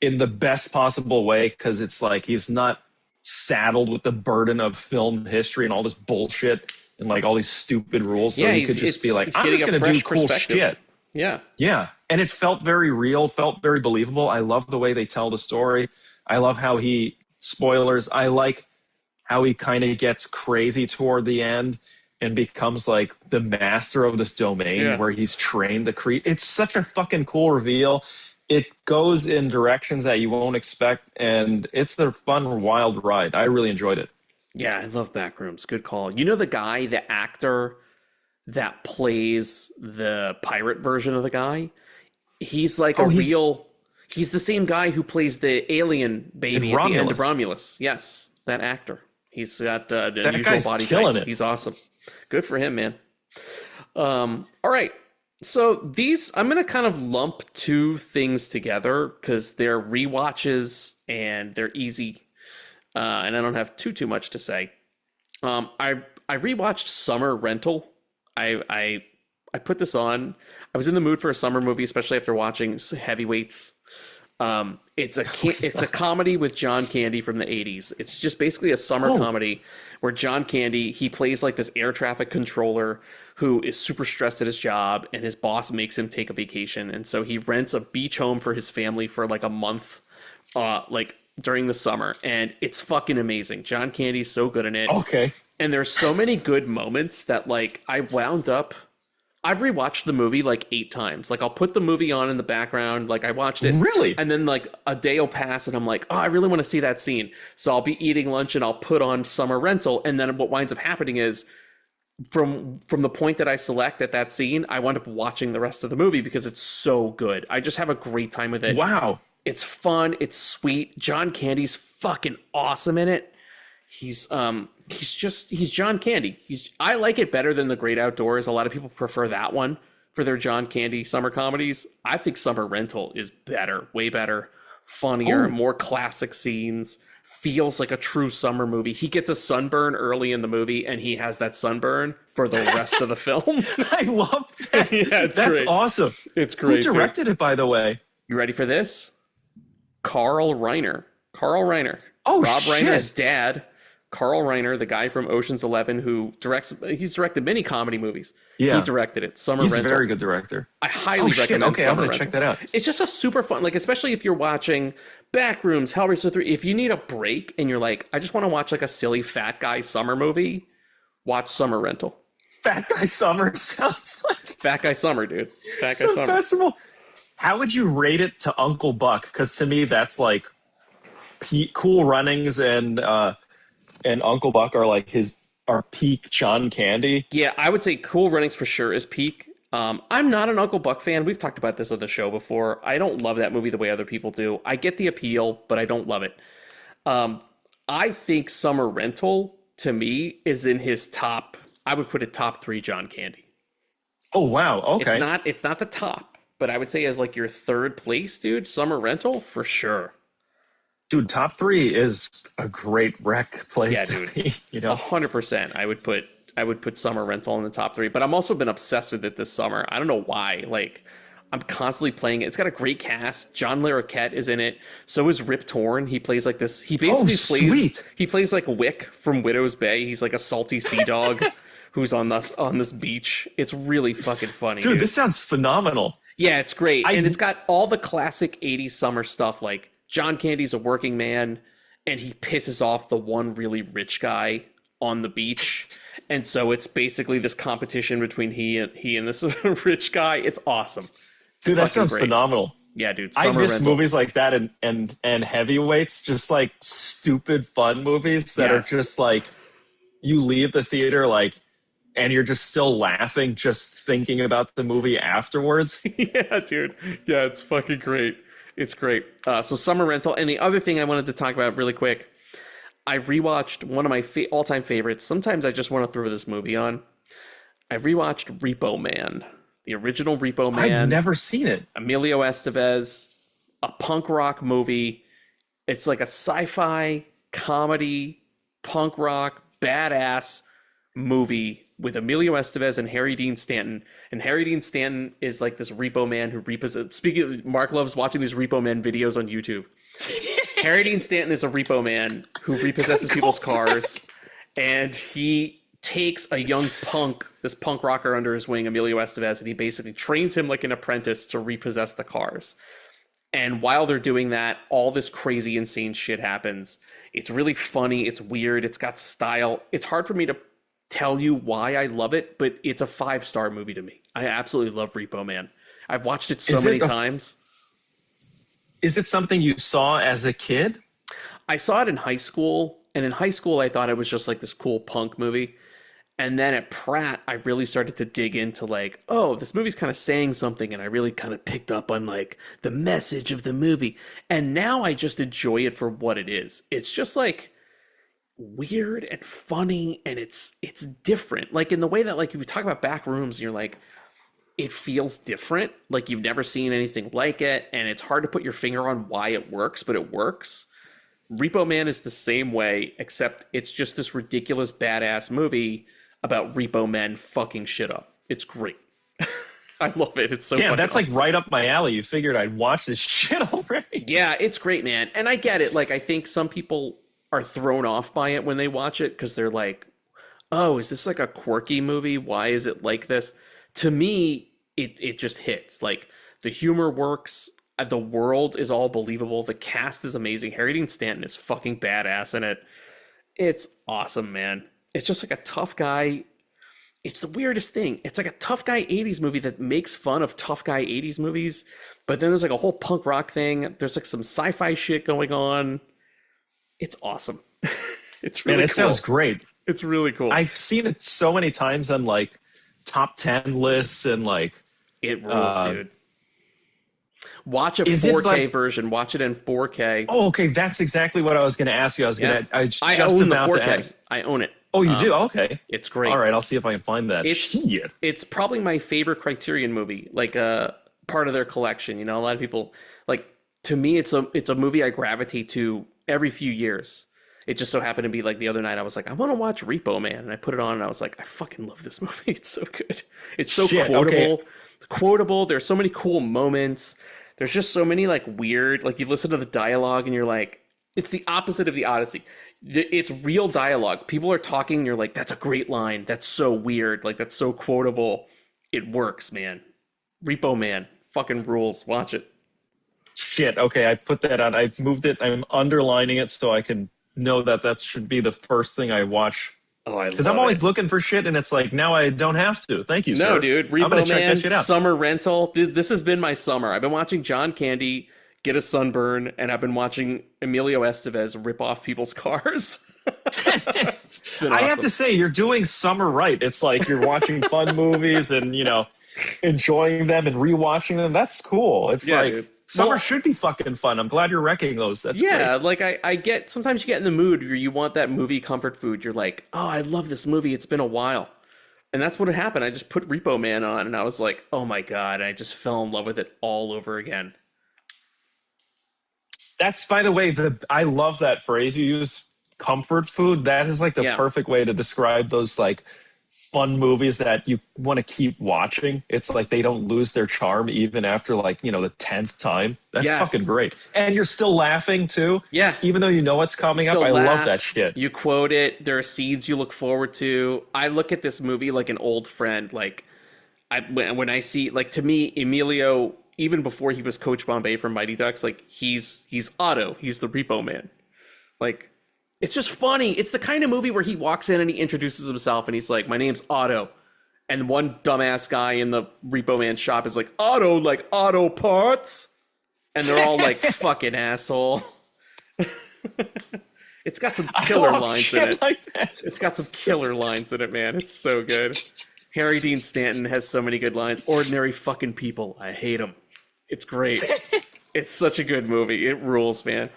in the best possible way, because it's like he's not saddled with the burden of film history and all this bullshit and like all these stupid rules. So he could just be like, I'm just going to do cool shit. Yeah. Yeah. And it felt very real, felt very believable. I love the way they tell the story. I love how spoilers, I like how he kind of gets crazy toward the end and becomes like the master of this domain where he's trained the creed. It's such a fucking cool reveal. It goes in directions that you won't expect, and it's a fun, wild ride. I really enjoyed it. Yeah, I love Backrooms. Good call. You know the actor that plays the pirate version of the guy? He's like he's the same guy who plays the alien baby at the end of Romulus. Yes, that actor. He's got an unusual body type. He's awesome. Good for him, man. All right. So I'm going to kind of lump 2 things together because they're rewatches and they're easy. And I don't have too much to say. I rewatched Summer Rental. I put this on. I was in the mood for a summer movie, especially after watching Heavyweights. It's a comedy with John Candy from the 80s. It's just basically a summer comedy where John Candy, he plays like this air traffic controller who is super stressed at his job, and his boss makes him take a vacation. And so he rents a beach home for his family for like a month, like during the summer. And it's fucking amazing. John Candy's so good in it. Okay. And there's so many good moments that like I've rewatched the movie like 8 times. Like I'll put the movie on in the background. Like I watched it. Really? And then like a day will pass and I'm like, oh, I really want to see that scene. So I'll be eating lunch and I'll put on Summer Rental. And then what winds up happening is from the point that I select at that scene, I wind up watching the rest of the movie because it's so good. I just have a great time with it. Wow. It's fun. It's sweet. John Candy's fucking awesome in it. He's John Candy. I like it better than The Great Outdoors. A lot of people prefer that one for their John Candy summer comedies. I think Summer Rental is better, way better, funnier, more classic scenes, feels like a true summer movie. He gets a sunburn early in the movie and he has that sunburn for the rest of the film. I love that. Yeah, That's awesome. It's great. Who directed it, by the way? You ready for this? Carl Reiner. Oh, Rob shit. Reiner's dad. Carl Reiner, the guy from Ocean's 11 who he's directed many comedy movies. Yeah. He directed it. Summer He's Rental. a very good director. I highly recommend Okay, Summer I'm going Rental. to check that out. It's just a super fun, like, especially if you're watching Backrooms, Hellraiser 3. If you need a break and you're like, I just want to watch like a silly fat guy summer movie, watch Summer Rental. Fat Guy Summer sounds like... Fat Guy Summer, dude. Fat Guy Some Summer. festival. How would you rate it to Uncle Buck? Because to me, that's like Cool Runnings and Uncle Buck are like our peak John Candy. Yeah, I would say Cool Runnings for sure is peak. I'm not an Uncle Buck fan. We've talked about this on the show before. I don't love that movie the way other people do. I get the appeal, but I don't love it. I think Summer Rental to me is in his top. I would put it top 3 John Candy. Oh wow, okay. It's not the top, but I would say as like your third place, dude. Summer Rental for sure. Dude, top 3 is a great rec place. Yeah, to dude. be, 100%. I would put Summer Rental in the top 3, but I'm also been obsessed with it this summer. I don't know why. Like, I'm constantly playing it. It's got a great cast. John Larroquette is in it. So is Rip Torn. He plays like this. He basically plays like Wick from Widow's Bay. He's like a salty sea dog who's on this beach. It's really fucking funny. Dude, this sounds phenomenal. Yeah, it's great. And it's got all the classic 80s summer stuff. Like John Candy's a working man and he pisses off the one really rich guy on the beach. And so it's basically this competition between he and this rich guy. It's awesome. Dude, that sounds phenomenal. Yeah, dude. I miss movies like that and heavyweights, just like stupid fun movies that are just like you leave the theater like and you're just still laughing just thinking about the movie afterwards. Yeah, dude. Yeah, it's fucking great. It's great. So Summer Rental. And the other thing I wanted to talk about really quick, I rewatched one of my all-time favorites. Sometimes I just want to throw this movie on. I rewatched Repo Man. The original Repo Man. I've never seen it. Emilio Estevez, a punk rock movie. It's like a sci-fi comedy, punk rock, badass movie with Emilio Estevez and Harry Dean Stanton. And Harry Dean Stanton is like this Repo Man who repossesses. Speaking of, Mark loves watching these Repo Man videos on YouTube. Harry Dean Stanton is a Repo Man who repossesses people's cars, and he takes a young punk, this punk rocker under his wing, Emilio Estevez, and he basically trains him like an apprentice to repossess the cars. And while they're doing that, all this crazy, insane shit happens. It's really funny. It's weird. It's got style. It's hard for me to tell you why I love it, but it's a 5-star movie to me. I absolutely love Repo Man. I've watched it so many times. Is it something you saw as a kid? I saw it in high school, and in high school I thought it was just like this cool punk movie. And then at Pratt, I really started to dig into like, oh, this movie's kind of saying something. And I really kind of picked up on like the message of the movie. And now I just enjoy it for what it is. It's just like weird and funny. And it's different. Like in the way that like you talk about Back Rooms and you're like, it feels different. Like you've never seen anything like it. And it's hard to put your finger on why it works, but it works. Repo Man is the same way, except it's just this ridiculous badass movie about repo men fucking shit up. It's great. I love it. It's so damn, that's awesome. like right up my alley. You figured I'd watch this shit already. Yeah, it's great, man. And I get it. Like, I think some people are thrown off by it when they watch it because they're like, oh, is this like a quirky movie? Why is it like this? To me, it just hits. Like, the humor works. The world is all believable. The cast is amazing. Harry Dean Stanton is fucking badass in it. It's awesome, man. It's just like a tough guy. It's the weirdest thing. It's like a tough guy 80s movie that makes fun of tough guy 80s movies. But then there's like a whole punk rock thing. There's like some sci-fi shit going on. It's awesome. It's really Man, it cool. sounds great. It's really cool. I've seen it so many times on like top 10 lists and like. It rules, dude. Watch a 4K version. Watch it in 4K. Oh, okay. That's exactly what I was going to ask you. I own the 4K. I own it. Oh, you do? Okay. It's great. All right. I'll see if I can find that. It's probably my favorite Criterion movie, like part of their collection. You know, a lot of people, like, to me, it's a movie I gravitate to every few years. It just so happened to be like the other night I was like, I want to watch Repo Man. And I put it on and I was like, I fucking love this movie. It's so good. It's so quotable. Okay. Quotable. There's so many cool moments. There's just so many like weird, like you listen to the dialogue and you're like, it's the opposite of the Odyssey. It's real dialogue. People are talking and you're like, that's a great line. That's so weird. Like that's so quotable. It works, man. Repo Man fucking rules. Watch it. Shit. Okay. I put that on. I've moved it. I'm underlining it so I can know that should be the first thing I watch. Oh, because I'm always looking for shit, and it's like now I don't have to. Thank you, sir. No, dude. Repo Man, Summer Rental. This has been my summer. I've been watching John Candy get a sunburn, and I've been watching Emilio Estevez rip off people's cars. It's been awesome. I have to say, you're doing summer right. It's like you're watching fun movies and enjoying them and rewatching them. That's cool. It's like, dude. Summer Well, should be fucking fun. I'm glad you're wrecking those. That's yeah, great. like I get sometimes you get in the mood where you want that movie comfort food. You're like, oh, I love this movie. It's been a while. And that's what happened. I just put Repo Man on and I was like, oh my God, I just fell in love with it all over again. That's, by the way, I love that phrase you use, comfort food. That is like the perfect way to describe those like fun movies that you want to keep watching. It's like they don't lose their charm even after like, the 10th time. That's fucking great. And you're still laughing too. Yeah. Even though you know what's coming up. I love that shit. You quote it. There are scenes you look forward to. I look at this movie like an old friend. Like when I see, like, to me, Emilio, even before he was Coach Bombay from Mighty Ducks, like he's Otto. He's the Repo Man. Like, it's just funny. It's the kind of movie where he walks in and he introduces himself and he's like, my name's Otto. And one dumbass guy in the Repo Man shop is like, Otto, like auto parts. And they're all like, fucking asshole. It's got some killer lines in it. Like that. It's got some killer lines in it, man. It's so good. Harry Dean Stanton has so many good lines. Ordinary fucking people. I hate them. It's great. It's such a good movie. It rules, man.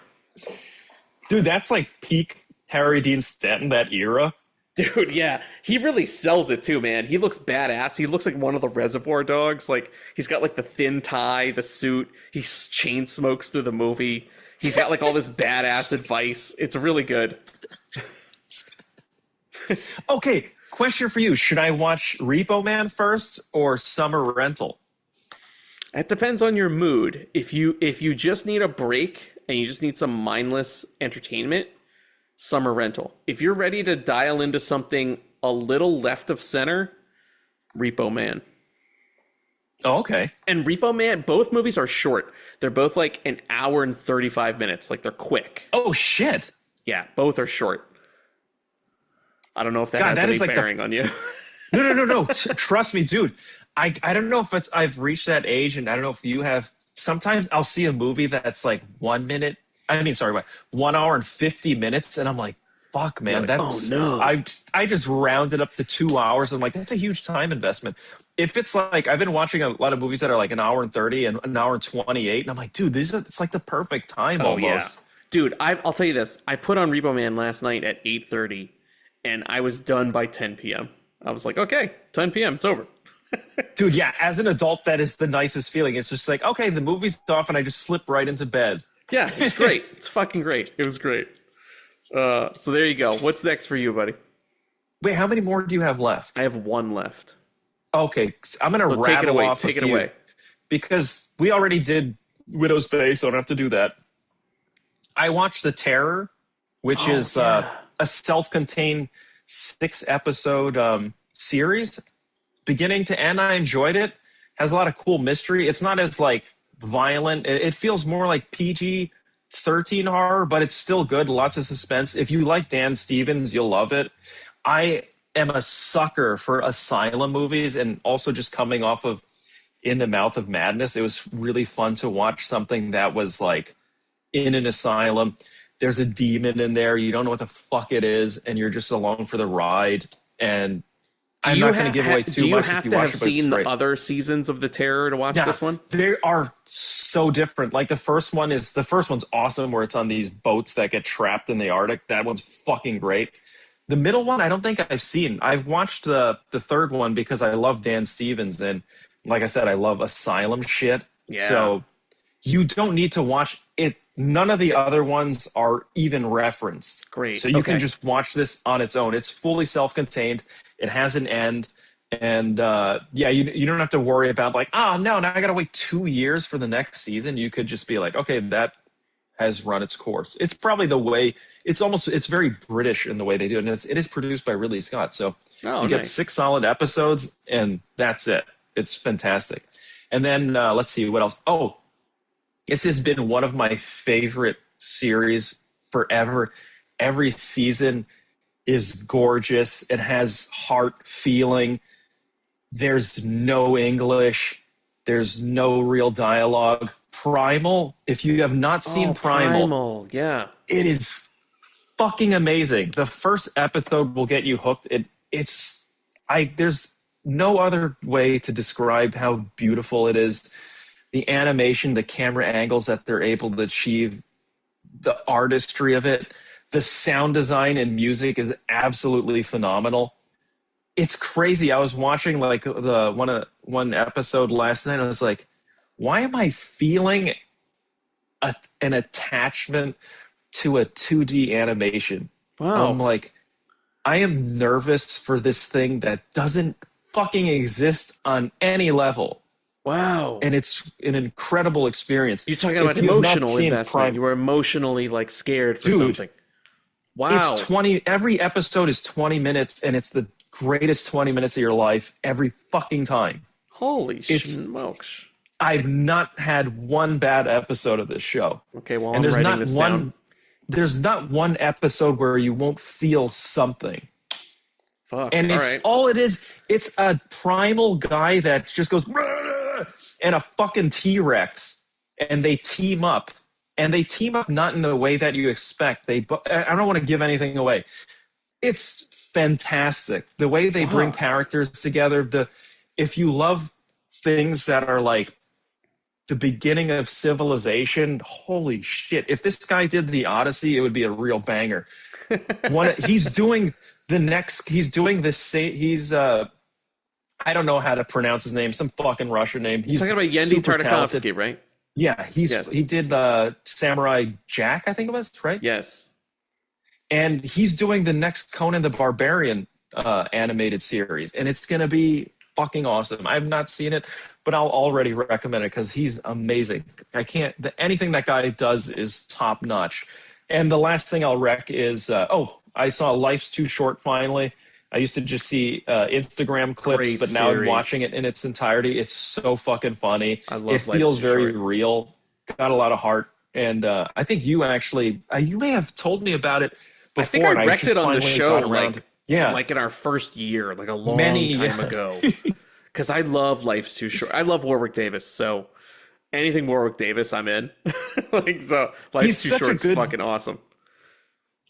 Dude, that's like peak Harry Dean Stanton, that era. Dude, yeah. He really sells it too, man. He looks badass. He looks like one of the Reservoir Dogs. Like, he's got like the thin tie, the suit. He chain smokes through the movie. He's got like all this badass advice. It's really good. Okay, question for you. Should I watch Repo Man first or Summer Rental? It depends on your mood. If you just need a break and you just need some mindless entertainment, Summer Rental. If you're ready to dial into something a little left of center, Repo Man. Oh, okay. And Repo Man, both movies are short. They're both like an hour and 35 minutes. Like, they're quick. Oh, shit. Yeah, both are short. I don't know if that has that any is like bearing on you. No. Trust me, dude. I don't know if I've reached that age, and I don't know if you have. Sometimes I'll see a movie that's like 1 hour and 50 minutes, and I'm like, fuck, man, that's, oh no. I just rounded up to 2 hours. I'm like, that's a huge time investment. If it's like, I've been watching a lot of movies that are like an hour and 30 and an hour and 28, and I'm like, dude, it's like the perfect time almost. Yeah. Dude, I'll tell you this. I put on Repo Man last night at 8:30, and I was done by 10 p.m. I was like, okay, 10 p.m., it's over. Dude, yeah, as an adult, that is the nicest feeling. It's just like, okay, the movie's off, and I just slip right into bed. Yeah, it's great. It's fucking great. It was great. So there you go. What's next for you, buddy? Wait, how many more do you have left? I have one left. Okay, I'm going to rattle take it away. off Take a it few, away. because we already did Widow's Bay, so I don't have to do that. I watched The Terror, which is a self-contained 6-episode series. Beginning to end, I enjoyed it. Has a lot of cool mystery. It's not as like violent. It feels more like PG-13 horror, but it's still good. Lots of suspense. If you like Dan Stevens, you'll love it. I am a sucker for asylum movies, and also just coming off of In the Mouth of Madness, it was really fun to watch something that was like in an asylum. There's a demon in there. You don't know what the fuck it is, and you're just along for the ride. And I'm not going to give away too much if you watch it, but it's great. Do you have to have seen the other seasons of The Terror to watch this one? They are so different. Like the first one's awesome, where it's on these boats that get trapped in the Arctic. That one's fucking great. The middle one, I don't think I've seen. I've watched the third one because I love Dan Stevens, and like I said, I love asylum shit. Yeah. So you don't need to watch it. None of the other ones are even referenced. Great. So you can just watch this on its own. It's fully self-contained. It has an end. And you don't have to worry about like, now I got to wait 2 years for the next season. You could just be like, okay, that has run its course. It's probably the way, it's very British in the way they do it. And it is produced by Ridley Scott. So you get 6 solid episodes, and that's it. It's fantastic. And then let's see what else. Oh, this has been one of my favorite series forever. Every season is gorgeous. It has heart feeling. There's no English. There's no real dialogue. Primal, if you have not seen Primal, yeah, it is fucking amazing. The first episode will get you hooked. There's no other way to describe how beautiful it is. the animation, the camera angles that they're able to achieve, the artistry of it, the sound design and music is absolutely phenomenal. It's crazy. I was watching like the one episode last night. I was like, why am I feeling an attachment to a 2D animation? Wow. I'm like, I am nervous for this thing that doesn't fucking exist on any level. Wow. And it's an incredible experience. You're talking about emotional investment. You were emotionally like scared for something. Wow. It's 20, every episode is 20 minutes and it's the greatest 20 minutes of your life every fucking time. Holy smokes. I've not had one bad episode of this show. Okay, well, and I'm writing this down. There's not one episode where you won't feel something. Fuck. And all it is, it's a primal guy that just goes, and a fucking T-Rex, and they team up. And they team up not in the way that you expect. I don't want to give anything away. It's fantastic. The way they bring characters together. If you love things that are like the beginning of civilization, holy shit. If this guy did the Odyssey, it would be a real banger. He's doing I don't know how to pronounce his name, some fucking Russian name. He's talking about Yendi Tartakovsky, right? Yeah, he did Samurai Jack, I think it was, right? Yes. And he's doing the next Conan the Barbarian animated series, and it's going to be fucking awesome. I've not seen it, but I'll already recommend it because he's amazing. Anything that guy does is top notch. And the last thing I'll rec is, I saw Life's Too Short finally. I used to just see Instagram clips, Great but now series. I'm watching it in its entirety. It's so fucking funny. I love it feels Life's Too very Short. real. Got a lot of heart. And I think you actually, you may have told me about it before. I think I wrecked it on the show like in our first year, like a long time ago. Because I love Life's Too Short. I love Warwick Davis, so anything Warwick Davis, I'm in. Life's Too Short's fucking awesome.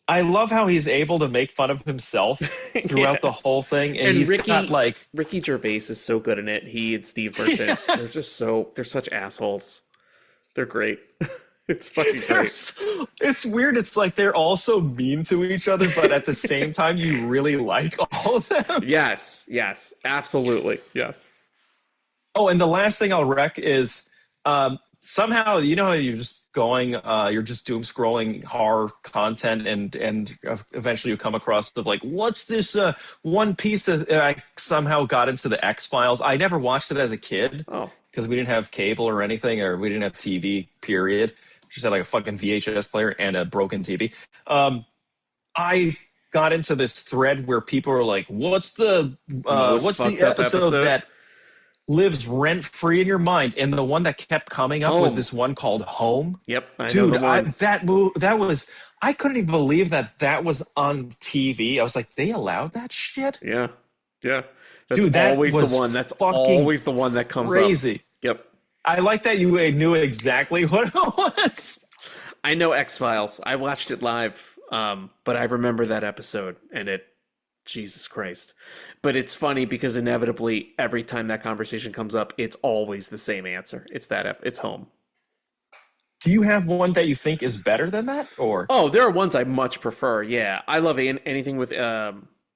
I love how he's able to make fun of himself throughout the whole thing. And he's got like Ricky Gervais is so good in it. He and Steve Merchant, they're such assholes. They're great. It's fucking great. It's weird. It's like they're all so mean to each other, but at the same time, you really like all of them. Yes, absolutely, yes. Oh, and the last thing I'll rec is somehow, you know, you're just going, you're just doom scrolling horror content, and eventually you come across the like, what's this one piece of? I somehow got into the X-Files. I never watched it as a kid because we didn't have cable or anything, or we didn't have TV. Period. Just had like a fucking VHS player and a broken TV. I got into this thread where people are like, what's the episode that lives rent free in your mind? And the one that kept coming up was this one called Home. Yep, dude, that was I couldn't even believe that was on TV. I was like, they allowed that shit? Yeah. That's dude, that always was the one. That's fucking always the one that comes crazy. up. Yep. I like that you knew exactly what it was. I know X-Files. I watched it live, but I remember that episode, and Jesus Christ. But it's funny because inevitably, every time that conversation comes up, it's always the same answer. It's Home. Do you have one that you think is better than that? Or there are ones I much prefer. Yeah, I love anything with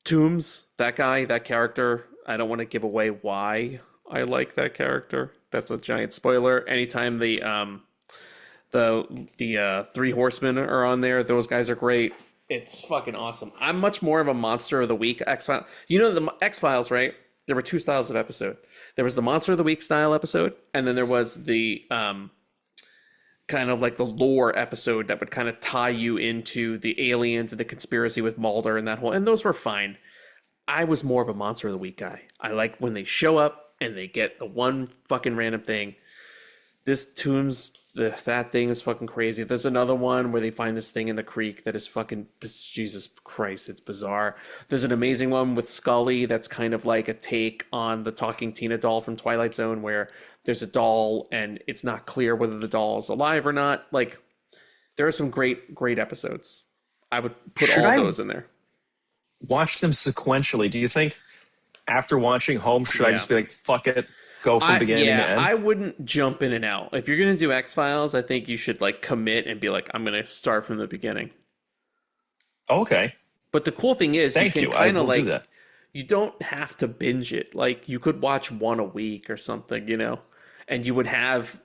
Toombs. That guy, that character. I don't want to give away why I like that character. That's a giant spoiler. Anytime the Three Horsemen are on there, those guys are great. It's fucking awesome. I'm much more of a Monster of the Week X-Files. You know the X-Files, right? There were two styles of episode. There was the Monster of the Week style episode, and then there was the kind of like the lore episode that would kind of tie you into the aliens and the conspiracy with Mulder and that whole. And those were fine. I was more of a Monster of the Week guy. I like when they show up and they get the one fucking random thing. This Toombs, that thing is fucking crazy. There's another one where they find this thing in the creek that is fucking, Jesus Christ, it's bizarre. There's an amazing one with Scully that's kind of like a take on the Talking Tina doll from Twilight Zone, where there's a doll and it's not clear whether the doll is alive or not. Like, there are some great episodes. I would put those in there. Watch them sequentially. Do you think after watching Home, should I just be like, fuck it? go from beginning to end? I wouldn't jump in and out. If you're gonna do X-Files, I think you should like commit and be like, I'm gonna start from the beginning. Okay. But the cool thing is, Thank you you. can I kind of will like, do that. you don't have to binge it. Like you could watch one a week or something, you know, and you would have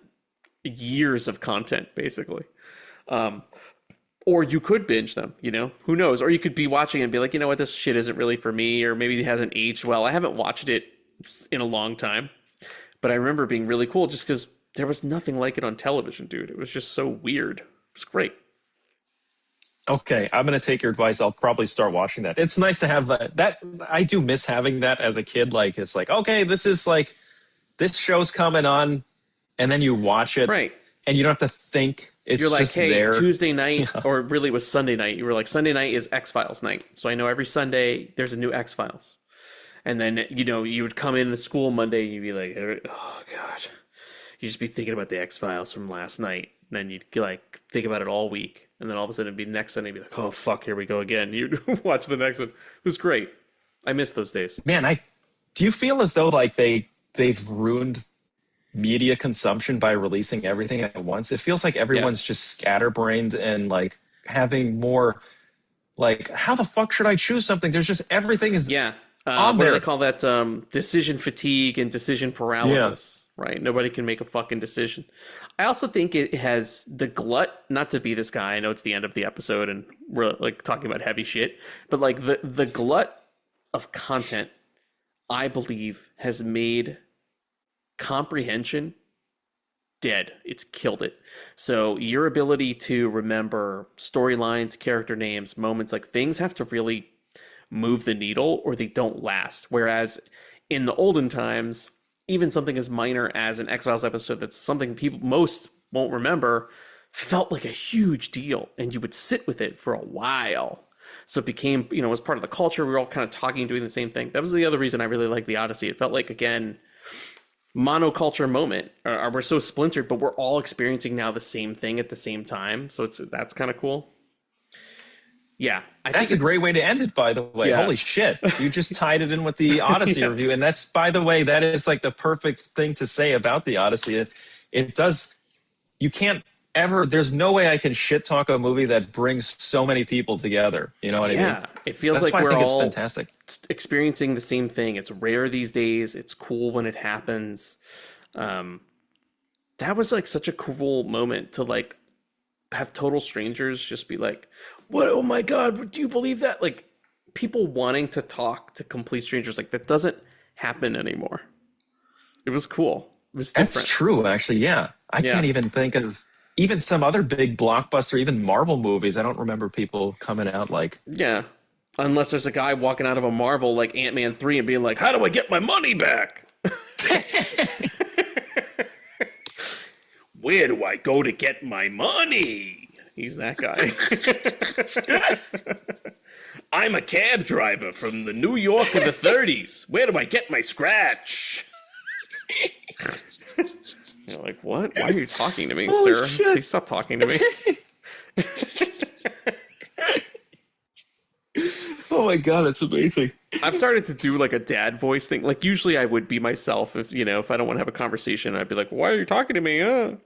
years of content basically. Or you could binge them, you know, who knows? Or you could be watching and be like, you know what, this shit isn't really for me, or maybe it hasn't aged well. I haven't watched it in a long time, but I remember being really cool just because there was nothing like it on television, dude. It was just so weird. It's great. Okay, I'm going to take your advice. I'll probably start watching that. It's nice to have that. I do miss having that as a kid. Like, it's like, okay, this show's coming on, and then you watch it. Right. And you don't have to think. You're like, just hey, there. Tuesday night, or really it was Sunday night. You were like, Sunday night is X-Files night. So I know every Sunday there's a new X-Files. And then, you know, you would come into school Monday and you'd be like, oh, God. You'd just be thinking about the X-Files from last night. And then you'd like think about it all week. And then all of a sudden it'd be next Sunday, you'd be like, oh, fuck, here we go again. You'd watch the next one. It was great. I miss those days. Man, do you feel as though like they've ruined media consumption by releasing everything at once? It feels like everyone's just scatterbrained and like having more like, how the fuck should I choose something? There's just everything is on there. What do they call that? Decision fatigue and decision paralysis, right? Nobody can make a fucking decision. I also think it has the glut, not to be this guy, I know it's the end of the episode and we're like talking about heavy shit, but like the glut of content, I believe, has made comprehension dead. It's killed it. So your ability to remember storylines, character names, moments, like things have to really move the needle or they don't last. Whereas in the olden times, even something as minor as an X-Files episode that's something most won't remember felt like a huge deal, and you would sit with it for a while. So it became, you know, as part of the culture. We were all kind of talking, doing the same thing. That was the other reason I really liked the Odyssey. It felt like, again, monoculture moment. We're so splintered, but we're all experiencing now the same thing at the same time. So that's kind of cool. Yeah, That's a great way to end it, by the way. Yeah. Holy shit. You just tied it in with the Odyssey review. And that's, by the way, that is like the perfect thing to say about the Odyssey. It does, you can't ever, there's no way I can shit talk a movie that brings so many people together. You know what I mean? Yeah, it feels That's like why I we're think all it's fantastic. experiencing the same thing. It's rare these days. It's cool when it happens. That was like such a cool moment to like have total strangers just be like, what? Oh my God, do you believe that? Like people wanting to talk to complete strangers, like that doesn't happen anymore. It was cool. It was different. That's true, actually. Yeah. I can't even think of even some other big blockbuster, even Marvel movies. I don't remember people coming out like. Yeah. Unless there's a guy walking out of a Marvel like Ant-Man 3 and being like, how do I get my money back? Where do I go to get my money? He's that guy. I'm a cab driver from the New York of the 30s. Where do I get my scratch? You're like, what? Why are you talking to me, sir? Shit. Please stop talking to me. Oh my God, that's amazing. I've started to do like a dad voice thing. Like usually I would be myself if I don't want to have a conversation. I'd be like, why are you talking to me?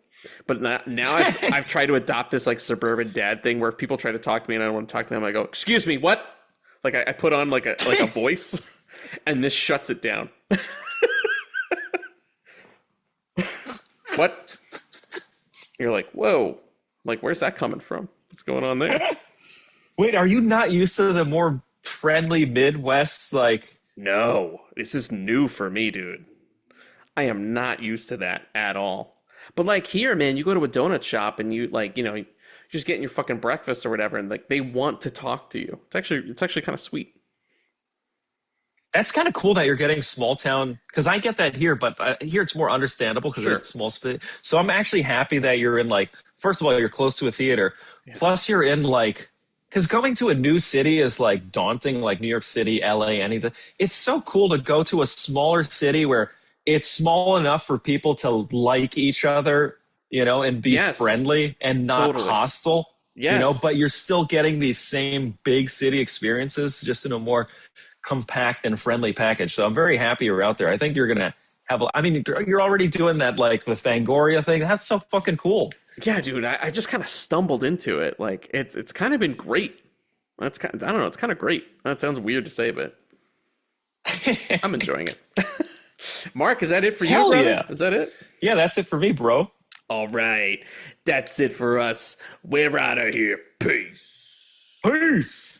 But now I've tried to adopt this like suburban dad thing where if people try to talk to me and I don't want to talk to them, I go, excuse me, what? Like I put on like a voice and this shuts it down. What? You're like, whoa. Like, where's that coming from? What's going on there? Wait, are you not used to the more friendly Midwest, like? No, this is new for me, dude. I am not used to that at all. But like here, man, you go to a donut shop and you like, you're just getting your fucking breakfast or whatever, and like they want to talk to you. It's actually kind of sweet. That's kind of cool that you're getting small town, because I get that here, but here it's more understandable because there's small space. So I'm actually happy that you're in like, first of all, you're close to a theater, plus you're in like, because going to a new city is like daunting, like New York City, LA, anything. It's so cool to go to a smaller city where it's small enough for people to like each other, and be friendly and not hostile, but you're still getting these same big city experiences just in a more compact and friendly package. So I'm very happy you're out there. I think you're going to I mean, you're already doing that, like the Fangoria thing. That's so fucking cool. Yeah, dude, I just kind of stumbled into it. Like it's kind of been great. That's kind of, I don't know, it's kind of great. That sounds weird to say, but I'm enjoying it. Mark, is that it for you, Hell brother? yeah. Is that it? Yeah, that's it for me, bro. All right. That's it for us. We're out of here. Peace. Peace.